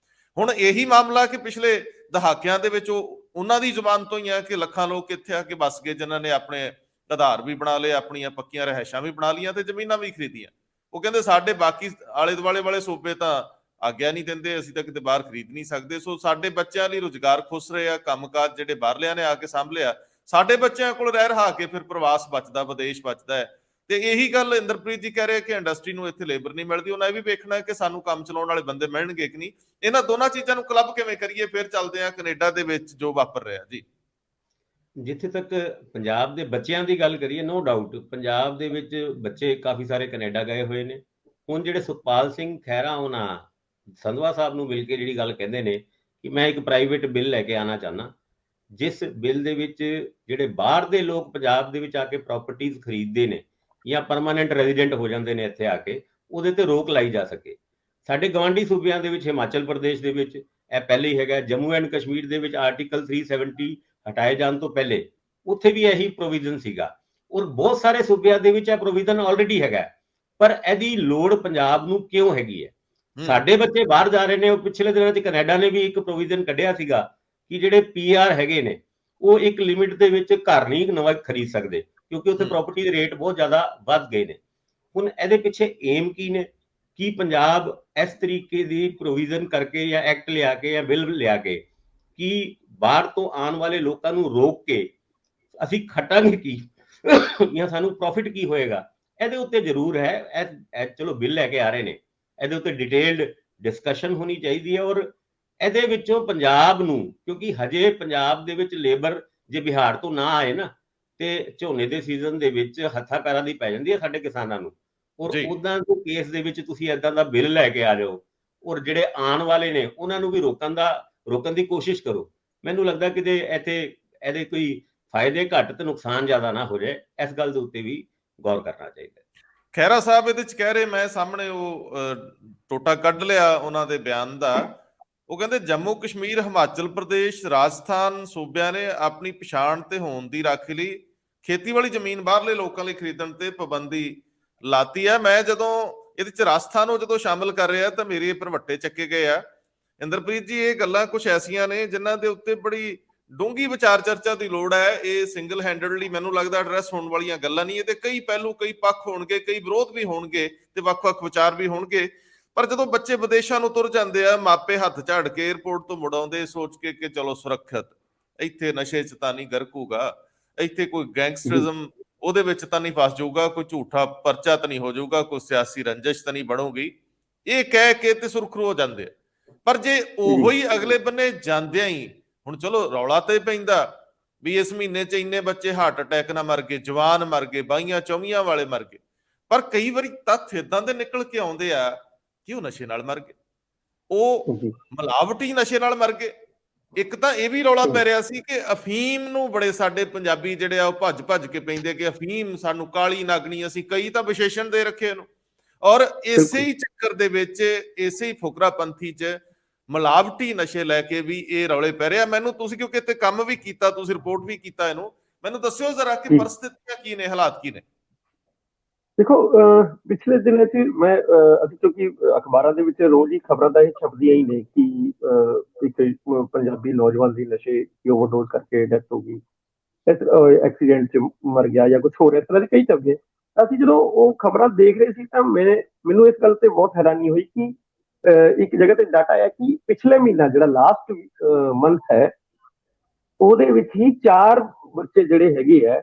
ਹੁਣ ਇਹੀ ਮਾਮਲਾ ਕਿ ਪਿਛਲੇ ਦਹਾਕਿਆਂ ਦੇ ਵਿੱਚ ਉਹਨਾਂ ਦੀ ਜ਼ੁਬਾਨ ਤੋਂ ਹੀ ਆ ਕਿ ਲੱਖਾਂ ਲੋਕ ਇੱਥੇ ਆ ਕੇ ਵੱਸ ਗਏ, ਜਿਨ੍ਹਾਂ ਨੇ ਆਪਣੇ ਆਧਾਰ ਵੀ ਬਣਾ ਲਏ, ਆਪਣੀਆਂ ਪੱਕੀਆਂ ਰਿਹਾਇਸ਼ਾਂ ਵੀ ਬਣਾ ਲਈਆਂ ਤੇ ਜ਼ਮੀਨਾਂ ਵੀ ਖਰੀਦੀਆਂ। ਉਹ ਕਹਿੰਦੇ ਸਾਡੇ ਬਾਕੀ ਆਲੇ ਦੁਆਲੇ ਵਾਲੇ ਸੂਬੇ ਤਾਂ ਆਗਿਆ ਨਹੀਂ ਦਿੰਦੇ, ਅਸੀਂ ਤਾਂ ਕਿਤੇ ਬਾਹਰ ਖਰੀਦ ਨਹੀਂ ਸਕਦੇ। ਸੋ ਸਾਡੇ ਬੱਚਿਆਂ ਲਈ ਰੁਜ਼ਗਾਰ ਖੁੱਸ ਰਹੇ ਆ, ਕੰਮਕਾਜ ਜਿਹੜੇ ਬਾਹਰਲਿਆਂ ਨੇ ਆ ਕੇ ਸਾਂਭ ਲਿਆ, ਸਾਡੇ ਬੱਚਿਆਂ ਕੋਲ ਰਹਿ ਰਹਾ ਕੇ ਫਿਰ ਪ੍ਰਵਾਸ ਬਚਦਾ, ਵਿਦੇਸ਼ ਬਚਦਾ ਹੈ। ਤੇ ਇਹੀ ਗੱਲ ਇੰਦਰਪ੍ਰੀਤ ਜੀ ਕਹਿ ਰਹੇ ਕਿ ਇੰਡਸਟਰੀ ਨੂੰ ਇੱਥੇ ਲੇਬਰ ਨਹੀਂ ਮਿਲਦੀ। ਉਹਨਾਂ ਇਹ ਵੀ ਵੇਖਣਾ ਕਿ ਸਾਨੂੰ ਕੰਮ ਚਲਾਉਣ ਵਾਲੇ ਬੰਦੇ ਮਿਲਣਗੇ ਕਿ ਨਹੀਂ। ਇਹਨਾਂ ਦੋਨਾਂ ਚੀਜ਼ਾਂ ਨੂੰ ਕਲੱਬ ਕਿਵੇਂ ਕਰੀਏ? ਫਿਰ ਚੱਲਦੇ ਆ ਕੈਨੇਡਾ ਦੇ ਵਿੱਚ ਜੋ ਵਾਪਰ ਰਿਹਾ ਜੀ। ਜਿੱਥੇ ਤੱਕ ਪੰਜਾਬ ਦੇ ਬੱਚਿਆਂ ਦੀ ਗੱਲ ਕਰੀਏ, ਨੋ ਡਾਊਟ ਪੰਜਾਬ ਦੇ ਵਿੱਚ ਬੱਚੇ ਕਾਫੀ ਸਾਰੇ ਕੈਨੇਡਾ ਗਏ ਹੋਏ ਨੇ। ਹੁਣ ਜਿਹੜੇ ਸੁਖਪਾਲ ਸਿੰਘ ਖਹਿਰਾ ਉਹਨਾਂ ਸੰਧਵਾ ਸਾਹਿਬ ਨੂੰ ਮਿਲ ਕੇ ਜਿਹੜੀ ਗੱਲ ਕਹਿੰਦੇ ਨੇ ਕਿ ਮੈਂ ਇੱਕ ਪ੍ਰਾਈਵੇਟ ਬਿੱਲ ਲੈ ਕੇ ਆਉਣਾ ਚਾਹੁੰਦਾ, ਜਿਸ ਬਿੱਲ ਦੇ ਵਿੱਚ ਜਿਹੜੇ ਬਾਹਰ ਦੇ ਲੋਕ ਪੰਜਾਬ ਦੇ ਵਿੱਚ ਆ ਕੇ ਪ੍ਰਾਪਰਟੀਜ਼ ਖਰੀਦਦੇ ਨੇ ਜਾਂ ਪਰਮਾਨੈਂਟ ਰੈਜ਼ੀਡੈਂਟ ਹੋ ਜਾਂਦੇ ਨੇ ਇੱਥੇ ਆ ਕੇ, ਉਹਦੇ ਤੇ ਰੋਕ ਲਾਈ ਜਾ ਸਕੇ। ਸਾਡੇ ਗਵਾਂਢੀ ਸੂਬਿਆਂ ਦੇ ਵਿੱਚ, ਹਿਮਾਚਲ ਪ੍ਰਦੇਸ਼ ਦੇ ਵਿੱਚ ਇਹ ਪਹਿਲੇ ਹੀ ਹੈਗਾ, ਜੰਮੂ ਐਂਡ ਕਸ਼ਮੀਰ ਦੇ ਵਿੱਚ ਆਰਟੀਕਲ 370 ਹਟਾਏ ਜਾਣ ਤੋਂ ਪਹਿਲੇ ਉੱਥੇ ਵੀ ਇਹੀ ਪ੍ਰੋਵੀਜ਼ਨ ਸੀਗਾ, ਔਰ ਬਹੁਤ ਸਾਰੇ ਸੂਬਿਆਂ ਦੇ ਵਿੱਚ ਇਹ ਪ੍ਰੋਵੀਜ਼ਨ ਆਲਰੇਡੀ ਹੈਗਾ। ਪਰ ਇਹਦੀ ਲੋੜ ਪੰਜਾਬ ਨੂੰ ਕਿਉਂ ਹੈਗੀ ਹੈ? ਸਾਡੇ ਬੱਚੇ ਬਾਹਰ ਜਾ ਰਹੇ ਨੇ। ਉਹ ਪਿਛਲੇ ਦਿਨਾਂ 'ਚ ਕੈਨੇਡਾ ਨੇ ਵੀ ਇੱਕ ਪ੍ਰੋਵੀਜ਼ਨ ਕੱਢਿਆ ਸੀਗਾ ਕਿ ਜਿਹੜੇ PR ਹੈਗੇ ਨੇ ਉਹ ਇੱਕ ਲਿਮਿਟ ਦੇ ਵਿੱਚ ਘਰ ਨਹੀਂ ਨਵਾਂ ਖਰੀਦ ਸਕਦੇ, ਕਿਉਂਕਿ ਉੱਥੇ ਪ੍ਰਾਪਰਟੀ ਦੇ ਰੇਟ ਬਹੁਤ ਜ਼ਿਆਦਾ ਵੱਧ ਗਏ ਨੇ। ਹੁਣ ਇਹਦੇ ਪਿੱਛੇ ਏਮ ਕੀ ਨੇ? ਕੀ ਪੰਜਾਬ ਇਸ ਤਰੀਕੇ ਦੀ ਪ੍ਰੋਵੀਜ਼ਨ ਕਰਕੇ ਜਾਂ ਐਕਟ ਲਿਆ ਕੇ ਜਾਂ ਬਿੱਲ ਲਿਆ ਕੇ ਕਿ ਬਾਹਰ ਤੋਂ ਆਉਣ ਵਾਲੇ ਲੋਕਾਂ ਨੂੰ ਰੋਕ ਕੇ ਅਸੀਂ ਖਟਾਂਗੇ ਕੀ ਜਾਂ ਸਾਨੂੰ ਪ੍ਰੋਫਿਟ ਕੀ ਹੋਏਗਾ? ਇਹਦੇ ਉੱਤੇ ਜ਼ਰੂਰ ਹੈ, ਚਲੋ ਬਿੱਲ ਲੈ ਕੇ ਆ ਰਹੇ ਨੇ, ਇਹਦੇ ਉੱਤੇ ਡਿਟੇਲਡ ਡਿਸਕਸ਼ਨ ਹੋਣੀ ਚਾਹੀਦੀ ਹੈ। ਔਰ ਇਹਦੇ ਵਿੱਚੋਂ ਪੰਜਾਬ ਨੂੰ, ਕਿਉਂਕਿ ਹਜੇ ਪੰਜਾਬ ਦੇ ਵਿੱਚ ਲੇਬਰ ਜੇ ਬਿਹਾਰ ਤੋਂ ਨਾ ਆਏ ਨਾ ਤੇ ਝੋਨੇ ਦੇ ਸੀਜ਼ਨ ਦੇ ਵਿੱਚ ਹੱਥਾਂ ਪੈਰਾਂ ਦੀ ਪੈ ਜਾਂਦੀ ਹੈ ਸਾਡੇ ਕਿਸਾਨਾਂ ਨੂੰ। ਔਰ ਉਦਾਂ ਦੇ ਕੇਸ ਦੇ ਵਿੱਚ ਤੁਸੀਂ ਏਦਾਂ ਦਾ ਬਿੱਲ ਲੈ ਕੇ ਆ ਜਾਓ ਔਰ ਜਿਹੜੇ ਆਉਣ ਵਾਲੇ ਨੇ ਉਹਨਾਂ ਨੂੰ ਵੀ ਰੋਕਣ ਦੀ ਕੋਸ਼ਿਸ਼ ਕਰੋ। ਮੈਨੂੰ ਲੱਗਦਾ ਕਿ ਇੱਥੇ ਇਹਦੇ ਕੋਈ ਫਾਇਦੇ ਘੱਟ ਤੇ ਨੁਕਸਾਨ ਜ਼ਿਆਦਾ ਨਾ ਹੋ ਜਾਏ, ਇਸ ਗੱਲ ਦੇ ਉੱਤੇ ਵੀ ਗੌਰ ਕਰਨਾ ਚਾਹੀਦਾ। ਖਹਿਰਾ ਸਾਹਿਬ ਇਹਦੇ 'ਚ ਕਹਿ ਰਹੇ, ਮੈਂ ਸਾਹਮਣੇ ਉਹ ਟੋਟਾ ਕੱਢ ਲਿਆ ਉਹਨਾਂ ਦੇ ਬਿਆਨ ਦਾ। ਉਹ ਕਹਿੰਦੇ ਜੰਮੂ ਕਸ਼ਮੀਰ, ਹਿਮਾਚਲ ਪ੍ਰਦੇਸ਼, ਰਾਜਸਥਾਨ ਸੂਬਿਆਂ ਨੇ ਆਪਣੀ ਪਛਾਣ ਤੇ ਹੋਂਦ ਦੀ ਰਾਖੀ ਲਈ ਖੇਤੀਬਾੜੀ ਜ਼ਮੀਨ ਬਾਹਰਲੇ ਲੋਕਾਂ ਲਈ ਖਰੀਦਣ ਤੇ ਪਾਬੰਦੀ ਲਾਤੀ ਹੈ। ਮੈਂ ਜਦੋਂ ਇਹਦੇ 'ਚ ਰਾਜਸਥਾਨ ਨੂੰ ਜਦੋਂ ਸ਼ਾਮਿਲ ਕਰ ਰਿਹਾ ਤਾਂ ਮੇਰੇ ਭਰਵੱਟੇ ਚੱਕੇ ਗਏ ਆ। ਇੰਦਰਪ੍ਰੀਤ ਜੀ, ਇਹ ਗੱਲਾਂ ਕੁਝ ਐਸੀਆਂ ਨੇ ਜਿਨ੍ਹਾਂ ਦੇ ਉੱਤੇ ਬੜੀ ਡੂੰਘੀ ਵਿਚਾਰ ਚਰਚਾ ਦੀ ਲੋੜ ਹੈ। ਇਹ ਸਿੰਗਲ ਹੈਂਡਡਲੀ ਮੈਨੂੰ ਲੱਗਦਾ ਐਡਰੈਸ ਹੋਣ ਵਾਲੀਆਂ ਗੱਲਾਂ ਨਹੀਂ। ਇਹਦੇ ਕਈ ਪਹਿਲੂ, ਕਈ ਪੱਖ ਹੋਣਗੇ, ਕਈ ਵਿਰੋਧ ਵੀ ਹੋਣਗੇ ਤੇ ਵੱਖ-ਵੱਖ ਵਿਚਾਰ ਵੀ ਹੋਣਗੇ। ਪਰ ਜਦੋਂ ਬੱਚੇ ਵਿਦੇਸ਼ਾਂ ਨੂੰ ਤੁਰ ਜਾਂਦੇ ਆ, ਮਾਪੇ ਹੱਥ ਝਾੜ ਕੇ ਏਅਰਪੋਰਟ ਤੋਂ ਮੁੜ ਆਉਂਦੇ ਸੋਚ ਕੇ ਕਿ ਚਲੋ ਸੁਰੱਖਿਅਤ, ਇੱਥੇ ਨਸ਼ੇ 'ਚ ਤਾਂ ਨਹੀਂ ਗਰਕੂਗਾ, ਇੱਥੇ ਕੋਈ ਗੈਂਗਸਟਰਿਜ਼ਮ ਉਹਦੇ ਵਿੱਚ ਤਾਂ ਨਹੀਂ ਫਸ ਜਾਊਗਾ, ਕੋਈ ਝੂਠਾ ਪਰਚਾ ਤਾਂ ਨਹੀਂ ਹੋ ਜਾਊਗਾ, ਕੋਈ ਸਿਆਸੀ ਰੰਜਿਸ਼ ਤਾਂ ਨਹੀਂ ਬਣੂਗੀ, ਇਹ ਕਹਿ ਕੇ ਤੇ ਸੁਰਖਰੂ ਹੋ ਜਾਂਦੇ ਆ। ਪਰ ਜੇ ਉਹੋ ਹੀ ਅਗਲੇ ਬੰਨੇ ਜਾਂਦਿਆਂ ਹੀ, ਹੁਣ ਚਲੋ ਰੌਲਾ ਤੇ ਪੈਂਦਾ ਵੀ ਇਸ ਮਹੀਨੇ 'ਚ ਇੰਨੇ ਬੱਚੇ ਹਾਰਟ ਅਟੈਕ ਨਾਲ ਮਰ ਗਏ, ਜਵਾਨ ਮਰ ਗਏ, ਬਾਈਆਂ ਚੌਵੀਆਂ ਵਾਲੇ ਮਰ ਗਏ। ਪਰ ਕਈ ਵਾਰੀ ਤੱਥ ਏਦਾਂ ਦੇ ਨਿਕਲ ਕੇ ਆਉਂਦੇ ਆ ਕਿ ਉਹ ਨਸ਼ੇ ਨਾਲ ਮਰ ਗਏ, ਉਹ ਜੀ ਮਿਲਾਵਟੀ ਨਸ਼ੇ ਨਾਲ ਮਰ ਗਏ। ਇੱਕ ਤਾਂ ਇਹ ਵੀ ਰੌਲਾ ਪੈ ਰਿਹਾ ਸੀ ਕਿ ਅਫੀਮ ਨੂੰ ਬੜੇ ਸਾਡੇ ਪੰਜਾਬੀ ਜਿਹੜੇ ਆ ਉਹ ਭੱਜ ਭੱਜ ਕੇ ਪੈਂਦੇ ਕਿ ਅਫੀਮ ਸਾਨੂੰ ਕਾਲੀ ਨਾਗਣੀ, ਅਸੀਂ ਕਈ ਤਾਂ ਵਿਸ਼ੇਸ਼ਣ ਦੇ ਰੱਖੇ ਇਹਨੂੰ, ਔਰ ਇਸੇ ਹੀ ਚੱਕਰ ਦੇ ਵਿੱਚ ਇਸੇ ਹੀ ਫੁਕਰਾਪੰਥੀ ਚ ਮਿਲਾਵਟੀ ਨਸ਼ੇ ਲੈ ਕੇ ਵੀ ਇਹ ਰੌਲੇ ਪੈ ਰਿਹਾ। ਮੈਨੂੰ ਤੁਸੀਂ ਕਿਉਂਕਿ ਇੱਥੇ ਕੰਮ ਵੀ ਕੀਤਾ, ਤੁਸੀਂ ਰਿਪੋਰਟ ਵੀ ਕੀਤਾ ਇਹਨੂੰ, ਮੈਨੂੰ ਦੱਸਿਓ ਜ਼ਰਾ ਕਿ ਪਰਿਸਥਿਤੀਆਂ ਕੀ ਨੇ, ਹਾਲਾਤ ਕੀ ਨੇ। ਦੇਖੋ ਪਿਛਲੇ ਦਿਨਾਂ 'ਚ ਮੈਂ ਅਸੀਂ ਕਿਉਂਕਿ ਅਖਬਾਰਾਂ ਦੇ ਵਿੱਚ ਰੋਜ਼ ਹੀ ਖਬਰਾਂ ਤਾਂ ਇਹ ਛਪਦੀਆਂ ਹੀ ਨੇ ਕਿ ਇੱਕ ਪੰਜਾਬੀ ਨੌਜਵਾਨ ਦੀ ਨਸ਼ੇ ਦੀ ਓਵਰਡੋਜ਼ ਕਰਕੇ ਡੈਥ ਹੋ ਗਈ, ਐਕਸੀਡੈਂਟ 'ਚ ਮਰ ਗਿਆ ਜਾਂ ਕੁਝ ਹੋਰ ਇਸ ਤਰ੍ਹਾਂ ਦੇ ਕਈ ਸ਼ਬਦ। ਅਸੀਂ ਜਦੋਂ ਉਹ ਖਬਰਾਂ ਦੇਖ ਰਹੇ ਸੀ ਤਾਂ ਮੈਨੂੰ ਇਸ ਗੱਲ ਤੇ ਬਹੁਤ ਹੈਰਾਨੀ ਹੋਈ ਕਿ ਇੱਕ ਜਗ੍ਹਾ ਤੇ ਡਾਟਾ ਆਇਆ ਕਿ ਪਿਛਲੇ ਮਹੀਨਾ ਜਿਹੜਾ ਲਾਸਟ ਮੰਥ ਹੈ ਉਹਦੇ ਵਿੱਚ ਹੀ 4 ਬੱਚੇ ਜਿਹੜੇ ਹੈਗੇ ਆ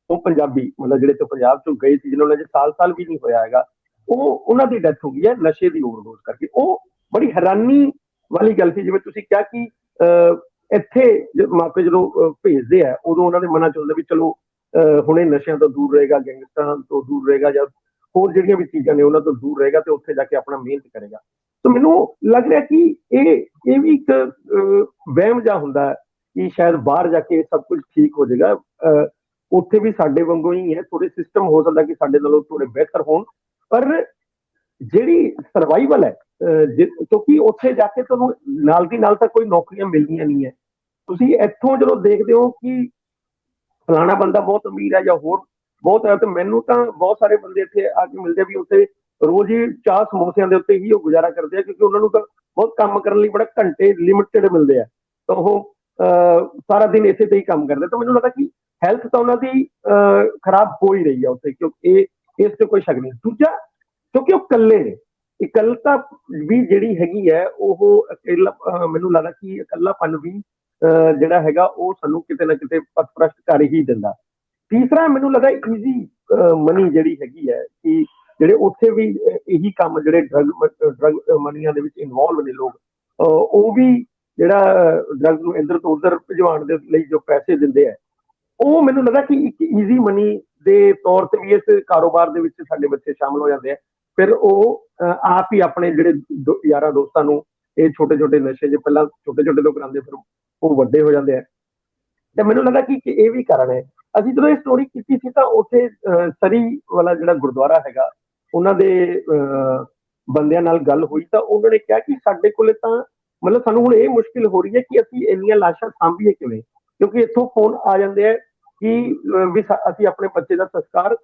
ਉਹ ਪੰਜਾਬੀ, ਮਤਲਬ ਜਿਹੜੇ ਤੋਂ ਪੰਜਾਬ ਚੋਂ ਗਏ ਸੀ, ਜਿਹਨਾਂ ਨੂੰ ਸਾਲ ਵੀ ਨਹੀਂ ਹੋਇਆ ਹੈਗਾ, ਉਹਨਾਂ ਦੀ ਡੈਥ ਹੋ ਗਈ ਹੈ ਨਸ਼ੇ ਦੀ ਓਵਰਡੋਜ਼ ਕਰਕੇ। ਉਹ ਬੜੀ ਹੈਰਾਨੀ ਵਾਲੀ ਗੱਲ ਸੀ। ਜਿਵੇਂ ਤੁਸੀਂ ਕਿਹਾ ਕਿ ਇੱਥੇ ਮਾਪੇ ਜਦੋਂ ਭੇਜਦੇ ਆ ਉਦੋਂ ਉਹਨਾਂ ਦੇ ਮਨਾਂ ਚ ਹੁੰਦਾ ਵੀ ਚਲੋ ਹੁਣੇ ਨਸ਼ਿਆਂ ਤੋਂ ਦੂਰ ਰਹੇਗਾ, ਗੈਂਗਸਟਰਾਂ ਤੋਂ ਦੂਰ ਰਹੇਗਾ, ਜਾਂ ਹੋਰ ਜਿਹੜੀਆਂ ਵੀ ਚੀਜ਼ਾਂ ਨੇ ਉਹਨਾਂ ਤੋਂ ਦੂਰ ਰਹੇਗਾ ਤੇ ਉੱਥੇ ਜਾ ਕੇ ਆਪਣਾ ਮਿਹਨਤ ਕਰੇਗਾ। ਤਾਂ ਮੈਨੂੰ ਲੱਗ ਰਿਹਾ ਕਿ ਇਹ ਵੀ ਇੱਕ ਵਹਿਮ ਜਿਹਾ ਹੁੰਦਾ ਕਿ ਸ਼ਾਇਦ ਬਾਹਰ ਜਾ ਕੇ ਸਭ ਕੁਝ ਠੀਕ ਹੋ ਜਾਏਗਾ। ਉੱਥੇ ਵੀ ਸਾਡੇ ਵਾਂਗੂ ਹੀ ਹੈ, ਥੋੜੇ ਸਿਸਟਮ ਹੋ ਸਕਦਾ ਕਿ ਸਾਡੇ ਨਾਲੋਂ ਥੋੜੇ ਬਿਹਤਰ ਹੋਣ, ਪਰ ਜਿਹੜੀ ਸਰਵਾਈਵਲ ਹੈ ਕਿਉਂਕਿ ਉੱਥੇ ਜਾ ਕੇ ਤੁਹਾਨੂੰ ਨਾਲ ਦੀ ਨਾਲ ਤਾਂ ਕੋਈ ਨੌਕਰੀਆਂ ਮਿਲਦੀਆਂ ਨਹੀਂ ਹੈ। ਤੁਸੀਂ ਇੱਥੋਂ ਜਦੋਂ ਦੇਖਦੇ ਹੋ ਕਿ ਫਲਾਣਾ ਬੰਦਾ ਬਹੁਤ ਅਮੀਰ ਹੈ ਜਾਂ ਹੋਰ ਬਹੁਤ ਹੈ, ਤੇ ਮੈਨੂੰ ਤਾਂ ਬਹੁਤ ਸਾਰੇ ਬੰਦੇ ਇੱਥੇ ਆ ਕੇ ਮਿਲਦੇ ਵੀ ਉੱਥੇ ਰੋਜ਼ ਹੀ ਚਾਹ ਸਮੋਸਿਆਂ ਦੇ ਉੱਤੇ ਹੀ ਉਹ ਗੁਜ਼ਾਰਾ ਕਰਦੇ ਆ, ਕਿਉਂਕਿ ਉਹਨਾਂ ਨੂੰ ਤਾਂ ਬਹੁਤ ਕੰਮ ਕਰਨ ਲਈ ਬੜਾ ਘੰਟੇ ਲਿਮਿਟਡ ਮਿਲਦੇ ਆ, ਤਾਂ ਉਹ ਸਾਰਾ ਦਿਨ ਇਸੇ ਤੇ ਹੀ ਕੰਮ ਕਰਦੇ। ਤਾਂ ਮੈਨੂੰ ਲੱਗਦਾ ਕਿ ਹੈਲਥ ਤਾਂ ਉਹਨਾਂ ਦੀ ਖਰਾਬ ਹੋ ਹੀ ਰਹੀ ਹੈ ਉੱਥੇ, ਕਿਉਂਕਿ ਇਸ ਤੇ ਕੋਈ ਸ਼ੱਕ ਨਹੀਂ। ਦੂਜਾ, ਕਿਉਂਕਿ ਉਹ ਇਕੱਲੇ ਨੇ, ਇਕੱਲਤਾ ਵੀ ਜਿਹੜੀ ਹੈਗੀ ਹੈ ਉਹ ਮੈਨੂੰ ਲੱਗਦਾ ਕਿ ਇਕੱਲਾਪਨ ਵੀ ਜਿਹੜਾ ਹੈਗਾ ਉਹ ਸਾਨੂੰ ਕਿਤੇ ਨਾ ਕਿਤੇ ਪਥਭ੍ਰਸ਼ਟ ਕਰ ਹੀ ਦਿੰਦਾ। ਤੀਸਰਾ, ਮੈਨੂੰ ਲੱਗਦਾ ਈਜ਼ੀ ਮਨੀ ਜਿਹੜੀ ਹੈਗੀ ਹੈ ਕਿ ਜਿਹੜੇ ਉੱਥੇ ਵੀ ਇਹੀ ਕੰਮ ਜਿਹੜੇ ਡਰਗ ਮਨੀਆਂ ਦੇ ਵਿੱਚ ਇਨਵੋਲਵ ਨੇ ਲੋਕ, ਉਹ ਵੀ ਜਿਹੜਾ ਡਰਗ ਨੂੰ ਇੱਧਰ ਤੋਂ ਉੱਧਰ ਭਿਜਵਾਉਣ ਦੇ ਲਈ ਜੋ ਪੈਸੇ ਦਿੰਦੇ ਹੈ, ਉਹ ਮੈਨੂੰ ਲੱਗਦਾ ਕਿ ਇੱਕ ਈਜ਼ੀ ਮਨੀ ਦੇ ਤੌਰ ਤੇ ਵੀ ਇਸ ਕਾਰੋਬਾਰ ਦੇ ਵਿੱਚ ਸਾਡੇ ਬੱਚੇ ਸ਼ਾਮਲ ਹੋ ਜਾਂਦੇ ਆ। ਫਿਰ ਉਹ ਆਪ ਹੀ ਆਪਣੇ ਜਿਹੜੇ ਯਾਰਾਂ ਦੋਸਤਾਂ ਨੂੰ ਇਹ ਛੋਟੇ ਛੋਟੇ ਨਸ਼ੇ ਜੇ ਪਹਿਲਾਂ ਛੋਟੇ ਛੋਟੇ ਤੋਂ ਕਰਾਉਂਦੇ, ਫਿਰ ਉਹ ਵੱਡੇ ਹੋ ਜਾਂਦੇ ਆ। ਤੇ ਮੈਨੂੰ ਲੱਗਾ ਕਿ ਇਹ ਵੀ ਕਾਰਨ ਹੈ। ਅਸੀਂ ਜਦੋਂ ਇਹ ਸਟੋਰੀ ਕੀਤੀ ਸੀ ਤਾਂ ਉੱਥੇ ਸਰੀ ਵਾਲਾ ਜਿਹੜਾ ਗੁਰਦੁਆਰਾ ਹੈਗਾ, ਉਹਨਾਂ ਦੇ ਬੰਦਿਆਂ ਨਾਲ ਗੱਲ ਹੋਈ ਤਾਂ ਉਹਨਾਂ ਨੇ ਕਿਹਾ ਕਿ ਸਾਡੇ ਕੋਲੇ ਤਾਂ ਮਤਲਬ ਸਾਨੂੰ ਹੁਣ ਇਹ ਮੁਸ਼ਕਿਲ ਹੋ ਰਹੀ ਹੈ ਕਿ ਅਸੀਂ ਇੰਨੀਆਂ ਲਾਸ਼ਾਂ ਸਾਂਭੀਏ ਕਿਵੇਂ, ਕਿਉਂਕਿ ਇੱਥੋਂ ਫੋਨ ਆ ਜਾਂਦੇ ਆ ਕਿ ਵੀ ਅਸੀਂ ਆਪਣੇ ਬੱਚੇ ਦਾ ਸੰਸਕਾਰ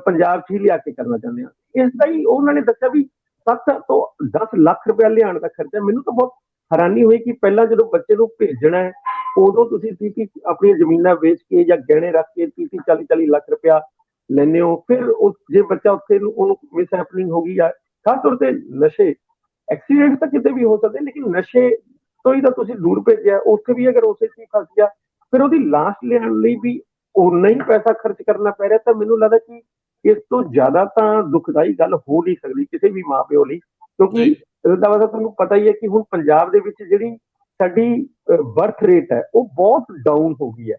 ਪੰਜਾਬ 'ਚ ਹੀ ਲਿਆ ਕੇ ਕਰਨਾ ਚਾਹੁੰਦੇ ਹਾਂ। ਇਸ ਦਾ ਹੀ ਉਹਨਾਂ ਨੇ ਦੱਸਿਆ ਵੀ 7 ਤੋਂ 10 ਲੱਖ ਰੁਪਇਆ ਲਿਆਉਣ ਦਾ ਖਰਚਾ। ਮੈਨੂੰ ਤਾਂ ਬਹੁਤ ਹੈਰਾਨੀ ਹੋਈ ਕਿ ਪਹਿਲਾਂ ਜਦੋਂ ਬੱਚੇ ਨੂੰ ਭੇਜਣਾ ਹੈ ਉਦੋਂ ਤੁਸੀਂ 30 ਆਪਣੀਆਂ ਜ਼ਮੀਨਾਂ ਵੇਚ ਕੇ ਜਾਂ ਗਹਿਣੇ ਰੱਖ ਕੇ 30-40 ਲੱਖ ਰੁਪਇਆ ਲੈਂਦੇ ਹੋ। ਫਿਰ ਜੇ ਬੱਚਾ ਉੱਥੇ ਉਹਨੂੰ ਮਿਸ ਹੈਪਨਿੰਗ ਹੋ ਗਈ, ਜਾਂ ਖਾਸ ਤੌਰ ਤੇ ਨਸ਼ੇ, ਐਕਸੀਡੈਂਟ ਤਾਂ ਕਿਤੇ ਵੀ ਹੋ ਸਕਦੇ, ਲੇਕਿਨ ਨਸ਼ੇ ਤੋਂ ਹੀ ਤਾਂ ਤੁਸੀਂ ਦੂਰ ਭੇਜਿਆ, ਉੱਥੇ ਵੀ ਅਗਰ ਉਸੇ ਚੀਜ਼ ਫਸ ਗਿਆ ਫਿਰ ਉਹਦੀ ਲਾਸ਼ ਲਿਆਉਣ ਲਈ ਵੀ ਉਨਾ ਹੀ ਪੈਸਾ ਖਰਚ ਕਰਨਾ ਪੈ ਰਿਹਾ। ਤਾਂ ਮੈਨੂੰ ਲੱਗਦਾ ਕਿ ਇਸ ਤੋਂ ਜ਼ਿਆਦਾ ਤਾਂ ਦੁਖਦਾਈ ਗੱਲ ਹੋ ਨਹੀਂ ਸਕਦੀ ਕਿਸੇ ਵੀ ਮਾਂ ਪਿਓ ਲਈ, ਕਿਉਂਕਿ ਤੁਹਾਨੂੰ ਪਤਾ ਹੀ ਹੈ ਕਿ ਹੁਣ ਪੰਜਾਬ ਦੇ ਵਿੱਚ ਜਿਹੜੀ ਸਾਡੀ ਬਰਥ ਰੇਟ ਹੈ ਉਹ ਬਹੁਤ ਡਾਊਨ ਹੋ ਗਈ ਹੈ।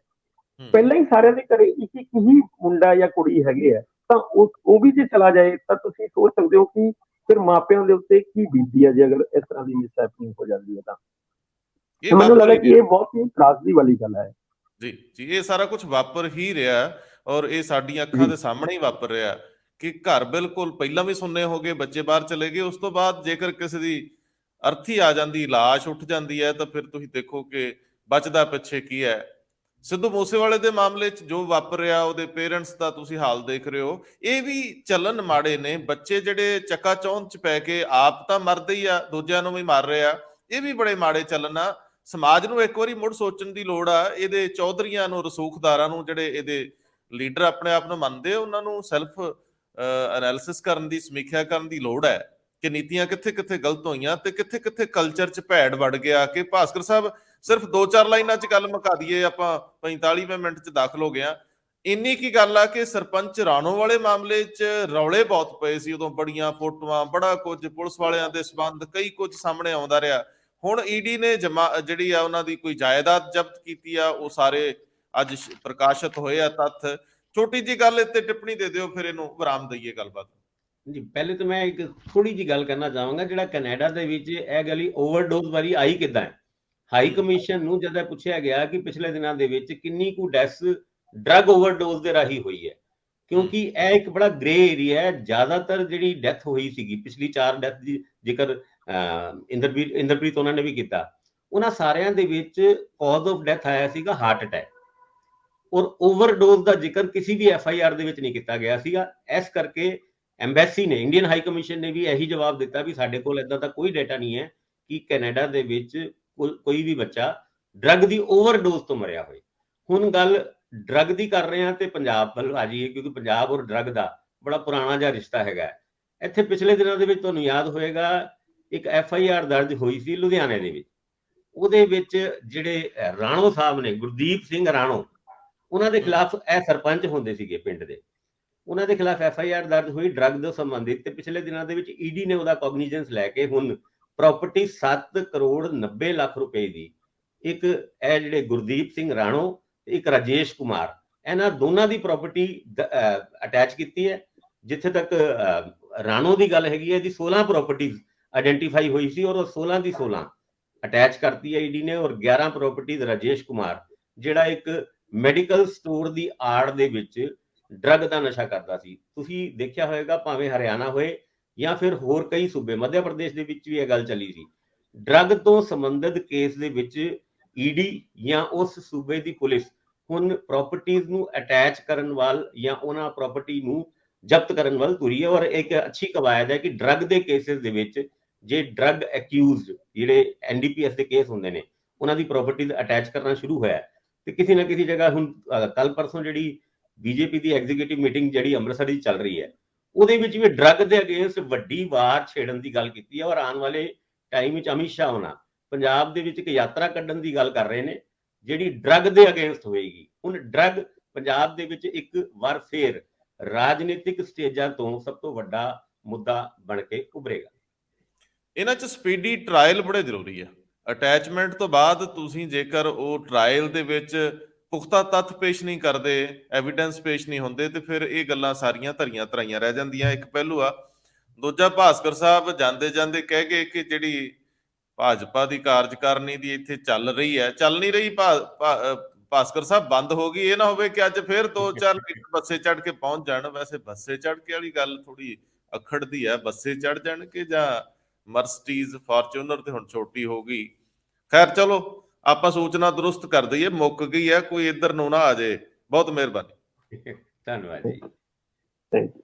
ਪਹਿਲਾਂ ਹੀ ਸਾਰਿਆਂ ਦੇ ਘਰੇ ਇੱਕ ਇੱਕ ਹੀ ਮੁੰਡਾ ਜਾਂ ਕੁੜੀ ਹੈਗੇ ਆ, ਤਾਂ ਉਹ ਵੀ ਜੇ ਚਲਾ ਜਾਏ ਤਾਂ ਤੁਸੀਂ ਸੋਚ ਸਕਦੇ ਹੋ ਕਿ ਫਿਰ ਮਾਪਿਆਂ ਦੇ ਉੱਤੇ ਕੀ ਬੀਤਦੀ ਹੈ ਜੇ ਅਗਰ ਇਸ ਤਰ੍ਹਾਂ ਦੀ ਮਿਸਹੈਪਨਿੰਗ ਹੋ ਜਾਂਦੀ ਹੈ। ਤਾਂ ਮੈਨੂੰ ਲੱਗਦਾ ਕਿ ਇਹ ਬਹੁਤ ਹੀ ਤਰਾਸਦੀ ਵਾਲੀ ਗੱਲ ਹੈ। ਜੀ ਜੀ, ਇਹ ਸਾਰਾ ਕੁਝ ਵਾਪਰ ਹੀ ਰਿਹਾ ਔਰ ਇਹ ਸਾਡੀਆਂ ਅੱਖਾਂ ਦੇ ਸਾਹਮਣੇ ਹੀ ਵਾਪਰ ਰਿਹਾ ਕਿ ਘਰ ਬਿਲਕੁਲ ਪਹਿਲਾਂ ਵੀ ਸੁੰਨੇ ਹੋ ਗਏ, ਬੱਚੇ ਬਾਹਰ ਚਲੇ ਗਏ, ਉਸ ਤੋਂ ਬਾਅਦ ਜੇਕਰ ਕਿਸੇ ਦੀ ਅਰਥੀ ਆ ਜਾਂਦੀ, ਲਾਸ਼ ਉੱਠ ਜਾਂਦੀ ਹੈ, ਤਾਂ ਫਿਰ ਤੁਸੀਂ ਦੇਖੋ ਕਿ ਬਚਦਾ ਪਿੱਛੇ ਕੀ ਹੈ। ਸਿੱਧੂ ਮੂਸੇਵਾਲੇ ਦੇ ਮਾਮਲੇ 'ਚ ਜੋ ਵਾਪਰ ਰਿਹਾ, ਉਹਦੇ ਪੇਰੈਂਟਸ ਦਾ ਤੁਸੀਂ ਹਾਲ ਦੇਖ ਰਹੇ ਹੋ। ਇਹ ਵੀ ਚੱਲਣ ਮਾੜੇ ਨੇ, ਬੱਚੇ ਜਿਹੜੇ ਚੱਕਾ ਚੌਂਧ 'ਚ ਪੈ ਕੇ ਆਪ ਤਾਂ ਮਰਦੇ ਹੀ ਆ, ਦੂਜਿਆਂ ਨੂੰ ਵੀ ਮਾਰ ਰਹੇ ਆ, ਇਹ ਵੀ ਬੜੇ ਮਾੜੇ ਚੱਲਣ ਆ। ਸਮਾਜ ਨੂੰ ਇੱਕ ਵਾਰੀ ਮੁੜ ਸੋਚਣ ਦੀ ਲੋੜ ਆ। ਇਹਦੇ ਚੌਧਰੀਆਂ ਨੂੰ, ਰਸੂਖਦਾਰਾਂ ਨੂੰ, ਜਿਹੜੇ ਇਹਦੇ ਲੀਡਰ ਆਪਣੇ ਆਪ ਨੂੰ ਮੰਨਦੇ, ਉਹਨਾਂ ਨੂੰ ਸੈਲਫ ਐਨਾਲਿਸਿਸ ਕਰਨ ਦੀ, ਸਮੀਖਿਆ ਕਰਨ ਦੀ ਲੋੜ ਹੈ ਕਿ ਨੀਤੀਆਂ ਕਿੱਥੇ ਕਿੱਥੇ ਗਲਤ ਹੋਈਆਂ ਤੇ ਕਿੱਥੇ ਕਿੱਥੇ ਕਲਚਰ 'ਚ ਭੈੜ ਵੜ ਗਿਆ। ਕਿ ਭਾਸਕਰ ਸਾਹਿਬ ਸਿਰਫ 2-4 ਲਾਈਨਾਂ 'ਚ ਗੱਲ ਮੁਕਾ ਦਈਏ, ਆਪਾਂ 45ਵੇਂ ਮਿੰਟ 'ਚ ਦਾਖਲ ਹੋ ਗਏ ਆ। ਇੰਨੀ ਕੀ ਗੱਲ ਆ ਕਿ ਸਰਪੰਚ ਰਾਣੋ ਵਾਲੇ ਮਾਮਲੇ 'ਚ ਰੌਲੇ ਬਹੁਤ ਪਏ ਸੀ ਉਦੋਂ, ਬੜੀਆਂ ਫੋਟੋਆਂ, ਬੜਾ ਕੁਝ, ਪੁਲਿਸ ਵਾਲਿਆਂ ਦੇ ਸਬੰਧ, ਕਈ ਕੁਝ ਸਾਹਮਣੇ ਆਉਂਦਾ ਰਿਹਾ। ਹੁਣ ਈਡੀ ਨੇ ਜਿਹੜੀ ਆ ਉਹਨਾਂ ਦੀ ਕੋਈ ਜਾਇਦਾਦ ਜ਼ਬਤ ਕੀਤੀ ਆ, ਉਹ ਸਾਰੇ ਅੱਜ ਪ੍ਰਕਾਸ਼ਿਤ ਹੋਏ ਆ ਤੱਥ। ਛੋਟੀ ਜੀ ਗੱਲ ਇੱਥੇ ਟਿੱਪਣੀ ਦੇ ਦਿਓ, ਫਿਰ ਇਹਨੂੰ ਵਿਰਾਮ ਦਈਏ ਗੱਲਬਾਤ। ਜੀ ਪਹਿਲੇ ਤਾਂ ਮੈਂ ਇੱਕ ਥੋੜੀ ਜੀ ਗੱਲ ਕਰਨਾ ਚਾਹਾਂਗਾ, ਜਿਹੜਾ ਕੈਨੇਡਾ ਦੇ ਵਿੱਚ ਇਹ ਗਲੀ ਓਵਰਡੋਜ਼ ਵਾਲੀ ਆਈ ਕਿੱਦਾਂ ਹੈ। ਹਾਈ ਕਮਿਸ਼ਨ ਨੂੰ ਜਦੋਂ ਪੁੱਛਿਆ ਗਿਆ ਕਿ ਪਿਛਲੇ ਦਿਨਾਂ ਦੇ ਵਿੱਚ ਕਿੰਨੀ ਕੁ ਡੈਥ ਡਰੱਗ ਓਵਰਡੋਜ਼ ਦੇ ਰਾਹੀਂ ਹੋਈ ਹੈ, ਕਿਉਂਕਿ ਇਹ ਇੱਕ ਬੜਾ ਗ੍ਰੇ ਏਰੀਆ ਹੈ। ਜ਼ਿਆਦਾਤਰ ਜਿਹੜੀ ਡੈਥ ਹੋਈ ਸੀਗੀ, ਪਿਛਲੀ 4 ਡੈਥ ਦੀ ਜ਼ਿਕਰ ਇੰਦਰਪ੍ਰੀਤ ਉਹਨਾਂ ਨੇ ਵੀ ਕੀਤਾ, ਉਹਨਾਂ ਸਾਰਿਆਂ ਦੇ ਵਿੱਚ ਕਾਜ਼ ਆਫ ਡੈਥ ਆਇਆ ਸੀਗਾ ਹਾਰਟ ਅਟੈਕ, ਔਰ ਓਵਰਡੋਜ਼ ਦਾ ਜ਼ਿਕਰ ਕਿਸੇ ਵੀ FIR ਦੇ ਵਿੱਚ ਨਹੀਂ ਕੀਤਾ ਗਿਆ ਸੀਗਾ। ਇਸ ਕਰਕੇ ਐਮਬੈਸੀ ਨੇ, ਇੰਡੀਅਨ ਹਾਈ ਕਮਿਸ਼ਨ ਨੇ ਵੀ ਇਹੀ ਜਵਾਬ ਦਿੱਤਾ ਵੀ ਸਾਡੇ ਕੋਲ ਇਦਾਂ ਦਾ ਕੋਈ ਡਾਟਾ ਨਹੀਂ ਹੈ ਕਿ ਕੈਨੇਡਾ ਦੇ ਵਿੱਚ ਕੋਈ ਵੀ ਬੱਚਾ ਡਰੱਗ ਦੀ ਓਵਰਡੋਜ਼ ਤੋਂ ਮਰਿਆ ਹੋਏ। ਹੁਣ ਗੱਲ ਡਰੱਗ ਦੀ ਕਰ ਰਹੇ ਹਾਂ ਤੇ ਪੰਜਾਬ ਵੱਲ ਆ ਜਾਈਏ, ਕਿਉਂਕਿ ਪੰਜਾਬ ਔਰ ਡਰੱਗ ਦਾ ਬੜਾ ਪੁਰਾਣਾ ਜਿਹਾ ਰਿਸ਼ਤਾ ਹੈਗਾ। ਇੱਥੇ ਪਿਛਲੇ ਦਿਨਾਂ ਦੇ ਵਿੱਚ ਤੁਹਾਨੂੰ ਯਾਦ ਹੋਏਗਾ ਇੱਕ FIR ਦਰਜ ਹੋਈ ਸੀ ਲੁਧਿਆਣੇ ਦੇ ਵਿੱਚ। ਉਹਦੇ ਵਿੱਚ ਜਿਹੜੇ ਰਾਣੋ ਸਾਹਿਬ ਨੇ, ਗੁਰਦੀਪ ਸਿੰਘ ਰਾਣੋ, ਉਹਨਾਂ ਦੇ ਖਿਲਾਫ, ਇਹ ਸਰਪੰਚ ਹੁੰਦੇ ਸੀਗੇ ਪਿੰਡ ਦੇ, ਉਹਨਾਂ ਦੇ ਖਿਲਾਫ FIR ਦਰਜ ਹੋਈ ਡਰੱਗ ਤੋਂ ਸੰਬੰਧਿਤ। ਤੇ ਪਿਛਲੇ ਦਿਨਾਂ ਦੇ ਵਿੱਚ ED ਨੇ ਉਹਦਾ ਕੋਗਨੀਜੈਂਸ ਲੈ ਕੇ ਹੁਣ ਪ੍ਰਾਪਰਟੀ 7 ਕਰੋੜ 90 ਲੱਖ ਰੁਪਏ ਦੀ, ਇੱਕ ਇਹ ਜਿਹੜੇ ਗੁਰਦੀਪ ਸਿੰਘ ਰਾਣੋ ਤੇ ਇੱਕ ਰਾਜੇਸ਼ ਕੁਮਾਰ, ਇਹਨਾਂ ਦੋਨਾਂ ਦੀ ਪ੍ਰਾਪਰਟੀ ਅਟੈਚ ਕੀਤੀ ਹੈ। ਜਿੱਥੇ ਤੱਕ ਰਾਣੋ ਦੀ ਗੱਲ ਹੈਗੀ ਹੈ, ਇਹਦੀ 16 ਪ੍ਰਾਪਰਟੀਜ਼ ਆਇਡੈਂਟੀਫਾਈ ਹੋਈ ਸੀ ਔਰ ਉਹ 16 ਦੀ 16 ਅਟੈਚ ਕਰਤੀ ਹੈ ED ਨੇ, ਔਰ 11 ਪ੍ਰਾਪਰਟੀਜ਼ ਰਾਜੇਸ਼ ਕੁਮਾਰ, ਜਿਹੜਾ ਇੱਕ ਮੈਡੀਕਲ ਸਟੋਰ ਦੀ ਆੜ ਦੇ ਵਿੱਚ ਡਰੱਗ ਦਾ ਨਸ਼ਾ ਕਰਦਾ ਸੀ। ਤੁਸੀਂ ਦੇਖਿਆ ਹੋਏਗਾ, ਭਾਵੇਂ ਹਰਿਆਣਾ ਹੋਏ ਜਾਂ ਫਿਰ ਹੋਰ ਕਈ ਸੂਬੇ, ਮੱਧ ਪ੍ਰਦੇਸ਼ ਦੇ ਵਿੱਚ ਵੀ ਇਹ ਗੱਲ ਚੱਲੀ ਸੀ। ਡਰੱਗ ਤੋਂ ਸੰਬੰਧਿਤ ਕੇਸ ਦੇ ਵਿੱਚ ED ਜਾਂ ਉਸ ਸੂਬੇ ਦੀ ਪੁਲਿਸ ਹੁਣ ਪ੍ਰਾਪਰਟੀਜ਼ ਨੂੰ ਅਟੈਚ ਕਰਨ ਵੱਲ ਜਾਂ ਉਹਨਾਂ ਪ੍ਰਾਪਰਟੀ ਨੂੰ ਜ਼ਬਤ ਕਰਨ ਵੱਲ ਤੁਰੀ ਹੈ। ਔਰ ਇੱਕ ਅੱਛੀ ਕਵਾਇਦ ਹੈ ਕਿ ਡਰੱਗ ਦੇ ਕੇਸਿਸ ਦੇ ਵਿੱਚ ਜੇ ਡਰੱਗ ਅਕਿਊਜ਼ਡ, ਜਿਹੜੇ NDPS ਦੇ ਕੇਸ ਹੁੰਦੇ ਨੇ, ਉਹਨਾਂ ਦੀ ਪ੍ਰਾਪਰਟੀਜ਼ ਅਟੈਚ ਕਰਨਾ ਸ਼ੁਰੂ ਹੋਇਆ। ਤੇ ਕਿਸੇ ਨਾ ਕਿਸੇ ਜਗ੍ਹਾ ਹੁਣ ਕੱਲ ਪਰਸੋਂ ਜਿਹੜੀ BJP ਦੀ ਐਗਜ਼ੀਕਿਊਟਿਵ ਮੀਟਿੰਗ ਜਿਹੜੀ ਅੰਮ੍ਰਿਤਸਰ ਦੀ ਚੱਲ ਰਹੀ ਹੈ, ਉਹਦੇ ਵਿੱਚ ਵੀ ਡਰੱਗ ਦੇ ਅਗੇਂਸਟ ਵੱਡੀ ਵਾਰ ਛੇੜਨ ਦੀ ਗੱਲ ਕੀਤੀ ਹੈ। ਔਰ ਆਉਣ ਵਾਲੇ ਟਾਈਮ ਵਿੱਚ ਅਮਿਤ ਸ਼ਾਹ ਹੋਣਾ ਪੰਜਾਬ ਦੇ ਵਿੱਚ ਇੱਕ ਯਾਤਰਾ ਕੱਢਣ ਦੀ ਗੱਲ ਕਰ ਰਹੇ ਨੇ, ਜਿਹੜੀ ਡਰੱਗ ਦੇ ਅਗੇਂਸਟ ਹੋਏਗੀ। ਹੁਣ ਡਰੱਗ ਪੰਜਾਬ ਦੇ ਵਿੱਚ ਇੱਕ ਵਾਰ ਫੇਰ ਰਾਜਨੀਤਿਕ ਸਟੇਜਾਂ ਤੋਂ ਸਭ ਤੋਂ ਵੱਡਾ ਮੁੱਦਾ ਬਣ ਕੇ ਉੱਭਰੇਗਾ। ਇਹਨਾਂ 'ਚ ਸਪੀਡੀ ਟਰਾਇਲ ਬੜੇ ਜ਼ਰੂਰੀ ਆ। ਅਟੈਚਮੈਂਟ ਤੋਂ ਬਾਅਦ ਤੁਸੀਂ ਜੇਕਰ ਉਹ ਟਰਾਇਲ ਦੇ ਵਿੱਚ ਪੁਖਤਾ ਤੱਥ ਪੇਸ਼ ਨਹੀਂ ਕਰਦੇ, ਐਵੀਡੈਂਸ ਪੇਸ਼ ਨਹੀਂ ਹੁੰਦੇ, ਤੇ ਫਿਰ ਇਹ ਗੱਲਾਂ ਸਾਰੀਆਂ ਧਰੀਆਂ ਧਰਾਈਆਂ ਰਹਿ ਜਾਂਦੀਆਂ। ਇੱਕ ਪਹਿਲੂ ਆ। ਦੂਜਾ, ਭਾਸਕਰ ਸਾਹਿਬ ਜਾਂਦੇ ਜਾਂਦੇ ਕਹਿ ਗਏ ਕਿ ਜਿਹੜੀ ਭਾਜਪਾ ਦੀ ਕਾਰਜਕਾਰਨੀ ਦੀ ਇੱਥੇ ਚੱਲ ਨਹੀਂ ਰਹੀ ਭਾਸਕਰ ਸਾਹਿਬ, ਬੰਦ ਹੋ ਗਈ। ਇਹ ਨਾ ਹੋਵੇ ਕਿ ਅੱਜ ਫਿਰ 2-4 ਲੀਡਰ ਬੱਸੇ ਚੜ੍ਹ ਕੇ ਪਹੁੰਚ ਜਾਣ। ਵੈਸੇ ਬੱਸੇ ਚੜ੍ਹ ਕੇ ਵਾਲੀ ਗੱਲ ਥੋੜੀ ਅਖੜਦੀ ਹੈ, ਬੱਸੇ ਚੜ੍ਹ ਜਾਣ ਕਿ ਜਾਂ ਮਰਸਡੀਜ਼ ਫਾਰਚੂਨਰ ਤੇ ਹੁਣ ਛੋਟੀ ਹੋ ਗਈ। ਖੈਰ ਚਲੋ, ਆਪਾਂ ਸੂਚਨਾ ਦਰੁਸਤ ਕਰ ਦਈਏ, ਮੁੱਕ ਗਈ ਹੈ, ਕੋਈ ਇੱਧਰ ਨੂੰ ਨਾ ਆ ਜਾਏ। ਬਹੁਤ ਮਿਹਰਬਾਨੀ। ਧੰਨਵਾਦ ਜੀ। Thank you.